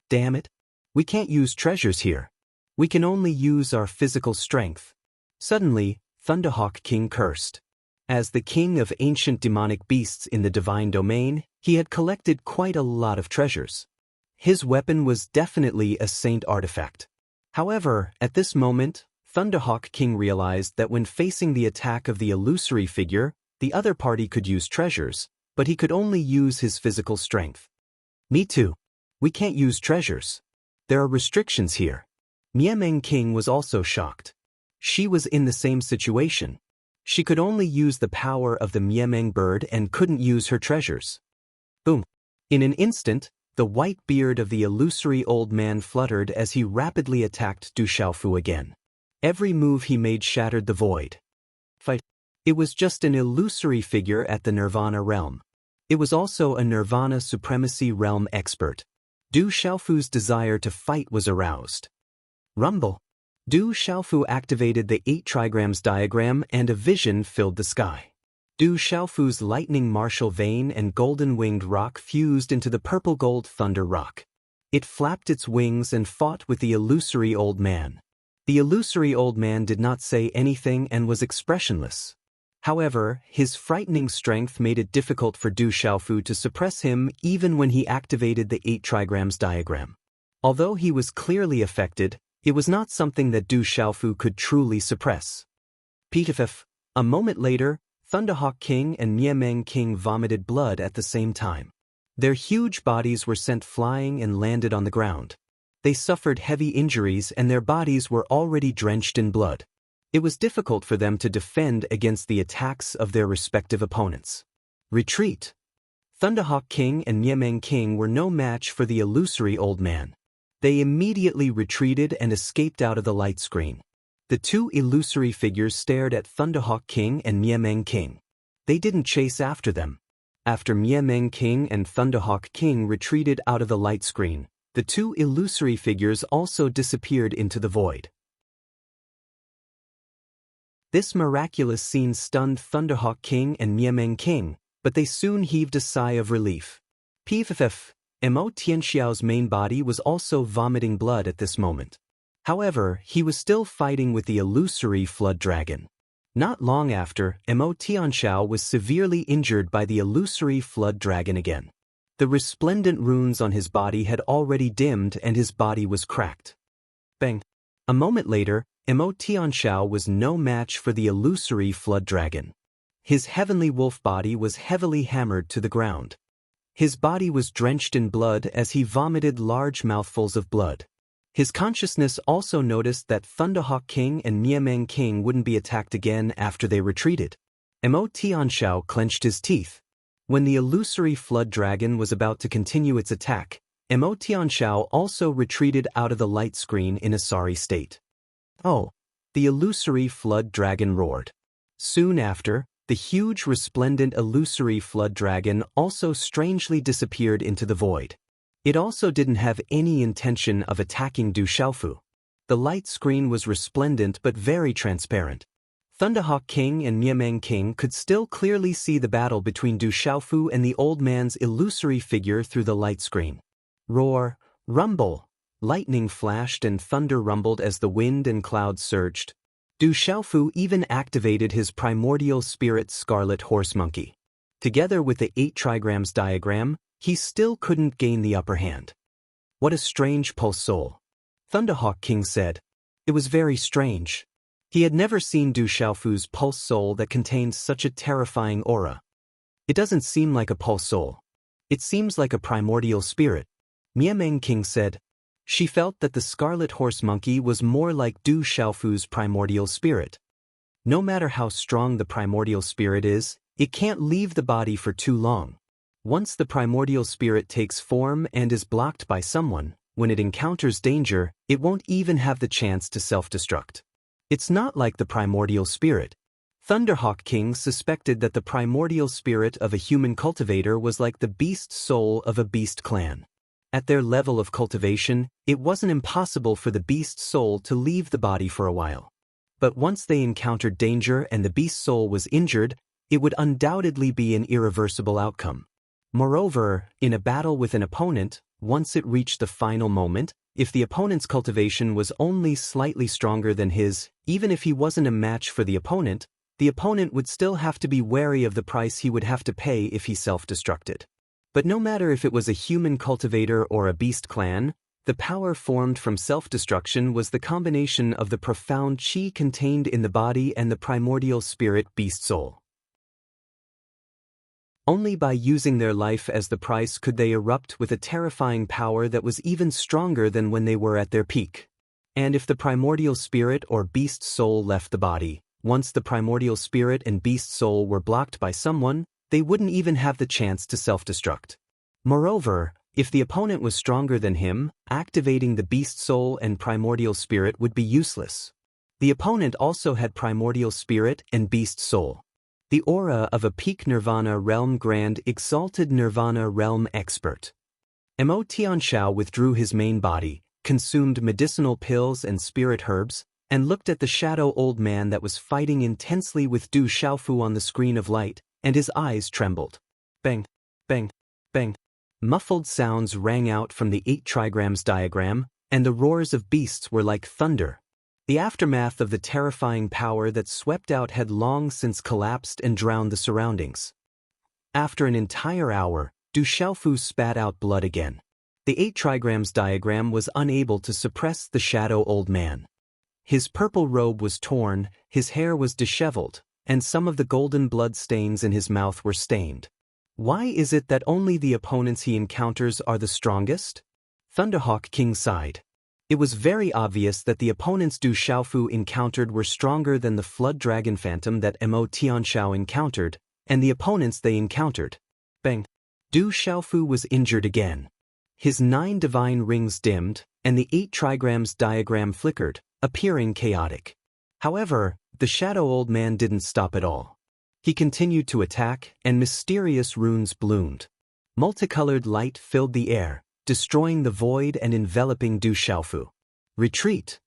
Damn it! We can't use treasures here. We can only use our physical strength. Suddenly, Thunderhawk King cursed. As the king of ancient demonic beasts in the divine domain, he had collected quite a lot of treasures. His weapon was definitely a saint artifact. However, at this moment, Thunderhawk King realized that when facing the attack of the illusory figure, the other party could use treasures, but he could only use his physical strength. Me too. We can't use treasures. There are restrictions here. Miameng King was also shocked. She was in the same situation. She could only use the power of the Miameng bird and couldn't use her treasures. Boom! In an instant, the white beard of the illusory old man fluttered as he rapidly attacked Du Xiaofu again. Every move he made shattered the void. Fight! It was just an illusory figure at the Nirvana realm. It was also a Nirvana Supremacy realm expert. Du Xiaofu's desire to fight was aroused. Rumble! Du Xiaofu activated the 8 trigrams diagram and a vision filled the sky. Du Xiaofu's lightning martial vein and golden-winged rock fused into the purple-gold thunder rock. It flapped its wings and fought with the illusory old man. The illusory old man did not say anything and was expressionless. However, his frightening strength made it difficult for Du Xiaofu to suppress him even when he activated the 8 trigrams diagram. Although he was clearly affected, it was not something that Du Xiaofu could truly suppress. PTFF. A moment later, Thunderhawk King and Miameng King vomited blood at the same time. Their huge bodies were sent flying and landed on the ground. They suffered heavy injuries and their bodies were already drenched in blood. It was difficult for them to defend against the attacks of their respective opponents. Retreat! Thunderhawk King and Miameng King were no match for the illusory old man. They immediately retreated and escaped out of the light screen. The two illusory figures stared at Thunderhawk King and Miameng King. They didn't chase after them. After Miameng King and Thunderhawk King retreated out of the light screen, the two illusory figures also disappeared into the void. This miraculous scene stunned Thunderhawk King and Miameng King, but they soon heaved a sigh of relief. PFF. Mo Tianxiao's main body was also vomiting blood at this moment. However, he was still fighting with the illusory flood dragon. Not long after, Mo Tianxiao was severely injured by the illusory flood dragon again. The resplendent runes on his body had already dimmed and his body was cracked. Bang! A moment later, Mo Tianxiao was no match for the illusory flood dragon. His heavenly wolf body was heavily hammered to the ground. His body was drenched in blood as he vomited large mouthfuls of blood. His consciousness also noticed that Thunderhawk King and Miameng King wouldn't be attacked again after they retreated. Mo Tianxiao clenched his teeth. When the illusory flood dragon was about to continue its attack, Mo Tianxiao also retreated out of the light screen in a sorry state. Oh! The illusory flood dragon roared. Soon after, the huge resplendent illusory flood dragon also strangely disappeared into the void. It also didn't have any intention of attacking Du Xiaofu. The light screen was resplendent but very transparent. Thunderhawk King and Miameng King could still clearly see the battle between Du Xiaofu and the old man's illusory figure through the light screen. Roar! Rumble! Lightning flashed and thunder rumbled as the wind and clouds surged. Du Xiaofu even activated his primordial spirit Scarlet Horse Monkey. Together with the 8 trigrams diagram, he still couldn't gain the upper hand. What a strange pulse soul. Thunderhawk King said. It was very strange. He had never seen Du Xiaofu's pulse soul that contained such a terrifying aura. It doesn't seem like a pulse soul. It seems like a primordial spirit, Miameng King said. She felt that the scarlet horse monkey was more like Du Xiaofu's primordial spirit. No matter how strong the primordial spirit is, it can't leave the body for too long. Once the primordial spirit takes form and is blocked by someone, when it encounters danger, it won't even have the chance to self-destruct. It's not like the primordial spirit. Thunderhawk King suspected that the primordial spirit of a human cultivator was like the beast soul of a beast clan. At their level of cultivation, it wasn't impossible for the beast soul to leave the body for a while. But once they encountered danger and the beast soul was injured, it would undoubtedly be an irreversible outcome. Moreover, in a battle with an opponent, once it reached the final moment, if the opponent's cultivation was only slightly stronger than his, even if he wasn't a match for the opponent would still have to be wary of the price he would have to pay if he self-destructed. But no matter if it was a human cultivator or a beast clan, the power formed from self-destruction was the combination of the profound qi contained in the body and the primordial spirit beast soul. Only by using their life as the price could they erupt with a terrifying power that was even stronger than when they were at their peak. And if the primordial spirit or beast soul left the body, once the primordial spirit and beast soul were blocked by someone, they wouldn't even have the chance to self-destruct. Moreover, if the opponent was stronger than him, activating the beast soul and primordial spirit would be useless. The opponent also had primordial spirit and beast soul. The aura of a peak Nirvana realm grand exalted Nirvana realm expert. Mo Tianxiao withdrew his main body, consumed medicinal pills and spirit herbs, and looked at the shadow old man that was fighting intensely with Du Xiaofu on the screen of light, and his eyes trembled. Bang, bang, bang. Muffled sounds rang out from the 8 trigrams diagram, and the roars of beasts were like thunder. The aftermath of the terrifying power that swept out had long since collapsed and drowned the surroundings. After an entire hour, Du Xiaofu spat out blood again. The 8 trigrams diagram was unable to suppress the shadow old man. His purple robe was torn, his hair was disheveled, and some of the golden blood stains in his mouth were stained. Why is it that only the opponents he encounters are the strongest? Thunderhawk King sighed. It was very obvious that the opponents Du Xiaofu encountered were stronger than the flood dragon phantom that Mo Tianxiao encountered, and the opponents they encountered. Bang! Du Xiaofu was injured again. His 9 divine rings dimmed, and the 8 trigrams diagram flickered, appearing chaotic. However, the shadow old man didn't stop at all. He continued to attack, and mysterious runes bloomed. Multicolored light filled the air, destroying the void and enveloping Du Xiaofu. Retreat!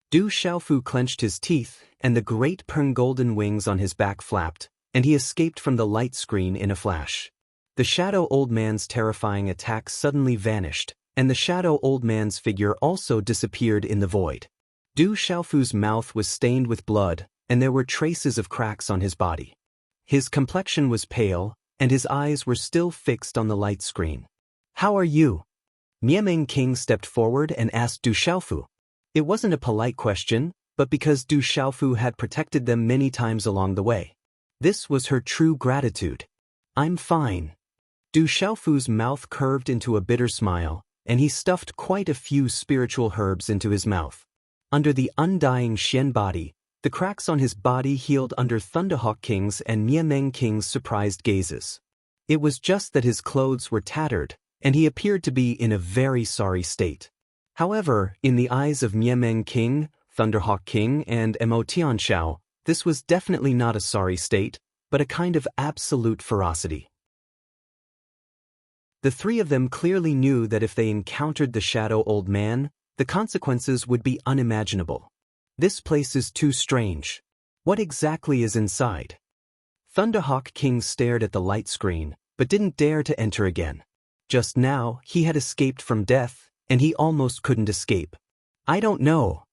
Du Xiaofu clenched his teeth, and the great golden wings on his back flapped, and he escaped from the light screen in a flash. The shadow old man's terrifying attack suddenly vanished, and the shadow old man's figure also disappeared in the void. Du Xiaofu's mouth was stained with blood, and there were traces of cracks on his body. His complexion was pale, and his eyes were still fixed on the light screen. How are you? Miameng King stepped forward and asked Du Xiaofu. It wasn't a polite question, but because Du Xiaofu had protected them many times along the way. This was her true gratitude. I'm fine. Du Xiaofu's mouth curved into a bitter smile, and he stuffed quite a few spiritual herbs into his mouth. Under the undying Xian body, the cracks on his body healed under Thunderhawk King's and Miameng King's surprised gazes. It was just that his clothes were tattered, and he appeared to be in a very sorry state. However, in the eyes of Miameng King, Thunderhawk King, and Mo Tianxiao, this was definitely not a sorry state, but a kind of absolute ferocity. The 3 of them clearly knew that if they encountered the shadow old man, the consequences would be unimaginable. This place is too strange. What exactly is inside? Thunderhawk King stared at the light screen, but didn't dare to enter again. Just now, he had escaped from death, and he almost couldn't escape. I don't know.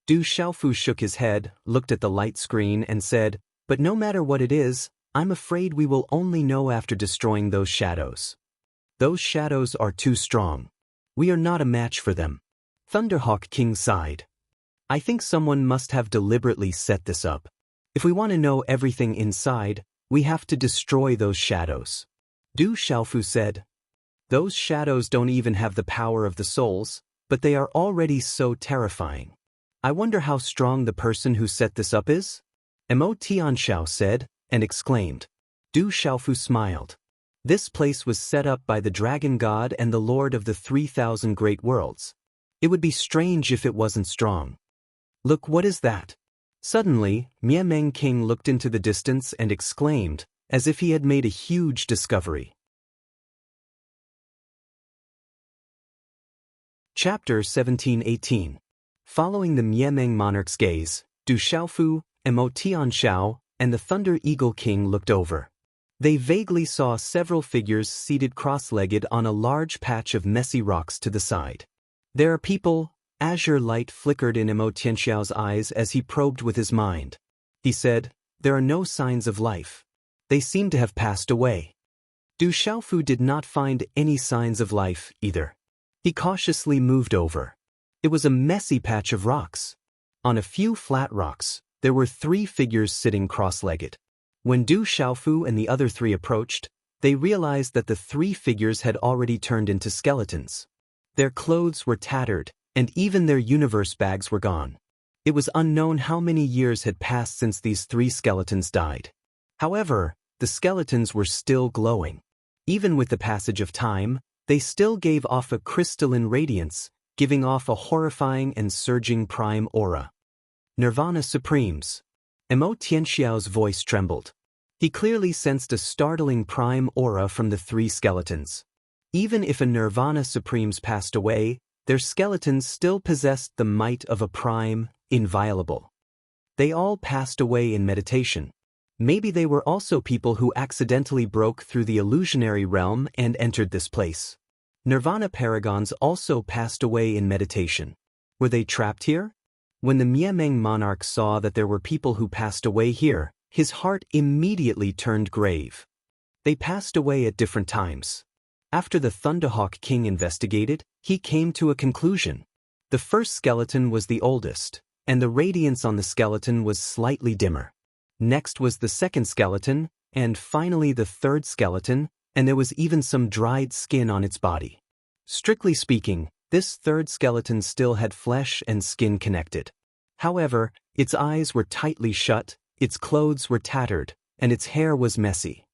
Du Xiaofu shook his head, looked at the light screen, and said, but no matter what it is, I'm afraid we will only know after destroying those shadows. Those shadows are too strong. We are not a match for them. Thunderhawk King sighed. I think someone must have deliberately set this up. If we want to know everything inside, we have to destroy those shadows. Du Xiaofu said. Those shadows don't even have the power of the souls, but they are already so terrifying. I wonder how strong the person who set this up is? Mo Tianxiao said, and exclaimed. Du Xiaofu smiled. This place was set up by the Dragon God and the Lord of the 3,000 Great Worlds. It would be strange if it wasn't strong. Look, what is that? Suddenly, Miameng King looked into the distance and exclaimed, as if he had made a huge discovery. Chapter 17-18. Following the Miameng monarch's gaze, Du Xiaofu, Mo Tianxiao, and the Thunder Eagle King looked over. They vaguely saw several figures seated cross-legged on a large patch of messy rocks to the side. There are people. Azure light flickered in Mo Tianxiao's eyes as he probed with his mind. He said, there are no signs of life. They seem to have passed away. Du Xiaofu did not find any signs of life either. He cautiously moved over. It was a messy patch of rocks. On a few flat rocks, there were 3 figures sitting cross-legged. When Du Xiaofu and the other 3 approached, they realized that the 3 figures had already turned into skeletons. Their clothes were tattered, and even their universe bags were gone. It was unknown how many years had passed since these 3 skeletons died. However, the skeletons were still glowing. Even with the passage of time, they still gave off a crystalline radiance, giving off a horrifying and surging prime aura. Nirvana Supremes. Mo Tianxiao's voice trembled. He clearly sensed a startling prime aura from the 3 skeletons. Even if a Nirvana Supremes passed away, their skeletons still possessed the might of a prime, inviolable. They all passed away in meditation. Maybe they were also people who accidentally broke through the illusionary realm and entered this place. Nirvana Paragons also passed away in meditation. Were they trapped here? When the Miameng monarch saw that there were people who passed away here, his heart immediately turned grave. They passed away at different times. After the Thunderhawk King investigated, he came to a conclusion. The first skeleton was the oldest, and the radiance on the skeleton was slightly dimmer. Next was the second skeleton, and finally the third skeleton, and there was even some dried skin on its body. Strictly speaking, this third skeleton still had flesh and skin connected. However, its eyes were tightly shut, its clothes were tattered, and its hair was messy.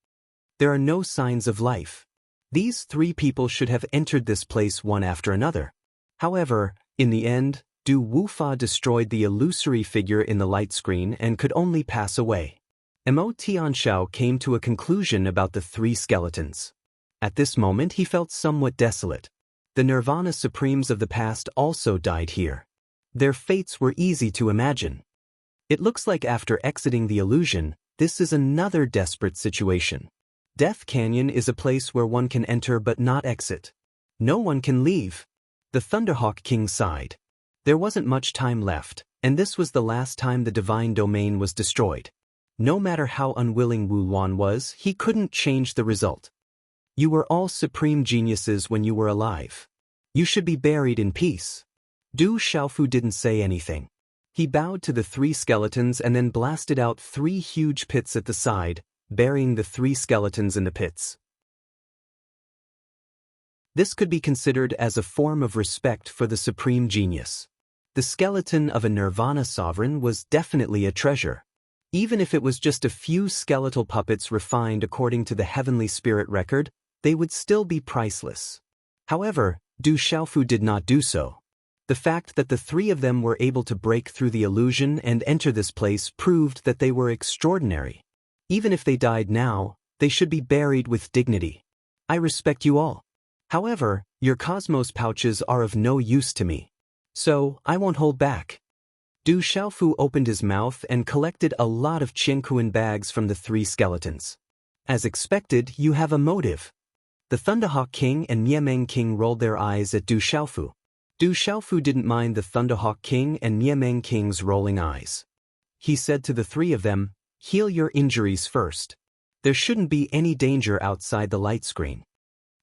There are no signs of life. These 3 people should have entered this place one after another. However, in the end, Du Wufa destroyed the illusory figure in the light screen and could only pass away. Mo Tianxiao came to a conclusion about the 3 skeletons. At this moment he felt somewhat desolate. The Nirvana Supremes of the past also died here. Their fates were easy to imagine. It looks like after exiting the illusion, this is another desperate situation. Death Canyon is a place where one can enter but not exit. No one can leave. The Thunderhawk King sighed. There wasn't much time left, and this was the last time the divine domain was destroyed. No matter how unwilling Wu Luan was, he couldn't change the result. You were all supreme geniuses when you were alive. You should be buried in peace. Du Xiaofu didn't say anything. He bowed to the 3 skeletons and then blasted out 3 huge pits at the side, burying the 3 skeletons in the pits. This could be considered as a form of respect for the supreme genius. The skeleton of a Nirvana sovereign was definitely a treasure. Even if it was just a few skeletal puppets refined according to the heavenly spirit record, they would still be priceless. However, Du Xiaofu did not do so. The fact that the 3 of them were able to break through the illusion and enter this place proved that they were extraordinary. Even if they died now, they should be buried with dignity. I respect you all. However, your cosmos pouches are of no use to me. So, I won't hold back. Du Xiaofu opened his mouth and collected a lot of Qiankuan bags from the 3 skeletons. As expected, you have a motive. The Thunderhawk King and Miameng King rolled their eyes at Du Xiaofu. Du Xiaofu didn't mind the Thunderhawk King and Miameng King's rolling eyes. He said to the 3 of them, heal your injuries first. There shouldn't be any danger outside the light screen.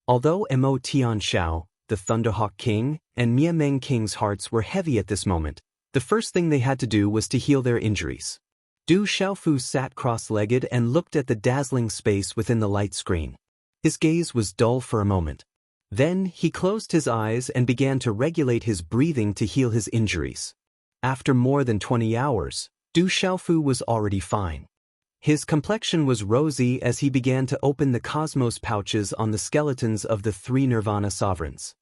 Although Mo Tianxiao, the Thunderhawk King, and Miameng King's hearts were heavy at this moment. The first thing they had to do was to heal their injuries. Du Xiaofu sat cross-legged and looked at the dazzling space within the light screen. His gaze was dull for a moment. Then he closed his eyes and began to regulate his breathing to heal his injuries. After more than 20 hours, Du Xiaofu was already fine. His complexion was rosy as he began to open the cosmos pouches on the skeletons of the 3 Nirvana sovereigns.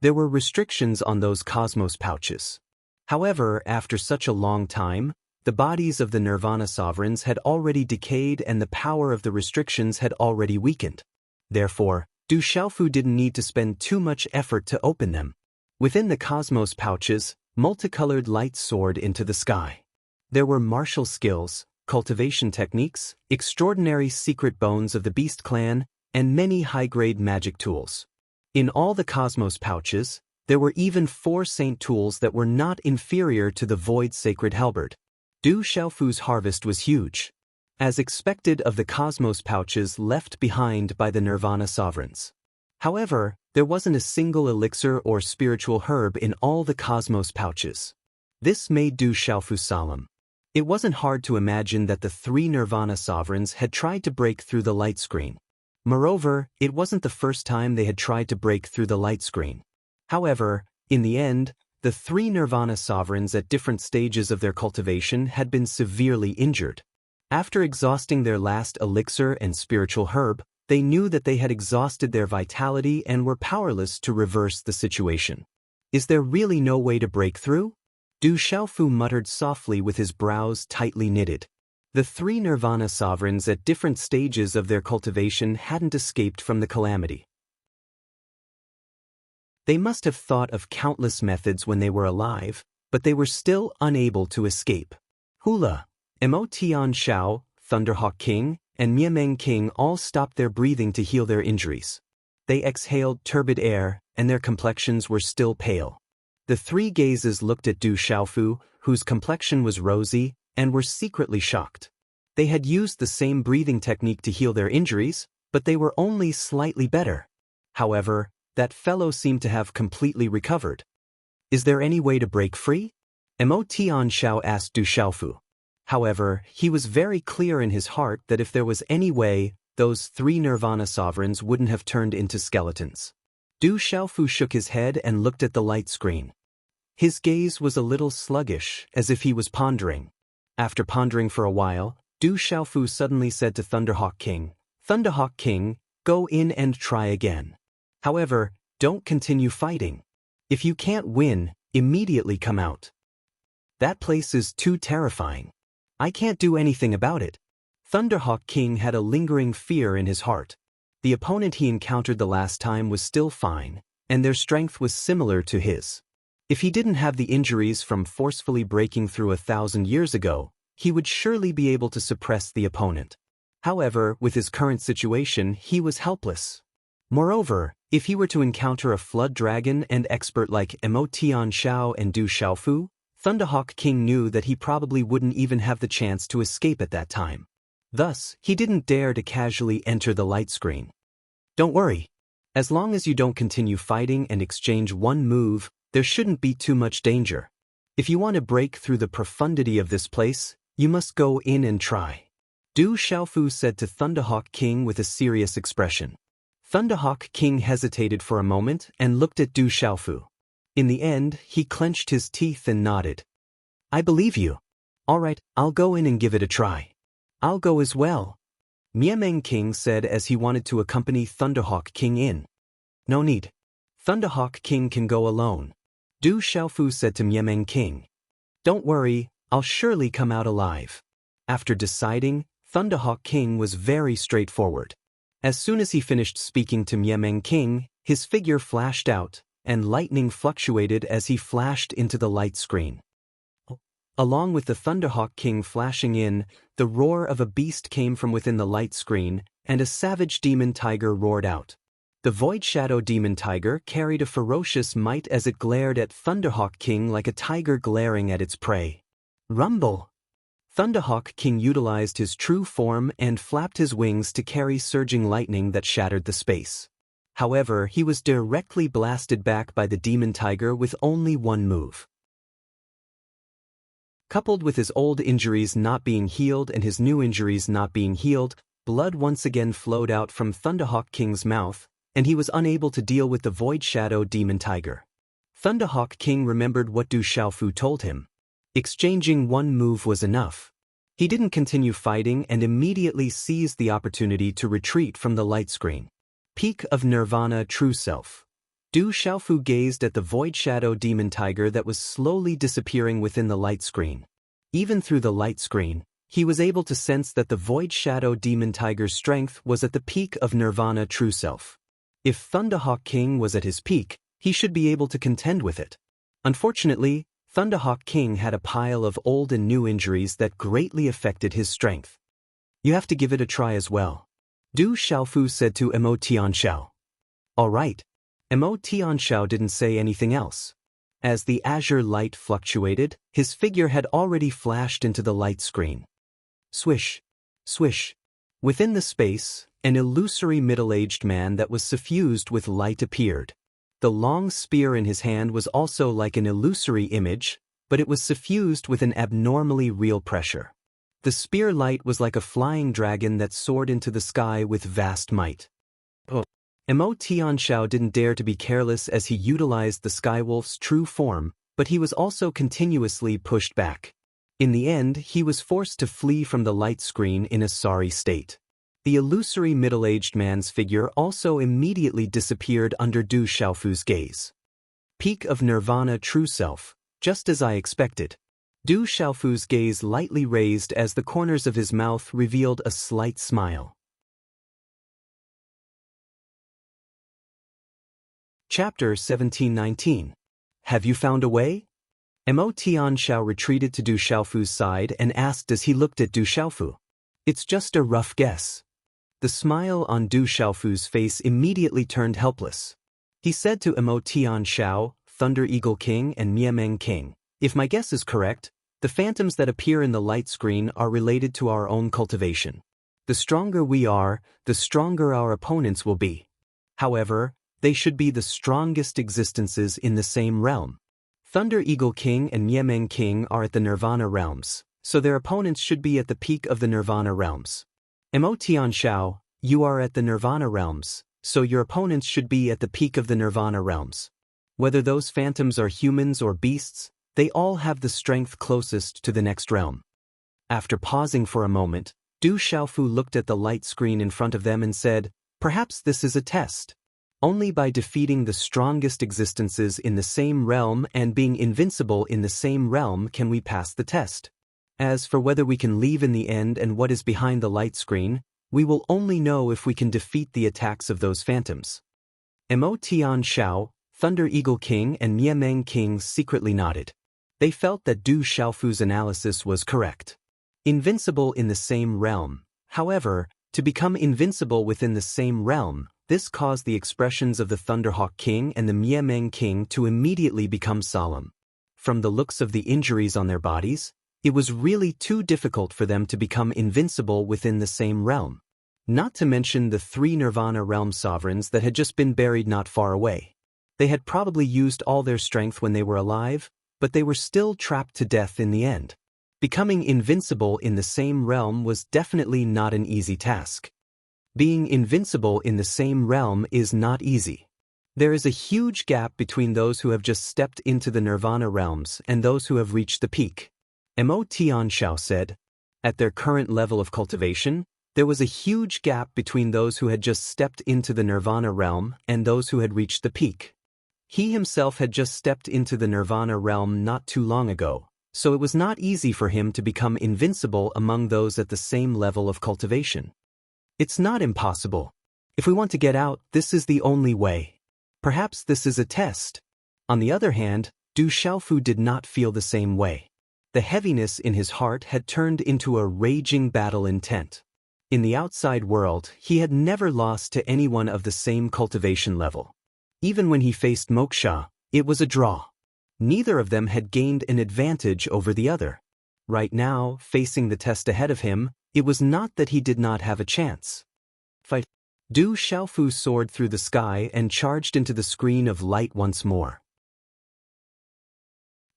There were restrictions on those cosmos pouches. However, after such a long time, the bodies of the Nirvana sovereigns had already decayed and the power of the restrictions had already weakened. Therefore, Du Xiaofu didn't need to spend too much effort to open them. Within the cosmos pouches, multicolored light soared into the sky. There were martial skills, cultivation techniques, extraordinary secret bones of the Beast Clan, and many high-grade magic tools. In all the cosmos pouches, there were even 4 saint tools that were not inferior to the Void Sacred Halberd. Du Xiaofu's harvest was huge, as expected of the cosmos pouches left behind by the Nirvana sovereigns. However, there wasn't a single elixir or spiritual herb in all the cosmos pouches. This made Du Xiaofu solemn. It wasn't hard to imagine that the 3 Nirvana sovereigns had tried to break through the light screen. Moreover, it wasn't the first time they had tried to break through the light screen. However, in the end, the 3 Nirvana sovereigns at different stages of their cultivation had been severely injured. After exhausting their last elixir and spiritual herb, they knew that they had exhausted their vitality and were powerless to reverse the situation. Is there really no way to break through? Du Xiaofu muttered softly with his brows tightly knitted. The 3 Nirvana sovereigns at different stages of their cultivation hadn't escaped from the calamity. They must have thought of countless methods when they were alive, but they were still unable to escape. Hula, Mo Tian Shao, Thunderhawk King, and Miameng King all stopped their breathing to heal their injuries. They exhaled turbid air, and their complexions were still pale. The 3 gazes looked at Du Xiaofu, whose complexion was rosy, and were secretly shocked. They had used the same breathing technique to heal their injuries, but they were only slightly better. However, that fellow seemed to have completely recovered. Is there any way to break free? Mo Tian Shao asked Du Xiaofu. However, he was very clear in his heart that if there was any way, those 3 Nirvana sovereigns wouldn't have turned into skeletons. Du Xiaofu shook his head and looked at the light screen. His gaze was a little sluggish, as if he was pondering. After pondering for a while, Du Xiaofu suddenly said to Thunderhawk King, go in and try again. However, don't continue fighting. If you can't win, immediately come out. That place is too terrifying. I can't do anything about it. Thunderhawk King had a lingering fear in his heart. The opponent he encountered the last time was still fine, and their strength was similar to his. If he didn't have the injuries from forcefully breaking through 1,000 years ago, he would surely be able to suppress the opponent. However, with his current situation, he was helpless. Moreover, if he were to encounter a flood dragon and expert like Mo Tian Shao and Du Xiaofu, Thunderhawk King knew that he probably wouldn't even have the chance to escape at that time. Thus, he didn't dare to casually enter the light screen. Don't worry. As long as you don't continue fighting and exchange one move, there shouldn't be too much danger. If you want to break through the profundity of this place, you must go in and try. Du Xiaofu said to Thunderhawk King with a serious expression. Thunderhawk King hesitated for a moment and looked at Du Xiaofu. In the end, he clenched his teeth and nodded. I believe you. All right, I'll go in and give it a try. I'll go as well. Miameng King said as he wanted to accompany Thunderhawk King in. No need. Thunderhawk King can go alone. Du Xiaofu said to Miameng King. Don't worry, I'll surely come out alive. After deciding, Thunderhawk King was very straightforward. As soon as he finished speaking to Miameng King, his figure flashed out, and lightning fluctuated as he flashed into the light screen. Along with the Thunderhawk King flashing in, the roar of a beast came from within the light screen, and a savage demon tiger roared out. The Void Shadow Demon Tiger carried a ferocious might as it glared at Thunderhawk King like a tiger glaring at its prey. Rumble! Thunderhawk King utilized his true form and flapped his wings to carry surging lightning that shattered the space. However, he was directly blasted back by the demon tiger with only one move. Coupled with his old injuries not being healed and his new injuries not being healed, blood once again flowed out from Thunderhawk King's mouth, and he was unable to deal with the Void Shadow Demon Tiger. Thunderhawk King remembered what Du Xiaofu told him. Exchanging one move was enough. He didn't continue fighting and immediately seized the opportunity to retreat from the light screen. Peak of Nirvana True Self. Du Xiaofu gazed at the Void Shadow Demon Tiger that was slowly disappearing within the light screen. Even through the light screen, he was able to sense that the Void Shadow Demon Tiger's strength was at the peak of Nirvana True Self. If Thunderhawk King was at his peak, he should be able to contend with it. Unfortunately, Thunderhawk King had a pile of old and new injuries that greatly affected his strength. You have to give it a try as well. Du Xiaofu said to Mo Tianxiao. All right. Mo Tianxiao didn't say anything else. As the azure light fluctuated, his figure had already flashed into the light screen. Swish, swish. Within the space, an illusory middle-aged man that was suffused with light appeared. The long spear in his hand was also like an illusory image, but it was suffused with an abnormally real pressure. The spear light was like a flying dragon that soared into the sky with vast might. Mo Tianxiao didn't dare to be careless as he utilized the Skywolf's true form, but he was also continuously pushed back. In the end, he was forced to flee from the light screen in a sorry state. The illusory middle-aged man's figure also immediately disappeared under Du Xiaofu's gaze. Peak of Nirvana True Self, just as I expected. Du Xiaofu's gaze lightly raised as the corners of his mouth revealed a slight smile. Chapter 1719. Have you found a way? Mo Tianxiao retreated to Du Xiaofu's side and asked as he looked at Du Xiaofu. It's just a rough guess. The smile on Du Xiaofu's face immediately turned helpless. He said to Mo Tianxiao, Thunder Eagle King and Miameng King, if my guess is correct, the phantoms that appear in the light screen are related to our own cultivation. The stronger we are, the stronger our opponents will be. However, they should be the strongest existences in the same realm. Thunder Eagle King and Miameng King are at the Nirvana realms, so their opponents should be at the peak of the Nirvana realms. Mo Tianxiao, you are at the Nirvana realms, so your opponents should be at the peak of the Nirvana realms. Whether those phantoms are humans or beasts, they all have the strength closest to the next realm. After pausing for a moment, Du Xiaofu looked at the light screen in front of them and said, perhaps this is a test. Only by defeating the strongest existences in the same realm and being invincible in the same realm can we pass the test. As for whether we can leave in the end and what is behind the light screen, we will only know if we can defeat the attacks of those phantoms. Mo Tianxiao, Thunder Eagle King and Miameng King secretly nodded. They felt that Du Xiaofu's analysis was correct. Invincible in the same realm. However, to become invincible within the same realm, this caused the expressions of the Thunderhawk King and the Miameng King to immediately become solemn. From the looks of the injuries on their bodies, it was really too difficult for them to become invincible within the same realm. Not to mention the 3 Nirvana realm sovereigns that had just been buried not far away. They had probably used all their strength when they were alive, but they were still trapped to death in the end. Becoming invincible in the same realm was definitely not an easy task. Being invincible in the same realm is not easy. There is a huge gap between those who have just stepped into the Nirvana realms and those who have reached the peak. Mo Tianxiao said, at their current level of cultivation, there was a huge gap between those who had just stepped into the Nirvana realm and those who had reached the peak. He himself had just stepped into the Nirvana realm not too long ago, so it was not easy for him to become invincible among those at the same level of cultivation. It's not impossible. If we want to get out, this is the only way. Perhaps this is a test. On the other hand, Du Xiaofu did not feel the same way. The heaviness in his heart had turned into a raging battle intent. In the outside world, he had never lost to anyone of the same cultivation level. Even when he faced Moksha, it was a draw. Neither of them had gained an advantage over the other. Right now, facing the test ahead of him, it was not that he did not have a chance. Fight. Du Xiaofu soared through the sky and charged into the screen of light once more.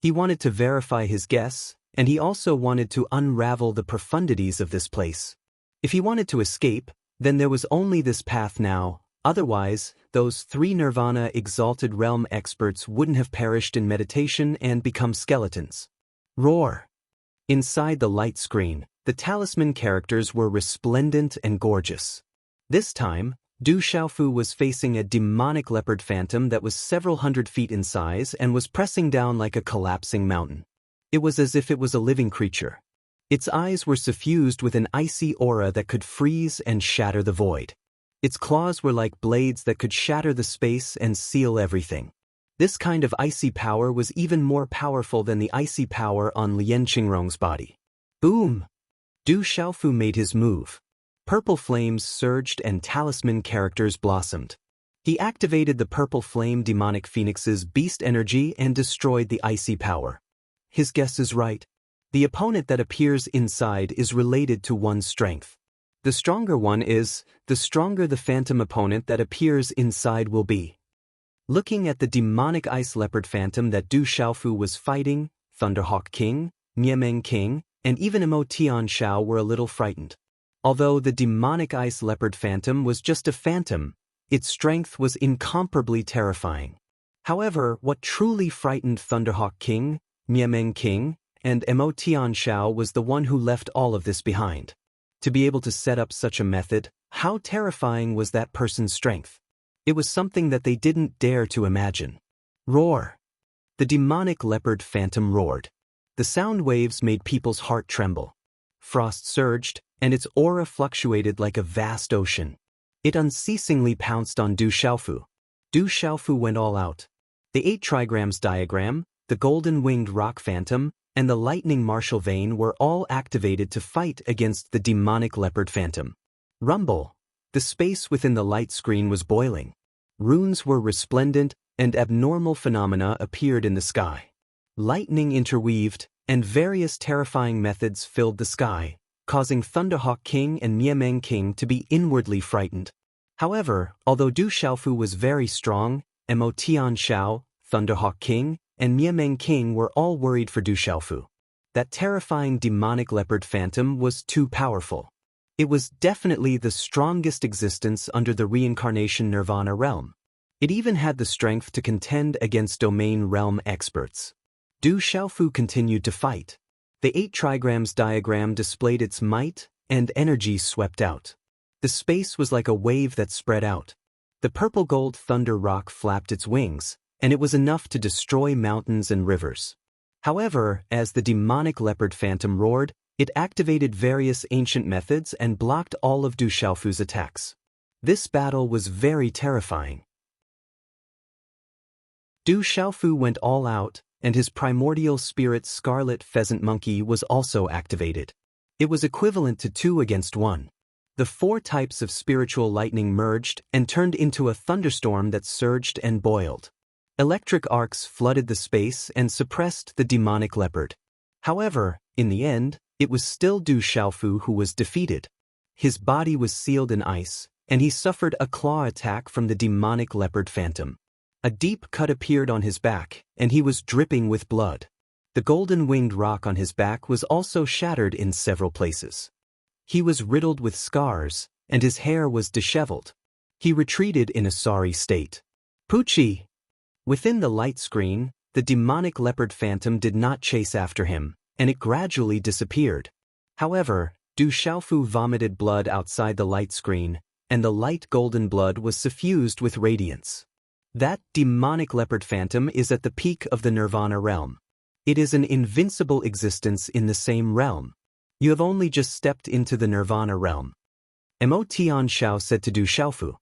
He wanted to verify his guess, and he also wanted to unravel the profundities of this place. If he wanted to escape, then there was only this path now, otherwise, those 3 Nirvana Exalted Realm experts wouldn't have perished in meditation and become skeletons. Roar! Inside the light screen, the talisman characters were resplendent and gorgeous. This time, Du Xiaofu was facing a demonic leopard phantom that was several hundred feet in size and was pressing down like a collapsing mountain. It was as if it was a living creature. Its eyes were suffused with an icy aura that could freeze and shatter the void. Its claws were like blades that could shatter the space and seal everything. This kind of icy power was even more powerful than the icy power on Lian Qingrong's body. Boom! Du Xiaofu made his move. Purple flames surged and talisman characters blossomed. He activated the purple flame demonic phoenix's beast energy and destroyed the icy power. His guess is right. The opponent that appears inside is related to one's strength. The stronger one is, the stronger the phantom opponent that appears inside will be. Looking at the demonic ice leopard phantom that Du Xiaofu was fighting, Thunderhawk King, Miemeng King, and even Emo Tianshao were a little frightened. Although the demonic ice leopard phantom was just a phantom, its strength was incomparably terrifying. However, what truly frightened Thunderhawk King, Miemeng King, and Emo Tianshao was the one who left all of this behind. To be able to set up such a method, how terrifying was that person's strength? It was something that they didn't dare to imagine. Roar! The demonic leopard phantom roared. The sound waves made people's heart tremble. Frost surged, and its aura fluctuated like a vast ocean. It unceasingly pounced on Du Xiaofu. Du Xiaofu went all out. The 8 trigrams diagram, the golden-winged rock phantom, and the lightning martial vein were all activated to fight against the demonic leopard phantom. Rumble! The space within the light screen was boiling. Runes were resplendent, and abnormal phenomena appeared in the sky. Lightning interweaved, and various terrifying methods filled the sky, causing Thunderhawk King and Miemeng King to be inwardly frightened. However, although Du Xiaofu was very strong, Emo Tianshao, Thunderhawk King, and Miemeng King were all worried for Du Xiaofu. That terrifying demonic leopard phantom was too powerful. It was definitely the strongest existence under the reincarnation Nirvana realm. It even had the strength to contend against domain realm experts. Du Xiaofu continued to fight. The 8 trigrams diagram displayed its might, and energy swept out. The space was like a wave that spread out. The purple-gold thunder rock flapped its wings, and it was enough to destroy mountains and rivers. However, as the demonic leopard phantom roared, it activated various ancient methods and blocked all of Du Xiaofu's attacks. This battle was very terrifying. Du Xiaofu went all out, and his primordial spirit scarlet pheasant monkey was also activated. It was equivalent to 2 against 1. The 4 types of spiritual lightning merged and turned into a thunderstorm that surged and boiled. Electric arcs flooded the space and suppressed the demonic leopard. However, in the end, it was still Du Xiaofu who was defeated. His body was sealed in ice, and he suffered a claw attack from the demonic leopard phantom. A deep cut appeared on his back, and he was dripping with blood. The golden-winged rock on his back was also shattered in several places. He was riddled with scars, and his hair was disheveled. He retreated in a sorry state. Poochie! Within the light screen, the demonic leopard phantom did not chase after him, and it gradually disappeared. However, Du Xiaofu vomited blood outside the light screen, and the light golden blood was suffused with radiance. That demonic leopard phantom is at the peak of the Nirvana realm. It is an invincible existence in the same realm. You have only just stepped into the Nirvana realm. Emo Tianshao said to Du Xiaofu.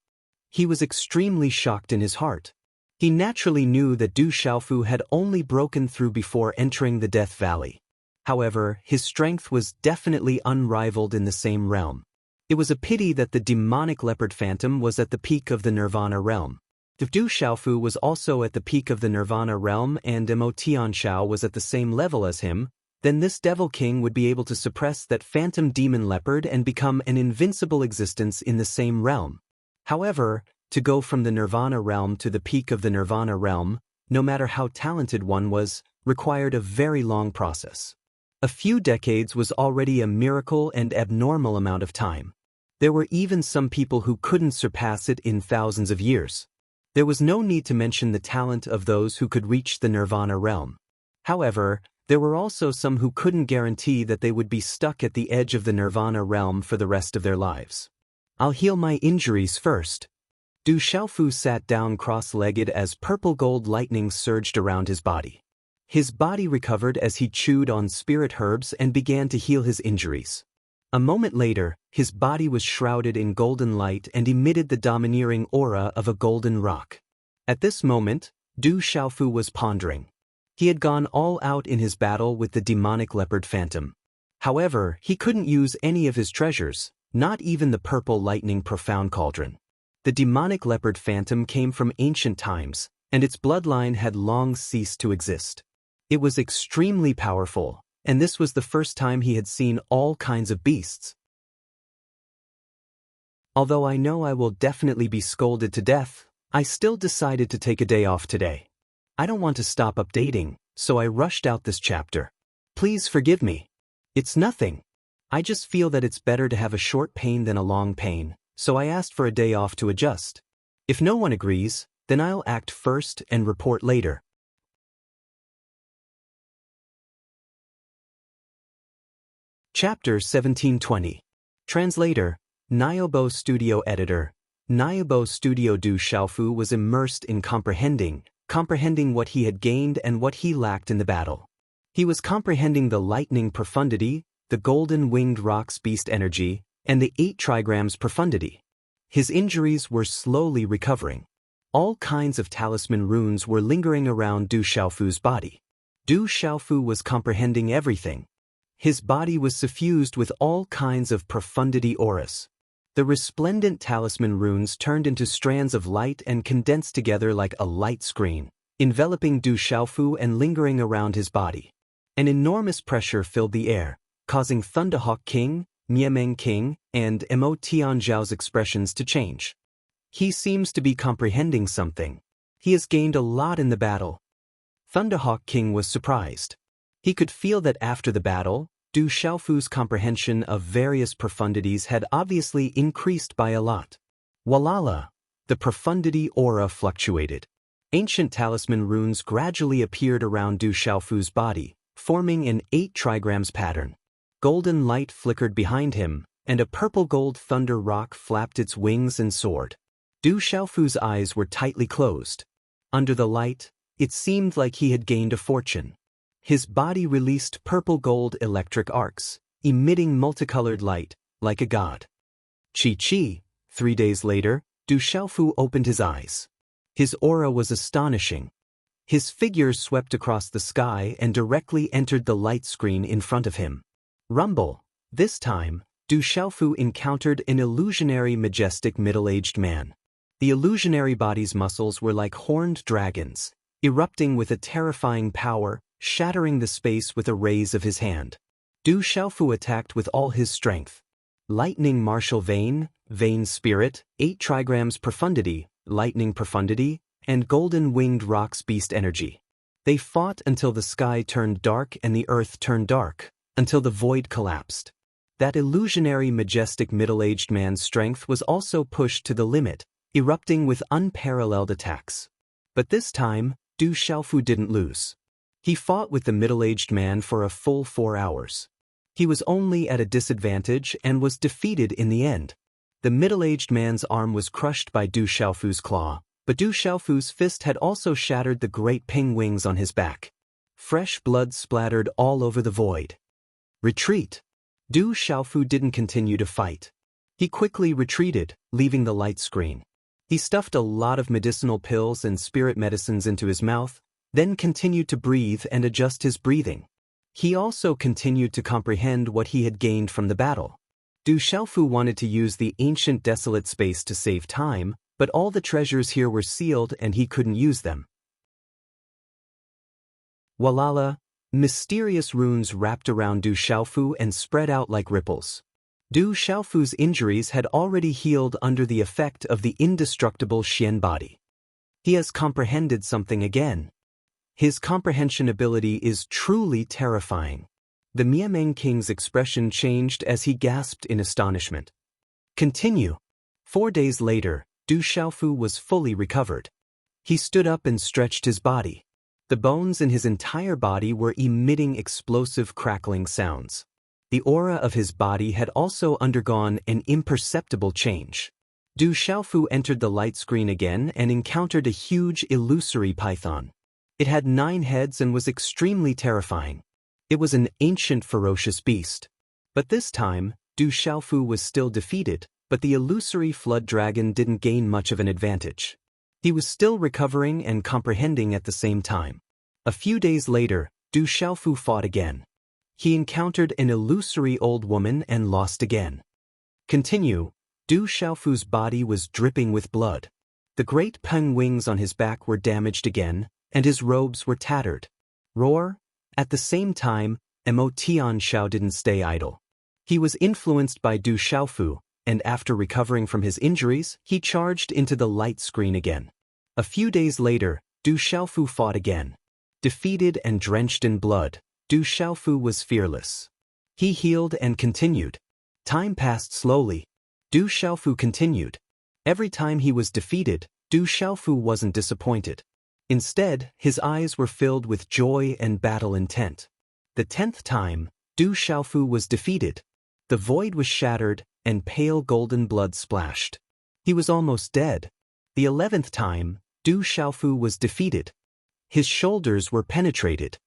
He was extremely shocked in his heart. He naturally knew that Du Xiaofu had only broken through before entering the Death Valley. However, his strength was definitely unrivaled in the same realm. It was a pity that the demonic leopard phantom was at the peak of the Nirvana realm. If Du Xiaofu was also at the peak of the Nirvana realm and Emo Tianshao was at the same level as him, then this Devil King would be able to suppress that phantom demon leopard and become an invincible existence in the same realm. However, to go from the Nirvana realm to the peak of the Nirvana realm, no matter how talented one was, required a very long process. A few decades was already a miracle and abnormal amount of time. There were even some people who couldn't surpass it in thousands of years. There was no need to mention the talent of those who could reach the Nirvana realm. However, there were also some who couldn't guarantee that they would be stuck at the edge of the Nirvana realm for the rest of their lives. I'll heal my injuries first. Du Xiaofu sat down cross-legged as purple-gold lightning surged around his body. His body recovered as he chewed on spirit herbs and began to heal his injuries. A moment later, his body was shrouded in golden light and emitted the domineering aura of a golden rock. At this moment, Du Xiaofu was pondering. He had gone all out in his battle with the demonic leopard phantom. However, he couldn't use any of his treasures, not even the purple lightning profound cauldron. The demonic leopard phantom came from ancient times, and its bloodline had long ceased to exist. It was extremely powerful, and this was the first time he had seen all kinds of beasts. Although I know I will definitely be scolded to death, I still decided to take a day off today. I don't want to stop updating, so I rushed out this chapter. Please forgive me. It's nothing. I just feel that it's better to have a short pain than a long pain, so I asked for a day off to adjust. If no one agrees, then I'll act first and report later. Chapter 1720. Translator, Nyobo Studio Editor. Nyobo Studio. Du Xiaofu was immersed in comprehending what he had gained and what he lacked in the battle. He was comprehending the lightning profundity, the golden winged rock's beast energy, and the 8 trigrams profundity. His injuries were slowly recovering. All kinds of talisman runes were lingering around Du Xiaofu's body. Du Xiaofu was comprehending everything. His body was suffused with all kinds of profundity auras. The resplendent talisman runes turned into strands of light and condensed together like a light screen, enveloping Du Xiaofu and lingering around his body. An enormous pressure filled the air, causing Thunderhawk King, Miameng King, and Mo Tianzhao's expressions to change. He seems to be comprehending something. He has gained a lot in the battle. Thunderhawk King was surprised. He could feel that after the battle, Du Xiaofu's comprehension of various profundities had obviously increased by a lot. Walala! The profundity aura fluctuated. Ancient talisman runes gradually appeared around Du Xiaofu's body, forming an 8 trigrams pattern. Golden light flickered behind him, and a purple-gold thunder rock flapped its wings and soared. Du Xiaofu's eyes were tightly closed. Under the light, it seemed like he had gained a fortune. His body released purple-gold electric arcs, emitting multicolored light, like a god. Chi-chi! 3 days later, Du Xiaofu opened his eyes. His aura was astonishing. His figure swept across the sky and directly entered the light screen in front of him. Rumble! This time, Du Xiaofu encountered an illusionary majestic middle-aged man. The illusionary body's muscles were like horned dragons, erupting with a terrifying power, shattering the space with the rays of his hand. Du Xiaofu attacked with all his strength. Lightning martial vein, vein spirit, 8 trigrams profundity, lightning profundity, and golden winged rock's beast energy. They fought until the sky turned dark and the earth turned dark, until the void collapsed. That illusionary majestic middle-aged man's strength was also pushed to the limit, erupting with unparalleled attacks. But this time, Du Xiaofu didn't lose. He fought with the middle-aged man for a full 4 hours. He was only at a disadvantage and was defeated in the end. The middle-aged man's arm was crushed by Du Xiaofu's claw, but Du Xiaofu's fist had also shattered the great ping wings on his back. Fresh blood splattered all over the void. Retreat! Du Xiaofu didn't continue to fight. He quickly retreated, leaving the light screen. He stuffed a lot of medicinal pills and spirit medicines into his mouth, then continued to breathe and adjust his breathing. He also continued to comprehend what he had gained from the battle. Du Xiaofu wanted to use the ancient desolate space to save time, but all the treasures here were sealed and he couldn't use them. Walala! Mysterious runes wrapped around Du Xiaofu and spread out like ripples. Du Xiaofu's injuries had already healed under the effect of the indestructible Xian body. He has comprehended something again. His comprehension ability is truly terrifying. The Miameng King's expression changed as he gasped in astonishment. Continue. 4 days later, Du Xiaofu was fully recovered. He stood up and stretched his body. The bones in his entire body were emitting explosive crackling sounds. The aura of his body had also undergone an imperceptible change. Du Xiaofu entered the light screen again and encountered a huge illusory python. It had 9 heads and was extremely terrifying. It was an ancient ferocious beast. But this time, Du Xiaofu was still defeated, but the illusory flood dragon didn't gain much of an advantage. He was still recovering and comprehending at the same time. A few days later, Du Xiaofu fought again. He encountered an illusory old woman and lost again. Continue. Du Xiaofu's body was dripping with blood. The great peng wings on his back were damaged again, and his robes were tattered. Roar. At the same time, Mo Tianxiao didn't stay idle. He was influenced by Du Xiaofu, and after recovering from his injuries, he charged into the light screen again. A few days later, Du Xiaofu fought again. Defeated and drenched in blood, Du Xiaofu was fearless. He healed and continued. Time passed slowly. Du Xiaofu continued. Every time he was defeated, Du Xiaofu wasn't disappointed. Instead, his eyes were filled with joy and battle intent. The 10th time, Du Xiaofu was defeated. The void was shattered, and pale golden blood splashed. He was almost dead. The 11th time, Du Xiaofu was defeated. His shoulders were penetrated.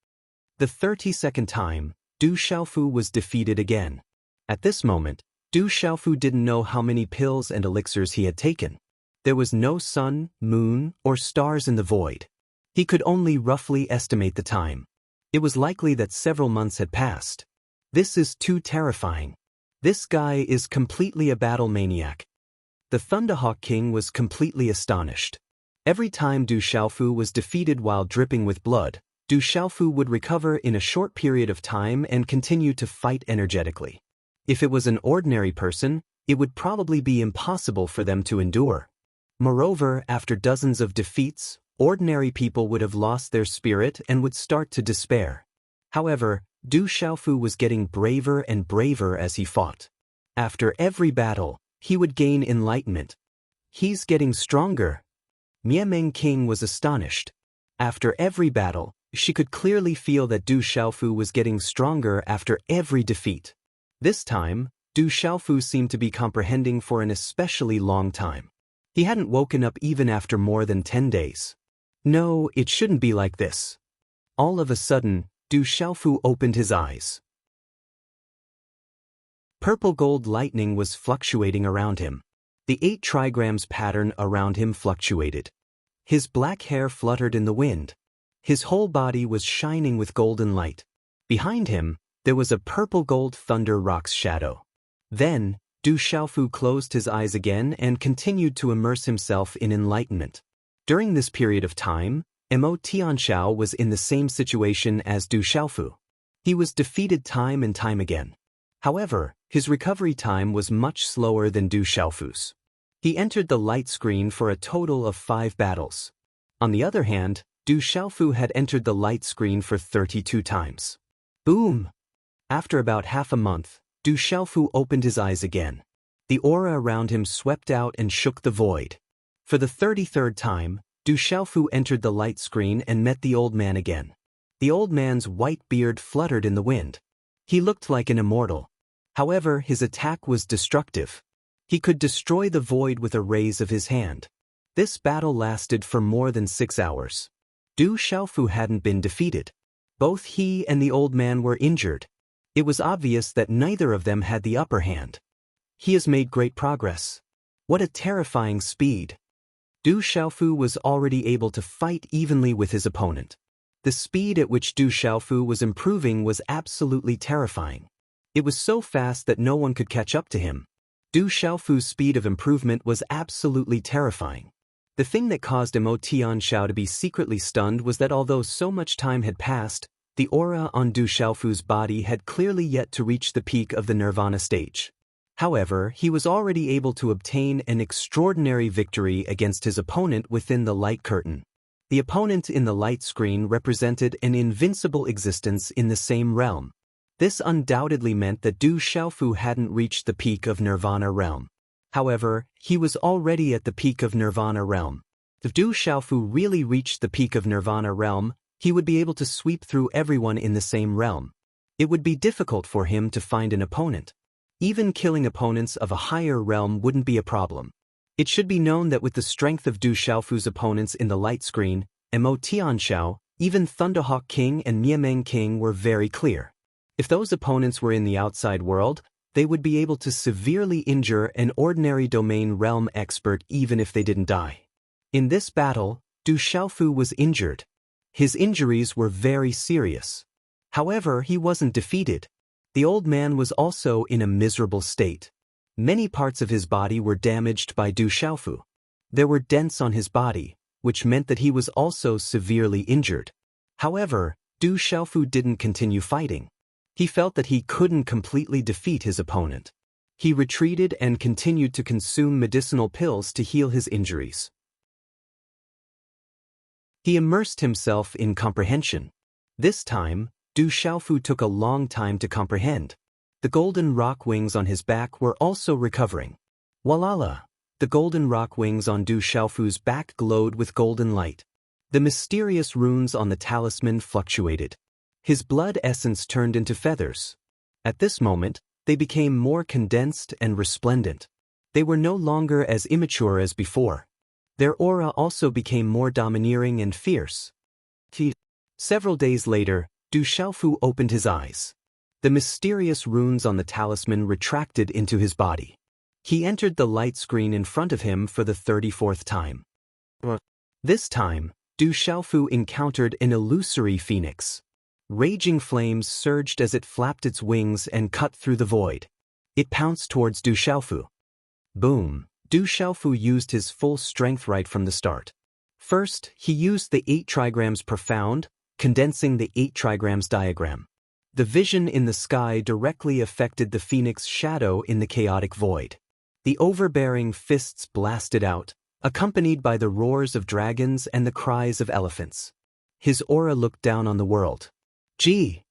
The 32nd time, Du Xiaofu was defeated again. At this moment, Du Xiaofu didn't know how many pills and elixirs he had taken. There was no sun, moon, or stars in the void. He could only roughly estimate the time. It was likely that several months had passed. This is too terrifying. This guy is completely a battle maniac. The Thunderhawk King was completely astonished. Every time Du Xiaofu was defeated while dripping with blood, Du Xiaofu would recover in a short period of time and continue to fight energetically. If it was an ordinary person, it would probably be impossible for them to endure. Moreover, after dozens of defeats, ordinary people would have lost their spirit and would start to despair. However, Du Xiaofu was getting braver and braver as he fought. After every battle, he would gain enlightenment. He's getting stronger. Miameng King was astonished. After every battle, she could clearly feel that Du Xiaofu was getting stronger after every defeat. This time, Du Xiaofu seemed to be comprehending for an especially long time. He hadn't woken up even after more than 10 days. No, it shouldn't be like this. All of a sudden, Du Xiaofu opened his eyes. Purple gold lightning was fluctuating around him. The 8 trigrams pattern around him fluctuated. His black hair fluttered in the wind. His whole body was shining with golden light. Behind him, there was a purple gold thunder rock's shadow. Then, Du Xiaofu closed his eyes again and continued to immerse himself in enlightenment. During this period of time, Mo Tianxiao was in the same situation as Du Xiaofu. He was defeated time and time again. However, his recovery time was much slower than Du Xiaofu's. He entered the light screen for a total of 5 battles. On the other hand, Du Xiaofu had entered the light screen for 32 times. Boom! After about half a month, Du Xiaofu opened his eyes again. The aura around him swept out and shook the void. For the 33rd time, Du Xiaofu entered the light screen and met the old man again. The old man's white beard fluttered in the wind. He looked like an immortal. However, his attack was destructive. He could destroy the void with a raise of his hand. This battle lasted for more than 6 hours. Du Xiaofu hadn't been defeated. Both he and the old man were injured. It was obvious that neither of them had the upper hand. He has made great progress. What a terrifying speed. Du Xiaofu was already able to fight evenly with his opponent. The speed at which Du Xiaofu was improving was absolutely terrifying. It was so fast that no one could catch up to him. Du Xiaofu's speed of improvement was absolutely terrifying. The thing that caused Mo Tianxiao to be secretly stunned was that although so much time had passed, the aura on Du Xiaofu's body had clearly yet to reach the peak of the nirvana stage. However, he was already able to obtain an extraordinary victory against his opponent within the light curtain. The opponent in the light screen represented an invincible existence in the same realm. This undoubtedly meant that Du Xiaofu hadn't reached the peak of Nirvana realm. However, he was already at the peak of Nirvana realm. If Du Xiaofu really reached the peak of Nirvana realm, he would be able to sweep through everyone in the same realm. It would be difficult for him to find an opponent. Even killing opponents of a higher realm wouldn't be a problem. It should be known that with the strength of Du Xiaofu's opponents in the light screen, Mo Tianxiao, even Thunderhawk King and Miameng King were very clear. If those opponents were in the outside world, they would be able to severely injure an ordinary domain realm expert even if they didn't die. In this battle, Du Xiaofu was injured. His injuries were very serious. However, he wasn't defeated. The old man was also in a miserable state. Many parts of his body were damaged by Du Xiaofu. There were dents on his body, which meant that he was also severely injured. However, Du Xiaofu didn't continue fighting. He felt that he couldn't completely defeat his opponent. He retreated and continued to consume medicinal pills to heal his injuries. He immersed himself in comprehension. This time, Du Xiaofu took a long time to comprehend. The golden rock wings on his back were also recovering. Walala! The golden rock wings on Du Xiaofu's back glowed with golden light. The mysterious runes on the talisman fluctuated. His blood essence turned into feathers. At this moment, they became more condensed and resplendent. They were no longer as immature as before. Their aura also became more domineering and fierce. Several days later, Du Xiaofu opened his eyes. The mysterious runes on the talisman retracted into his body. He entered the light screen in front of him for the 34th time. This time, Du Xiaofu encountered an illusory phoenix. Raging flames surged as it flapped its wings and cut through the void. It pounced towards Du Xiaofu. Boom! Du Xiaofu used his full strength right from the start. First, he used the 8 trigrams profound, condensing the 8 trigrams diagram. The vision in the sky directly affected the phoenix shadow in the chaotic void. The overbearing fists blasted out, accompanied by the roars of dragons and the cries of elephants. His aura looked down on the world. Gee!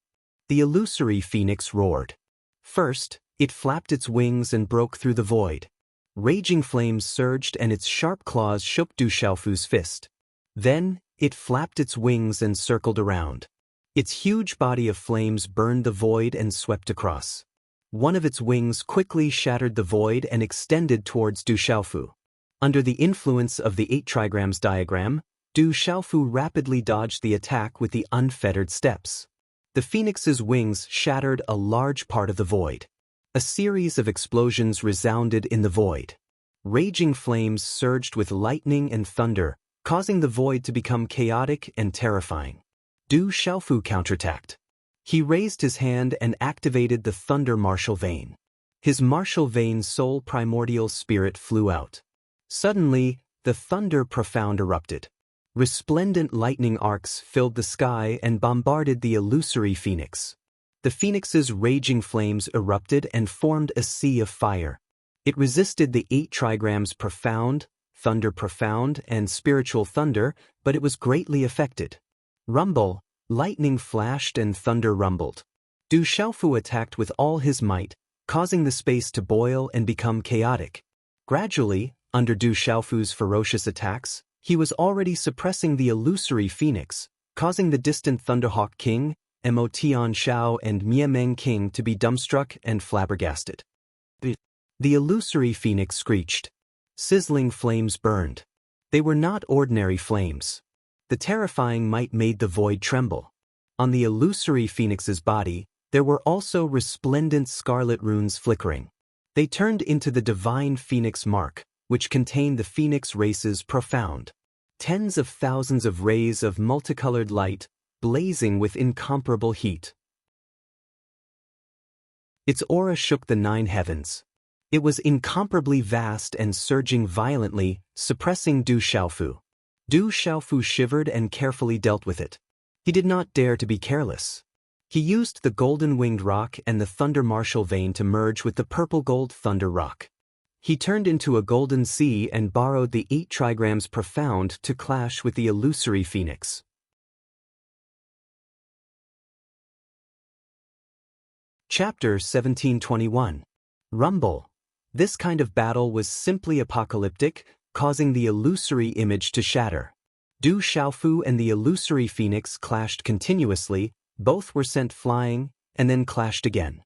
The illusory phoenix roared. First, it flapped its wings and broke through the void. Raging flames surged and its sharp claws shook Du Xiaofu's fist. Then, it flapped its wings and circled around. Its huge body of flames burned the void and swept across. One of its wings quickly shattered the void and extended towards Du Xiaofu. Under the influence of the 8 trigrams diagram, Du Xiaofu rapidly dodged the attack with the unfettered steps. The phoenix's wings shattered a large part of the void. A series of explosions resounded in the void. Raging flames surged with lightning and thunder, causing the void to become chaotic and terrifying. Du Xiaofu counterattacked. He raised his hand and activated the Thunder Martial Vein. His Martial Vein soul primordial spirit flew out. Suddenly, the Thunder Profound erupted. Resplendent lightning arcs filled the sky and bombarded the illusory phoenix. The phoenix's raging flames erupted and formed a sea of fire. It resisted the 8 trigrams profound, thunder profound, and spiritual thunder, but it was greatly affected. Rumble, lightning flashed and thunder rumbled. Du Xiaofu attacked with all his might, causing the space to boil and become chaotic. Gradually, under Du Xiaofu's ferocious attacks, he was already suppressing the illusory phoenix, causing the distant Thunderhawk King, Mo Tianxiao and Miameng King to be dumbstruck and flabbergasted. The illusory phoenix screeched. Sizzling flames burned. They were not ordinary flames. The terrifying might made the void tremble. On the illusory phoenix's body, there were also resplendent scarlet runes flickering. They turned into the divine phoenix mark, which contained the phoenix race's profound. Tens of thousands of rays of multicolored light, blazing with incomparable heat. Its aura shook the 9 heavens. It was incomparably vast and surging violently, suppressing Du Xiaofu. Du Xiaofu shivered and carefully dealt with it. He did not dare to be careless. He used the golden-winged rock and the thunder martial vein to merge with the purple-gold thunder rock. He turned into a golden sea and borrowed the 8 trigrams profound to clash with the illusory phoenix. Chapter 1721. Rumble. This kind of battle was simply apocalyptic, causing the illusory image to shatter. Du Xiaofu and the illusory phoenix clashed continuously, both were sent flying, and then clashed again.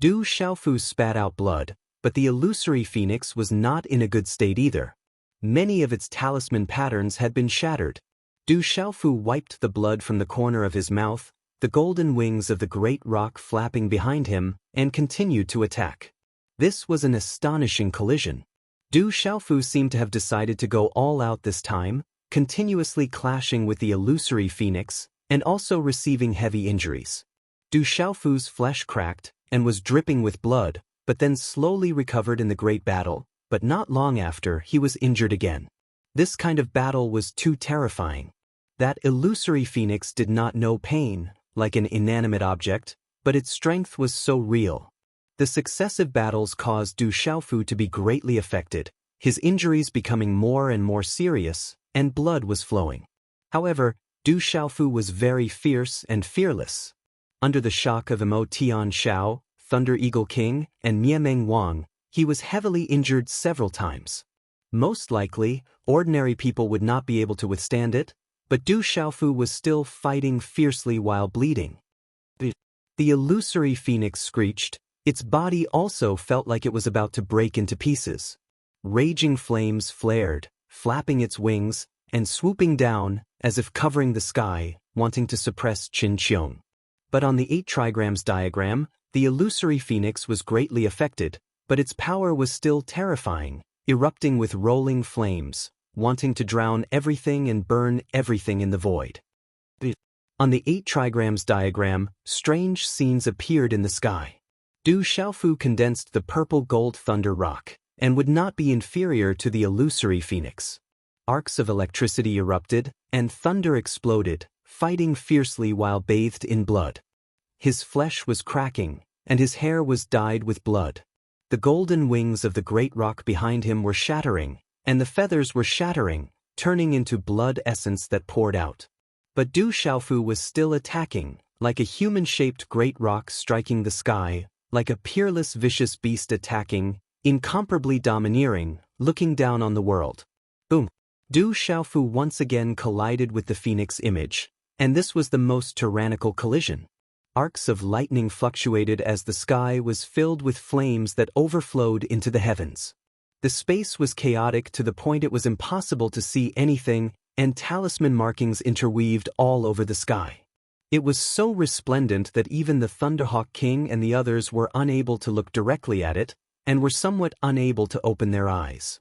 Du Xiaofu spat out blood, but the illusory phoenix was not in a good state either. Many of its talisman patterns had been shattered. Du Xiaofu wiped the blood from the corner of his mouth, the golden wings of the great rock flapping behind him, and continued to attack. This was an astonishing collision. Du Xiaofu seemed to have decided to go all out this time, continuously clashing with the illusory phoenix, and also receiving heavy injuries. Du Xiaofu's flesh cracked, and was dripping with blood, but then slowly recovered in the great battle, but not long after he was injured again. This kind of battle was too terrifying. That illusory phoenix did not know pain, like an inanimate object, but its strength was so real. The successive battles caused Du Xiaofu to be greatly affected, his injuries becoming more and more serious, and blood was flowing. However, Du Xiaofu was very fierce and fearless. Under the shock of Mo Tian Xiao, Thunder Eagle King, and Miemeng Wang, he was heavily injured several times. Most likely, ordinary people would not be able to withstand it, but Du Xiaofu was still fighting fiercely while bleeding. The illusory phoenix screeched. Its body also felt like it was about to break into pieces. Raging flames flared, flapping its wings, and swooping down, as if covering the sky, wanting to suppress Qin Qiong. But on the 8 trigrams diagram, the illusory phoenix was greatly affected, but its power was still terrifying, erupting with rolling flames, wanting to drown everything and burn everything in the void. On the 8 trigrams diagram, strange scenes appeared in the sky. Du Xiaofu condensed the purple-gold thunder rock, and would not be inferior to the illusory phoenix. Arcs of electricity erupted, and thunder exploded, fighting fiercely while bathed in blood. His flesh was cracking, and his hair was dyed with blood. The golden wings of the great rock behind him were shattering, and the feathers were shattering, turning into blood essence that poured out. But Du Xiaofu was still attacking, like a human-shaped great rock striking the sky, like a peerless vicious beast attacking, incomparably domineering, looking down on the world. Boom! Du Xiaofu once again collided with the phoenix image, and this was the most tyrannical collision. Arcs of lightning fluctuated as the sky was filled with flames that overflowed into the heavens. The space was chaotic to the point it was impossible to see anything, and talisman markings interweaved all over the sky. It was so resplendent that even the Thunderhawk King and the others were unable to look directly at it, and were somewhat unable to open their eyes.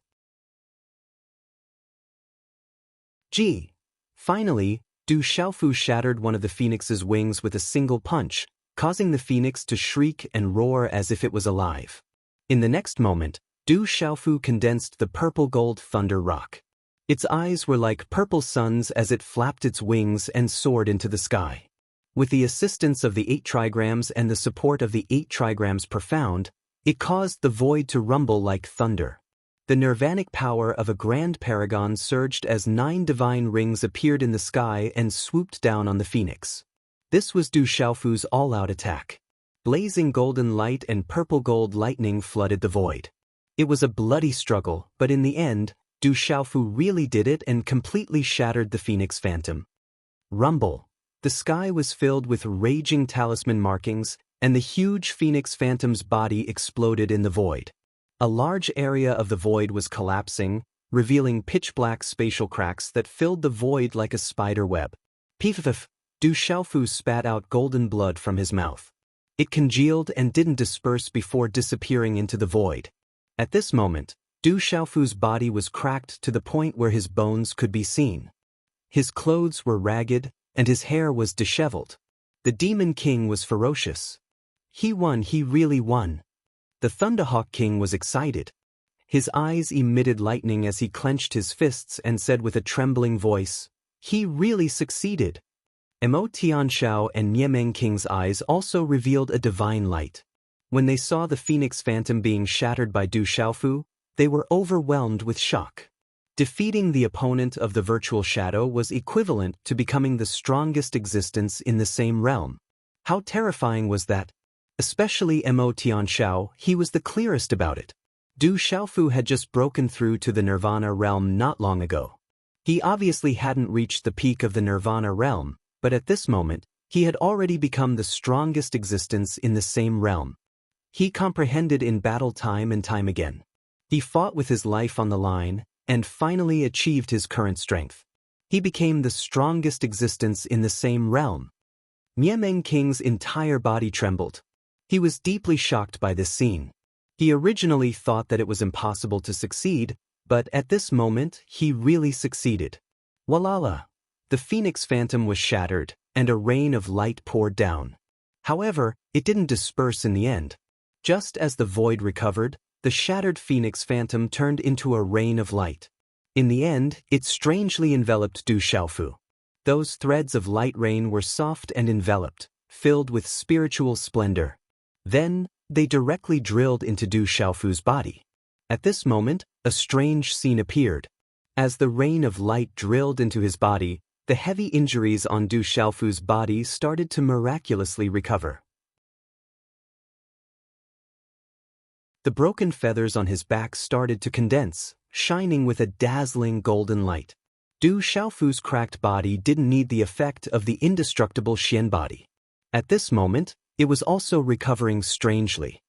Finally, Du Xiaofu shattered one of the phoenix's wings with a single punch, causing the phoenix to shriek and roar as if it was alive. In the next moment, Du Xiaofu condensed the purple-gold thunder rock. Its eyes were like purple suns as it flapped its wings and soared into the sky. With the assistance of the 8 trigrams and the support of the 8 trigrams profound, it caused the void to rumble like thunder. The nirvanic power of a grand paragon surged as 9 divine rings appeared in the sky and swooped down on the phoenix. This was Du Xiaofu's all-out attack. Blazing golden light and purple-gold lightning flooded the void. It was a bloody struggle, but in the end, Du Xiaofu really did it and completely shattered the phoenix phantom. Rumble. The sky was filled with raging talisman markings, and the huge phoenix phantom's body exploded in the void. A large area of the void was collapsing, revealing pitch-black spatial cracks that filled the void like a spider web. Pif! Du Xiaofu spat out golden blood from his mouth. It congealed and didn't disperse before disappearing into the void. At this moment, Du Xiaofu's body was cracked to the point where his bones could be seen. His clothes were ragged, and his hair was disheveled. The Demon King was ferocious. He won, he really won. The Thunderhawk King was excited. His eyes emitted lightning as he clenched his fists and said with a trembling voice, "He really succeeded." Mo Tianxiao and Niemeng King's eyes also revealed a divine light. When they saw the Phoenix Phantom being shattered by Du Xiaofu, they were overwhelmed with shock. Defeating the opponent of the virtual shadow was equivalent to becoming the strongest existence in the same realm. How terrifying was that? Especially Mo Tianxiao, he was the clearest about it. Du Xiaofu had just broken through to the Nirvana realm not long ago. He obviously hadn't reached the peak of the Nirvana realm, but at this moment, he had already become the strongest existence in the same realm. He comprehended in battle time and time again. He fought with his life on the line, and finally achieved his current strength. He became the strongest existence in the same realm. Niemeng King's entire body trembled. He was deeply shocked by this scene. He originally thought that it was impossible to succeed, but at this moment he really succeeded. Walala! The Phoenix Phantom was shattered, and a rain of light poured down. However, it didn't disperse in the end. Just as the void recovered, the shattered Phoenix Phantom turned into a rain of light. In the end, it strangely enveloped Du Xiaofu. Those threads of light rain were soft and enveloped, filled with spiritual splendor. Then, they directly drilled into Du Xiaofu's body. At this moment, a strange scene appeared. As the rain of light drilled into his body, the heavy injuries on Du Xiaofu's body started to miraculously recover. The broken feathers on his back started to condense, shining with a dazzling golden light. Du Xiaofu's cracked body didn't need the effect of the indestructible Xian body. At this moment, it was also recovering strangely.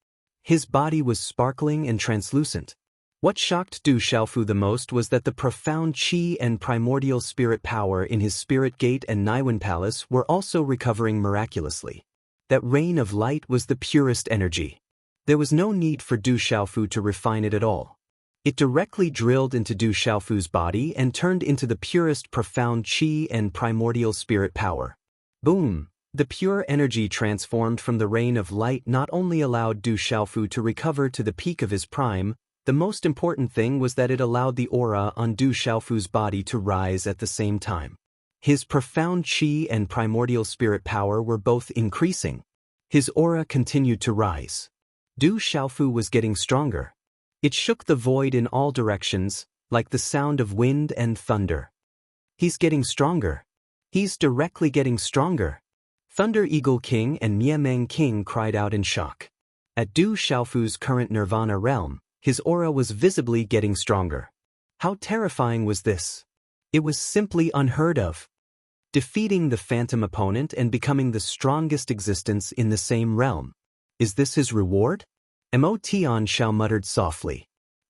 His body was sparkling and translucent. What shocked Du Xiaofu the most was that the profound qi and primordial spirit power in his Spirit Gate and Naiwen Palace were also recovering miraculously. That rain of light was the purest energy. There was no need for Du Xiaofu to refine it at all. It directly drilled into Du Xiaofu's body and turned into the purest profound qi and primordial spirit power. Boom! The pure energy transformed from the rain of light not only allowed Du Xiaofu to recover to the peak of his prime, the most important thing was that it allowed the aura on Du Xiaofu's body to rise at the same time. His profound qi and primordial spirit power were both increasing. His aura continued to rise. Du Xiaofu was getting stronger. It shook the void in all directions, like the sound of wind and thunder. He's getting stronger. He's directly getting stronger. Thunder Eagle King and Niemeng King cried out in shock. At Du Xiaofu's current Nirvana realm, his aura was visibly getting stronger. How terrifying was this? It was simply unheard of. Defeating the phantom opponent and becoming the strongest existence in the same realm. Is this his reward? Mo Tianxiao muttered softly.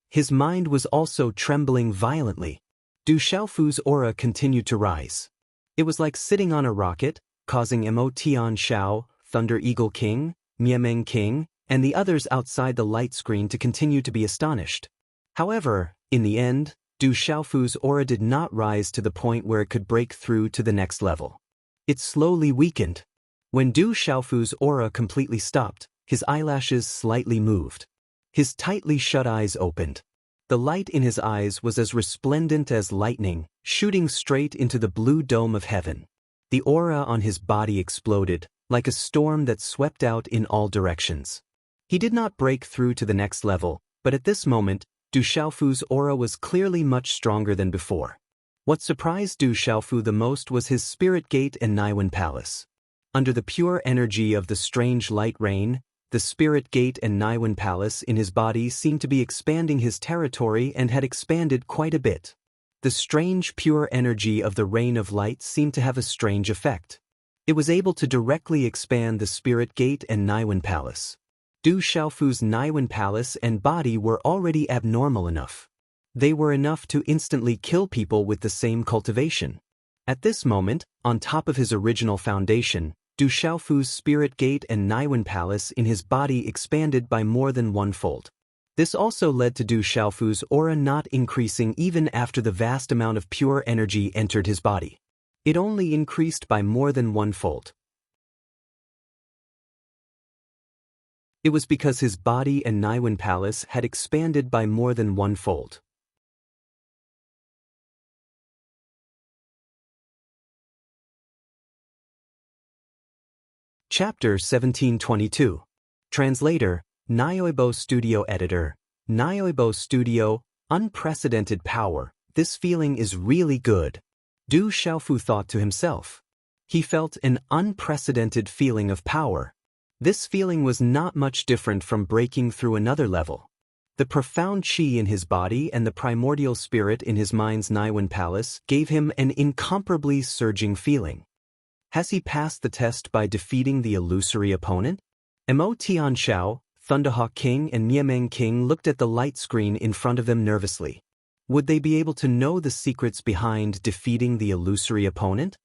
His mind was also trembling violently. Du Xiaofu's aura continued to rise. It was like sitting on a rocket, causing Mo Tianxiao, Thunder Eagle King, Niemeng King, and the others outside the light screen to continue to be astonished. However, in the end, Du Xiaofu's aura did not rise to the point where it could break through to the next level. It slowly weakened. When Du Xiaofu's aura completely stopped, his eyelashes slightly moved. His tightly shut eyes opened. The light in his eyes was as resplendent as lightning, shooting straight into the blue dome of heaven. The aura on his body exploded, like a storm that swept out in all directions. He did not break through to the next level, but at this moment, Du Xiaofu's aura was clearly much stronger than before. What surprised Du Xiaofu the most was his Spirit Gate and Naiwen Palace. Under the pure energy of the strange light rain, the Spirit Gate and Naiwen Palace in his body seemed to be expanding his territory and had expanded quite a bit. The strange pure energy of the rain of light seemed to have a strange effect. It was able to directly expand the Spirit Gate and Naiwen Palace. Du Xiaofu's Naiwen Palace and body were already abnormal enough. They were enough to instantly kill people with the same cultivation. At this moment, on top of his original foundation, Du Xiaofu's Spirit Gate and Naiwen Palace in his body expanded by more than one-fold. This also led to Du Xiaofu's aura not increasing even after the vast amount of pure energy entered his body. It only increased by more than one-fold. It was because his body and Naiwen Palace had expanded by more than one-fold. Chapter 1722. Translator, Nyoibo Studio Editor. Nyoibo Studio, unprecedented power. This feeling is really good. Du Xiaofu thought to himself. He felt an unprecedented feeling of power. This feeling was not much different from breaking through another level. The profound qi in his body and the primordial spirit in his mind's Niwen Palace gave him an incomparably surging feeling. Has he passed the test by defeating the illusory opponent? Mo Tianxiao, Thunderhawk King and Niameng King looked at the light screen in front of them nervously. Would they be able to know the secrets behind defeating the illusory opponent?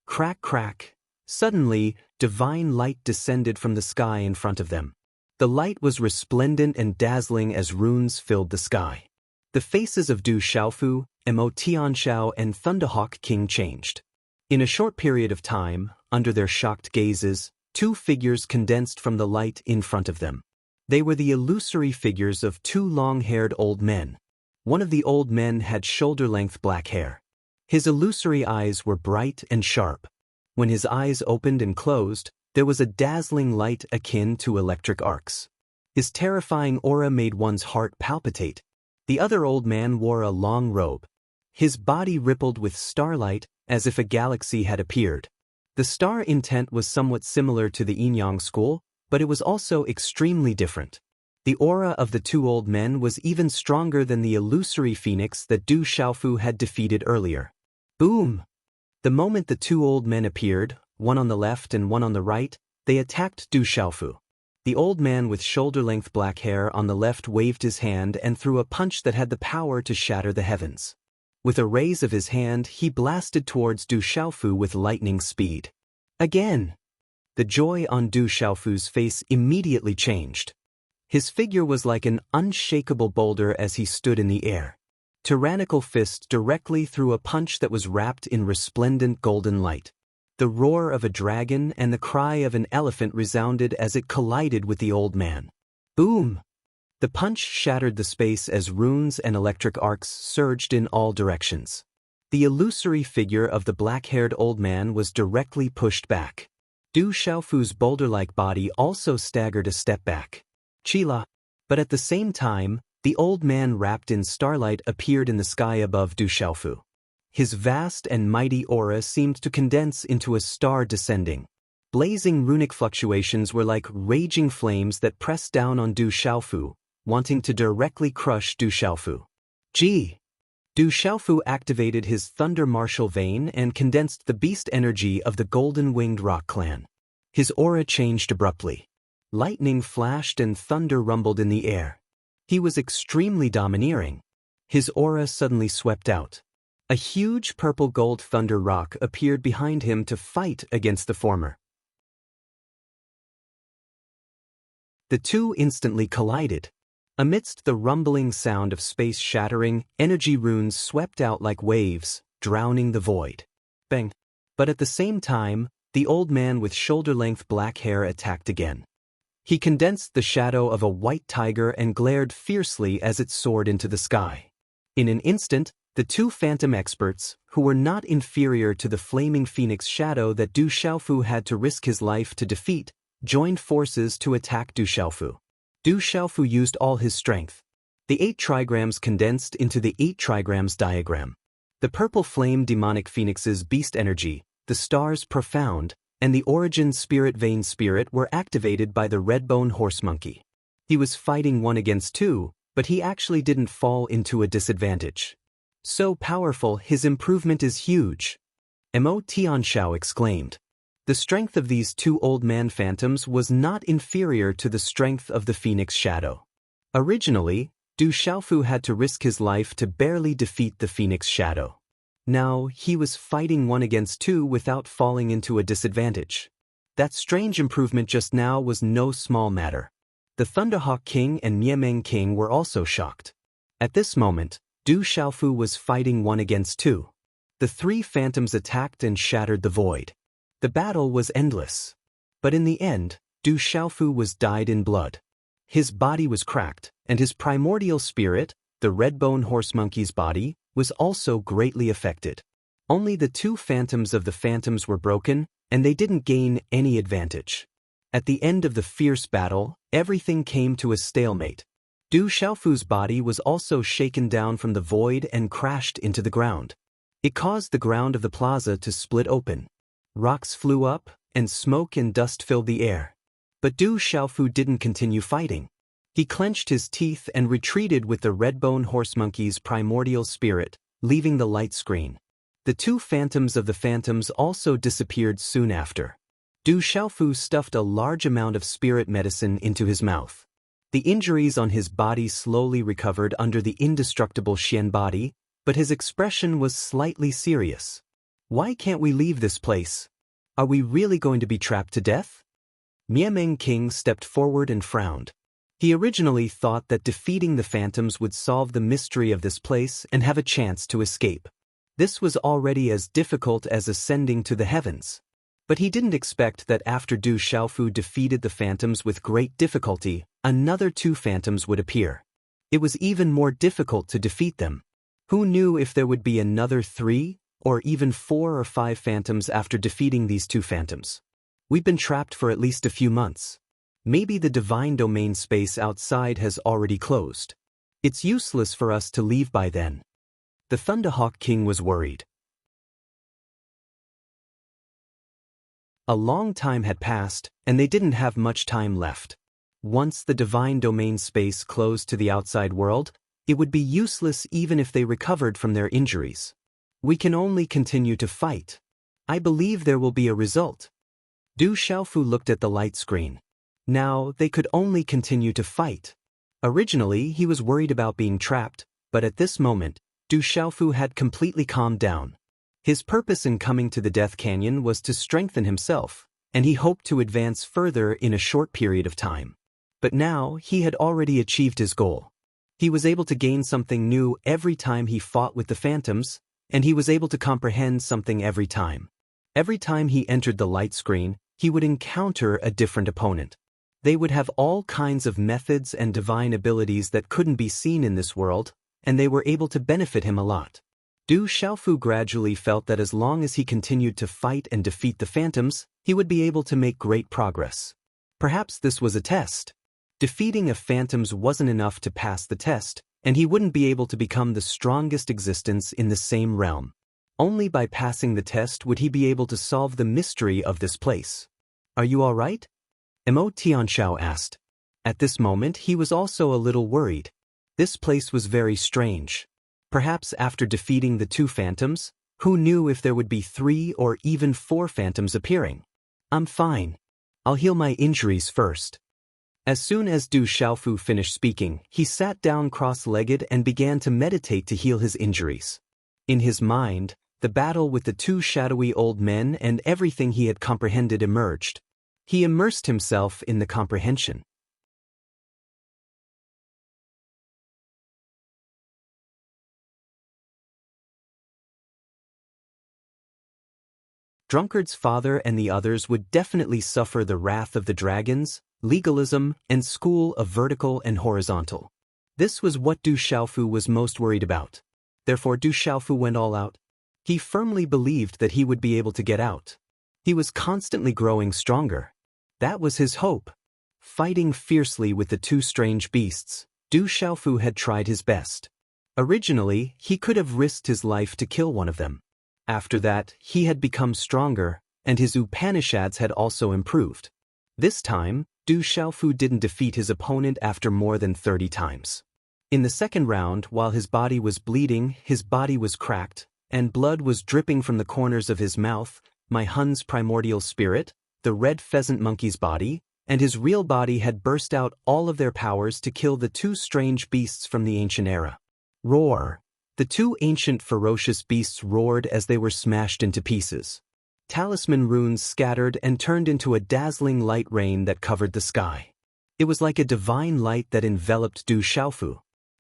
Crack, crack. Suddenly, divine light descended from the sky in front of them. The light was resplendent and dazzling as runes filled the sky. The faces of Du Xiaofu, Mo Tianxiao and Thunderhawk King changed. In a short period of time, under their shocked gazes, two figures condensed from the light in front of them. They were the illusory figures of two long-haired old men. One of the old men had shoulder-length black hair. His illusory eyes were bright and sharp. When his eyes opened and closed, there was a dazzling light akin to electric arcs. His terrifying aura made one's heart palpitate. The other old man wore a long robe. His body rippled with starlight as if a galaxy had appeared. The star intent was somewhat similar to the Yin-Yang school, but it was also extremely different. The aura of the two old men was even stronger than the illusory phoenix that Du Xiaofu had defeated earlier. Boom! The moment the two old men appeared, one on the left and one on the right, they attacked Du Xiaofu. The old man with shoulder-length black hair on the left waved his hand and threw a punch that had the power to shatter the heavens. With a raise of his hand, he blasted towards Du Xiaofu with lightning speed. Again! The joy on Du Xiaofu's face immediately changed. His figure was like an unshakable boulder as he stood in the air. Tyrannical fist directly threw a punch that was wrapped in resplendent golden light. The roar of a dragon and the cry of an elephant resounded as it collided with the old man. Boom! The punch shattered the space as runes and electric arcs surged in all directions. The illusory figure of the black-haired old man was directly pushed back. Du Xiaofu's boulder-like body also staggered a step back. Chila! But at the same time, the old man wrapped in starlight appeared in the sky above Du Xiaofu. His vast and mighty aura seemed to condense into a star descending. Blazing runic fluctuations were like raging flames that pressed down on Du Xiaofu, wanting to directly crush Du Xiaofu. Gee! Du Xiaofu activated his Thunder Martial Vein and condensed the beast energy of the golden-winged rock clan. His aura changed abruptly. Lightning flashed and thunder rumbled in the air. He was extremely domineering. His aura suddenly swept out. A huge purple-gold thunder rock appeared behind him to fight against the former. The two instantly collided. Amidst the rumbling sound of space shattering, energy runes swept out like waves, drowning the void. Bang! But at the same time, the old man with shoulder-length black hair attacked again. He condensed the shadow of a white tiger and glared fiercely as it soared into the sky. In an instant, the two phantom experts, who were not inferior to the flaming phoenix shadow that Du Xiaofu had to risk his life to defeat, joined forces to attack Du Xiaofu. Du Xiaofu used all his strength. The 8 trigrams condensed into the 8 trigrams diagram. The purple flame demonic phoenix's beast energy, the star's profound, and the origin spirit vein spirit were activated by the redbone horse monkey. He was fighting 1 against 2, but he actually didn't fall into a disadvantage. So powerful, his improvement is huge. Mo Tianxiao exclaimed. The strength of these two old man phantoms was not inferior to the strength of the phoenix shadow. Originally, Du Xiaofu had to risk his life to barely defeat the phoenix shadow. Now, he was fighting 1 against 2 without falling into a disadvantage. That strange improvement just now was no small matter. The Thunderhawk King and Niameng King were also shocked. At this moment, Du Xiaofu was fighting 1 against 2. The 3 phantoms attacked and shattered the void. The battle was endless. But in the end, Du Xiaofu was dyed in blood. His body was cracked, and his primordial spirit, the redbone horse monkey's body, was also greatly affected. Only the 2 phantoms of the phantoms were broken, and they didn't gain any advantage. At the end of the fierce battle, everything came to a stalemate. Du Xiaofu's body was also shaken down from the void and crashed into the ground. It caused the ground of the plaza to split open. Rocks flew up, and smoke and dust filled the air. But Du Xiaofu didn't continue fighting. He clenched his teeth and retreated with the Redbone Horsemonkey's primordial spirit, leaving the light screen. The two phantoms of the phantoms also disappeared soon after. Du Xiaofu stuffed a large amount of spirit medicine into his mouth. The injuries on his body slowly recovered under the indestructible Xian body, but his expression was slightly serious. Why can't we leave this place? Are we really going to be trapped to death? Miameng King stepped forward and frowned. He originally thought that defeating the phantoms would solve the mystery of this place and have a chance to escape. This was already as difficult as ascending to the heavens. But he didn't expect that after Du Xiaofu defeated the phantoms with great difficulty, another two phantoms would appear. It was even more difficult to defeat them. Who knew if there would be another 3, or even 4 or 5 phantoms after defeating these two phantoms? We've been trapped for at least a few months. Maybe the divine domain space outside has already closed. It's useless for us to leave by then. The Thunderhawk King was worried. A long time had passed, and they didn't have much time left. Once the divine domain space closed to the outside world, it would be useless even if they recovered from their injuries. We can only continue to fight. I believe there will be a result. Du Xiaofu looked at the light screen. Now they could only continue to fight. Originally he was worried about being trapped, but at this moment, Du Xiaofu had completely calmed down. His purpose in coming to the Death Canyon was to strengthen himself, and he hoped to advance further in a short period of time. But now he had already achieved his goal. He was able to gain something new every time he fought with the phantoms, and he was able to comprehend something every time. Every time he entered the light screen, he would encounter a different opponent. They would have all kinds of methods and divine abilities that couldn't be seen in this world, and they were able to benefit him a lot. Du Xiaofu gradually felt that as long as he continued to fight and defeat the phantoms, he would be able to make great progress. Perhaps this was a test. Defeating a phantoms wasn't enough to pass the test, and he wouldn't be able to become the strongest existence in the same realm. Only by passing the test would he be able to solve the mystery of this place. Are you all right? Mo Tianxiao asked. At this moment he was also a little worried. This place was very strange. Perhaps after defeating the two phantoms, who knew if there would be 3 or even 4 phantoms appearing? I'm fine. I'll heal my injuries first. As soon as Du Xiaofu finished speaking, he sat down cross-legged and began to meditate to heal his injuries. In his mind, the battle with the two shadowy old men and everything he had comprehended emerged. He immersed himself in the comprehension. Drunkard's father and the others would definitely suffer the wrath of the dragons, legalism, and school of vertical and horizontal. This was what Du Xiaofu was most worried about. Therefore Du Xiaofu went all out. He firmly believed that he would be able to get out. He was constantly growing stronger. That was his hope. Fighting fiercely with the two strange beasts, Du Xiaofu had tried his best. Originally, he could have risked his life to kill one of them. After that, he had become stronger, and his Upanishads had also improved. This time, Du Xiaofu didn't defeat his opponent after more than 30 times. In the second round, while his body was bleeding, his body was cracked, and blood was dripping from the corners of his mouth, my Hun's primordial spirit, the red pheasant monkey's body, and his real body had burst out all of their powers to kill the two strange beasts from the ancient era. Roar! The two ancient ferocious beasts roared as they were smashed into pieces. Talisman runes scattered and turned into a dazzling light rain that covered the sky. It was like a divine light that enveloped Du Xiaofu.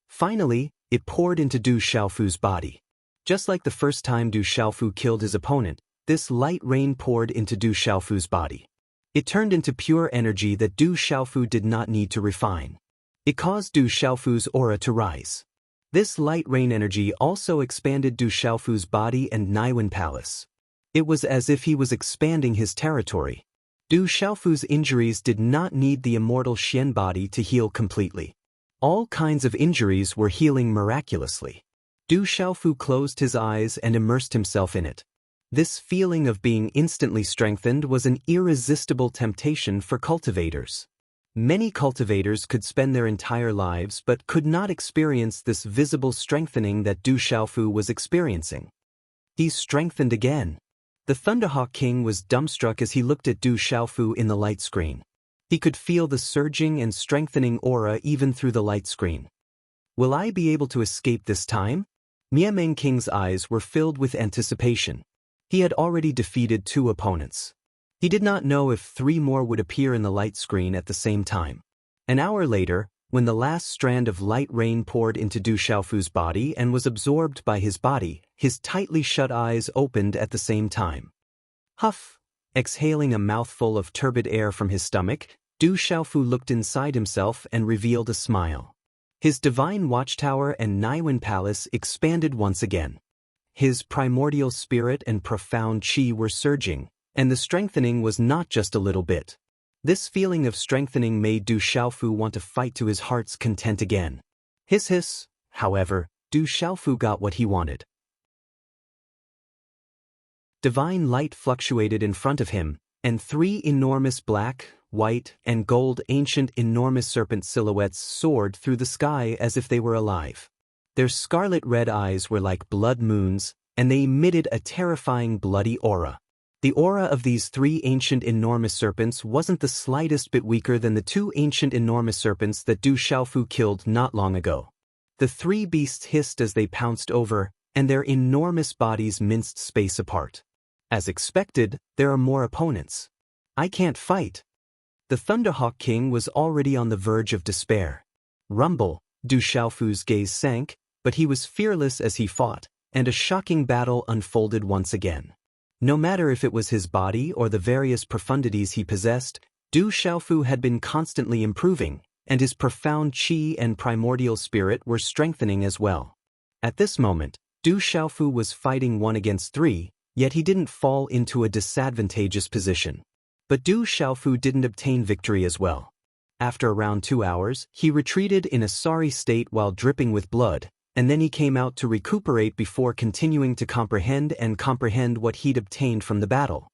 Finally, it poured into Du Xiaofu's body. Just like the first time Du Xiaofu killed his opponent, this light rain poured into Du Xiaofu's body. It turned into pure energy that Du Xiaofu did not need to refine. It caused Du Xiaofu's aura to rise. This light rain energy also expanded Du Xiaofu's body and Naiwen Palace. It was as if he was expanding his territory. Du Xiaofu's injuries did not need the immortal Xian body to heal completely. All kinds of injuries were healing miraculously. Du Xiaofu closed his eyes and immersed himself in it. This feeling of being instantly strengthened was an irresistible temptation for cultivators. Many cultivators could spend their entire lives but could not experience this visible strengthening that Du Xiaofu was experiencing. He strengthened again. The Thunderhawk King was dumbstruck as he looked at Du Xiaofu in the light screen. He could feel the surging and strengthening aura even through the light screen. Will I be able to escape this time? Miameng King's eyes were filled with anticipation. He had already defeated 2 opponents. He did not know if 3 more would appear in the light screen at the same time. An hour later, when the last strand of light rain poured into Du Xiaofu's body and was absorbed by his body, his tightly shut eyes opened at the same time. Huff! Exhaling a mouthful of turbid air from his stomach, Du Xiaofu looked inside himself and revealed a smile. His divine watchtower and Naiwen Palace expanded once again. His primordial spirit and profound qi were surging, and the strengthening was not just a little bit. This feeling of strengthening made Du Xiaofu want to fight to his heart's content again. Hiss. However, Du Xiaofu got what he wanted. Divine light fluctuated in front of him, and 3 enormous black, white, and gold ancient enormous serpent silhouettes soared through the sky as if they were alive. Their scarlet-red eyes were like blood moons, and they emitted a terrifying bloody aura. The aura of these 3 ancient enormous serpents wasn't the slightest bit weaker than the 2 ancient enormous serpents that Du Xiaofu killed not long ago. The 3 beasts hissed as they pounced over, and their enormous bodies minced space apart. As expected, there are more opponents. I can't fight. The Thunderhawk King was already on the verge of despair. Rumble! Du Xiaofu's gaze sank, but he was fearless as he fought, and a shocking battle unfolded once again. No matter if it was his body or the various profundities he possessed, Du Xiaofu had been constantly improving, and his profound qi and primordial spirit were strengthening as well. At this moment, Du Xiaofu was fighting 1 against 3, yet he didn't fall into a disadvantageous position. But Du Xiaofu didn't obtain victory as well. After around 2 hours, he retreated in a sorry state while dripping with blood, and then he came out to recuperate before continuing to comprehend what he'd obtained from the battle.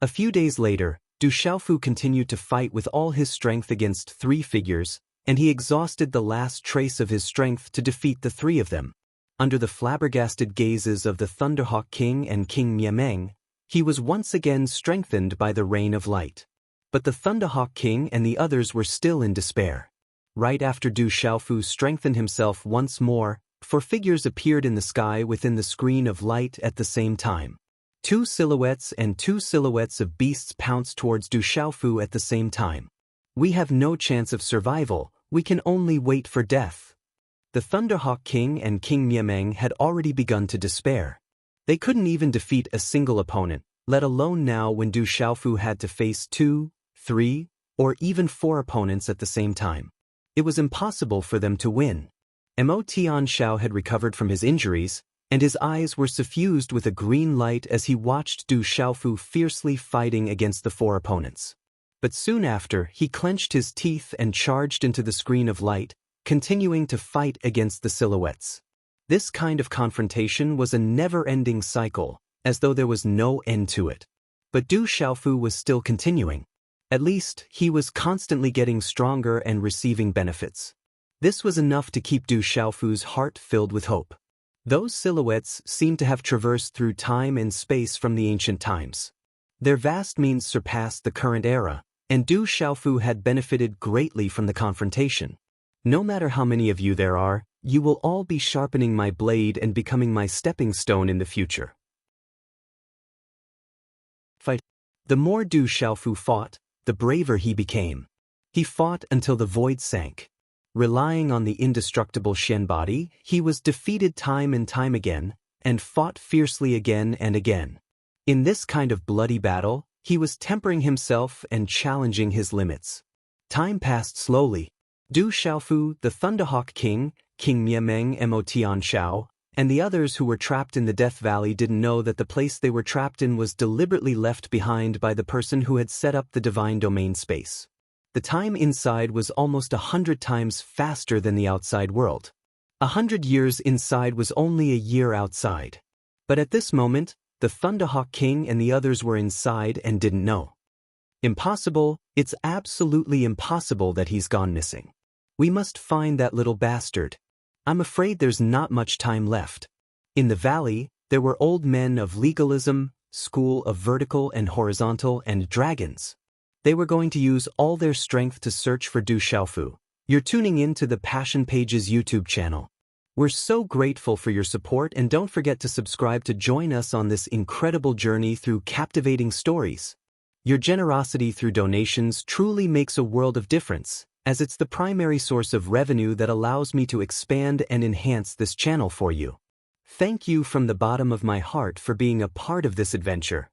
A few days later, Du Xiaofu continued to fight with all his strength against 3 figures, and he exhausted the last trace of his strength to defeat the 3 of them. Under the flabbergasted gazes of the Thunderhawk King and King Miameng, he was once again strengthened by the rain of light. But the Thunderhawk King and the others were still in despair. Right after Du Xiaofu strengthened himself once more, 4 figures appeared in the sky within the screen of light at the same time. 2 silhouettes and 2 silhouettes of beasts pounced towards Du Xiaofu at the same time. We have no chance of survival, we can only wait for death. The Thunderhawk King and King Miameng had already begun to despair. They couldn't even defeat a single opponent, let alone now when Du Xiaofu had to face 2, 3, or even 4 opponents at the same time. It was impossible for them to win. Mo Tianxiao had recovered from his injuries, and his eyes were suffused with a green light as he watched Du Xiaofu fiercely fighting against the 4 opponents. But soon after, he clenched his teeth and charged into the screen of light, continuing to fight against the silhouettes. This kind of confrontation was a never-ending cycle, as though there was no end to it. But Du Xiaofu was still continuing. At least, he was constantly getting stronger and receiving benefits. This was enough to keep Du Xiaofu's heart filled with hope. Those silhouettes seemed to have traversed through time and space from the ancient times. Their vast means surpassed the current era, and Du Xiaofu had benefited greatly from the confrontation. No matter how many of you there are, you will all be sharpening my blade and becoming my stepping stone in the future. Fight. The more Du Xiaofu fought, the braver he became. He fought until the void sank. Relying on the indestructible Xian body, he was defeated time and time again, and fought fiercely again and again. In this kind of bloody battle, he was tempering himself and challenging his limits. Time passed slowly. Du Xiaofu, the Thunderhawk King, King Miameng Mo Tianxiao, And the others who were trapped in the Death Valley didn't know that the place they were trapped in was deliberately left behind by the person who had set up the divine domain space. The time inside was almost 100 times faster than the outside world. 100 years inside was only a year outside. But at this moment, the Thunderhawk King and the others were inside and didn't know. Impossible, it's absolutely impossible that he's gone missing. We must find that little bastard. I'm afraid there's not much time left. In the valley, there were old men of legalism, school of vertical and horizontal, and dragons. They were going to use all their strength to search for Du Xiaofu. You're tuning in to the Passion Pages YouTube channel. We're so grateful for your support, and don't forget to subscribe to join us on this incredible journey through captivating stories. Your generosity through donations truly makes a world of difference, as it's the primary source of revenue that allows me to expand and enhance this channel for you. Thank you from the bottom of my heart for being a part of this adventure.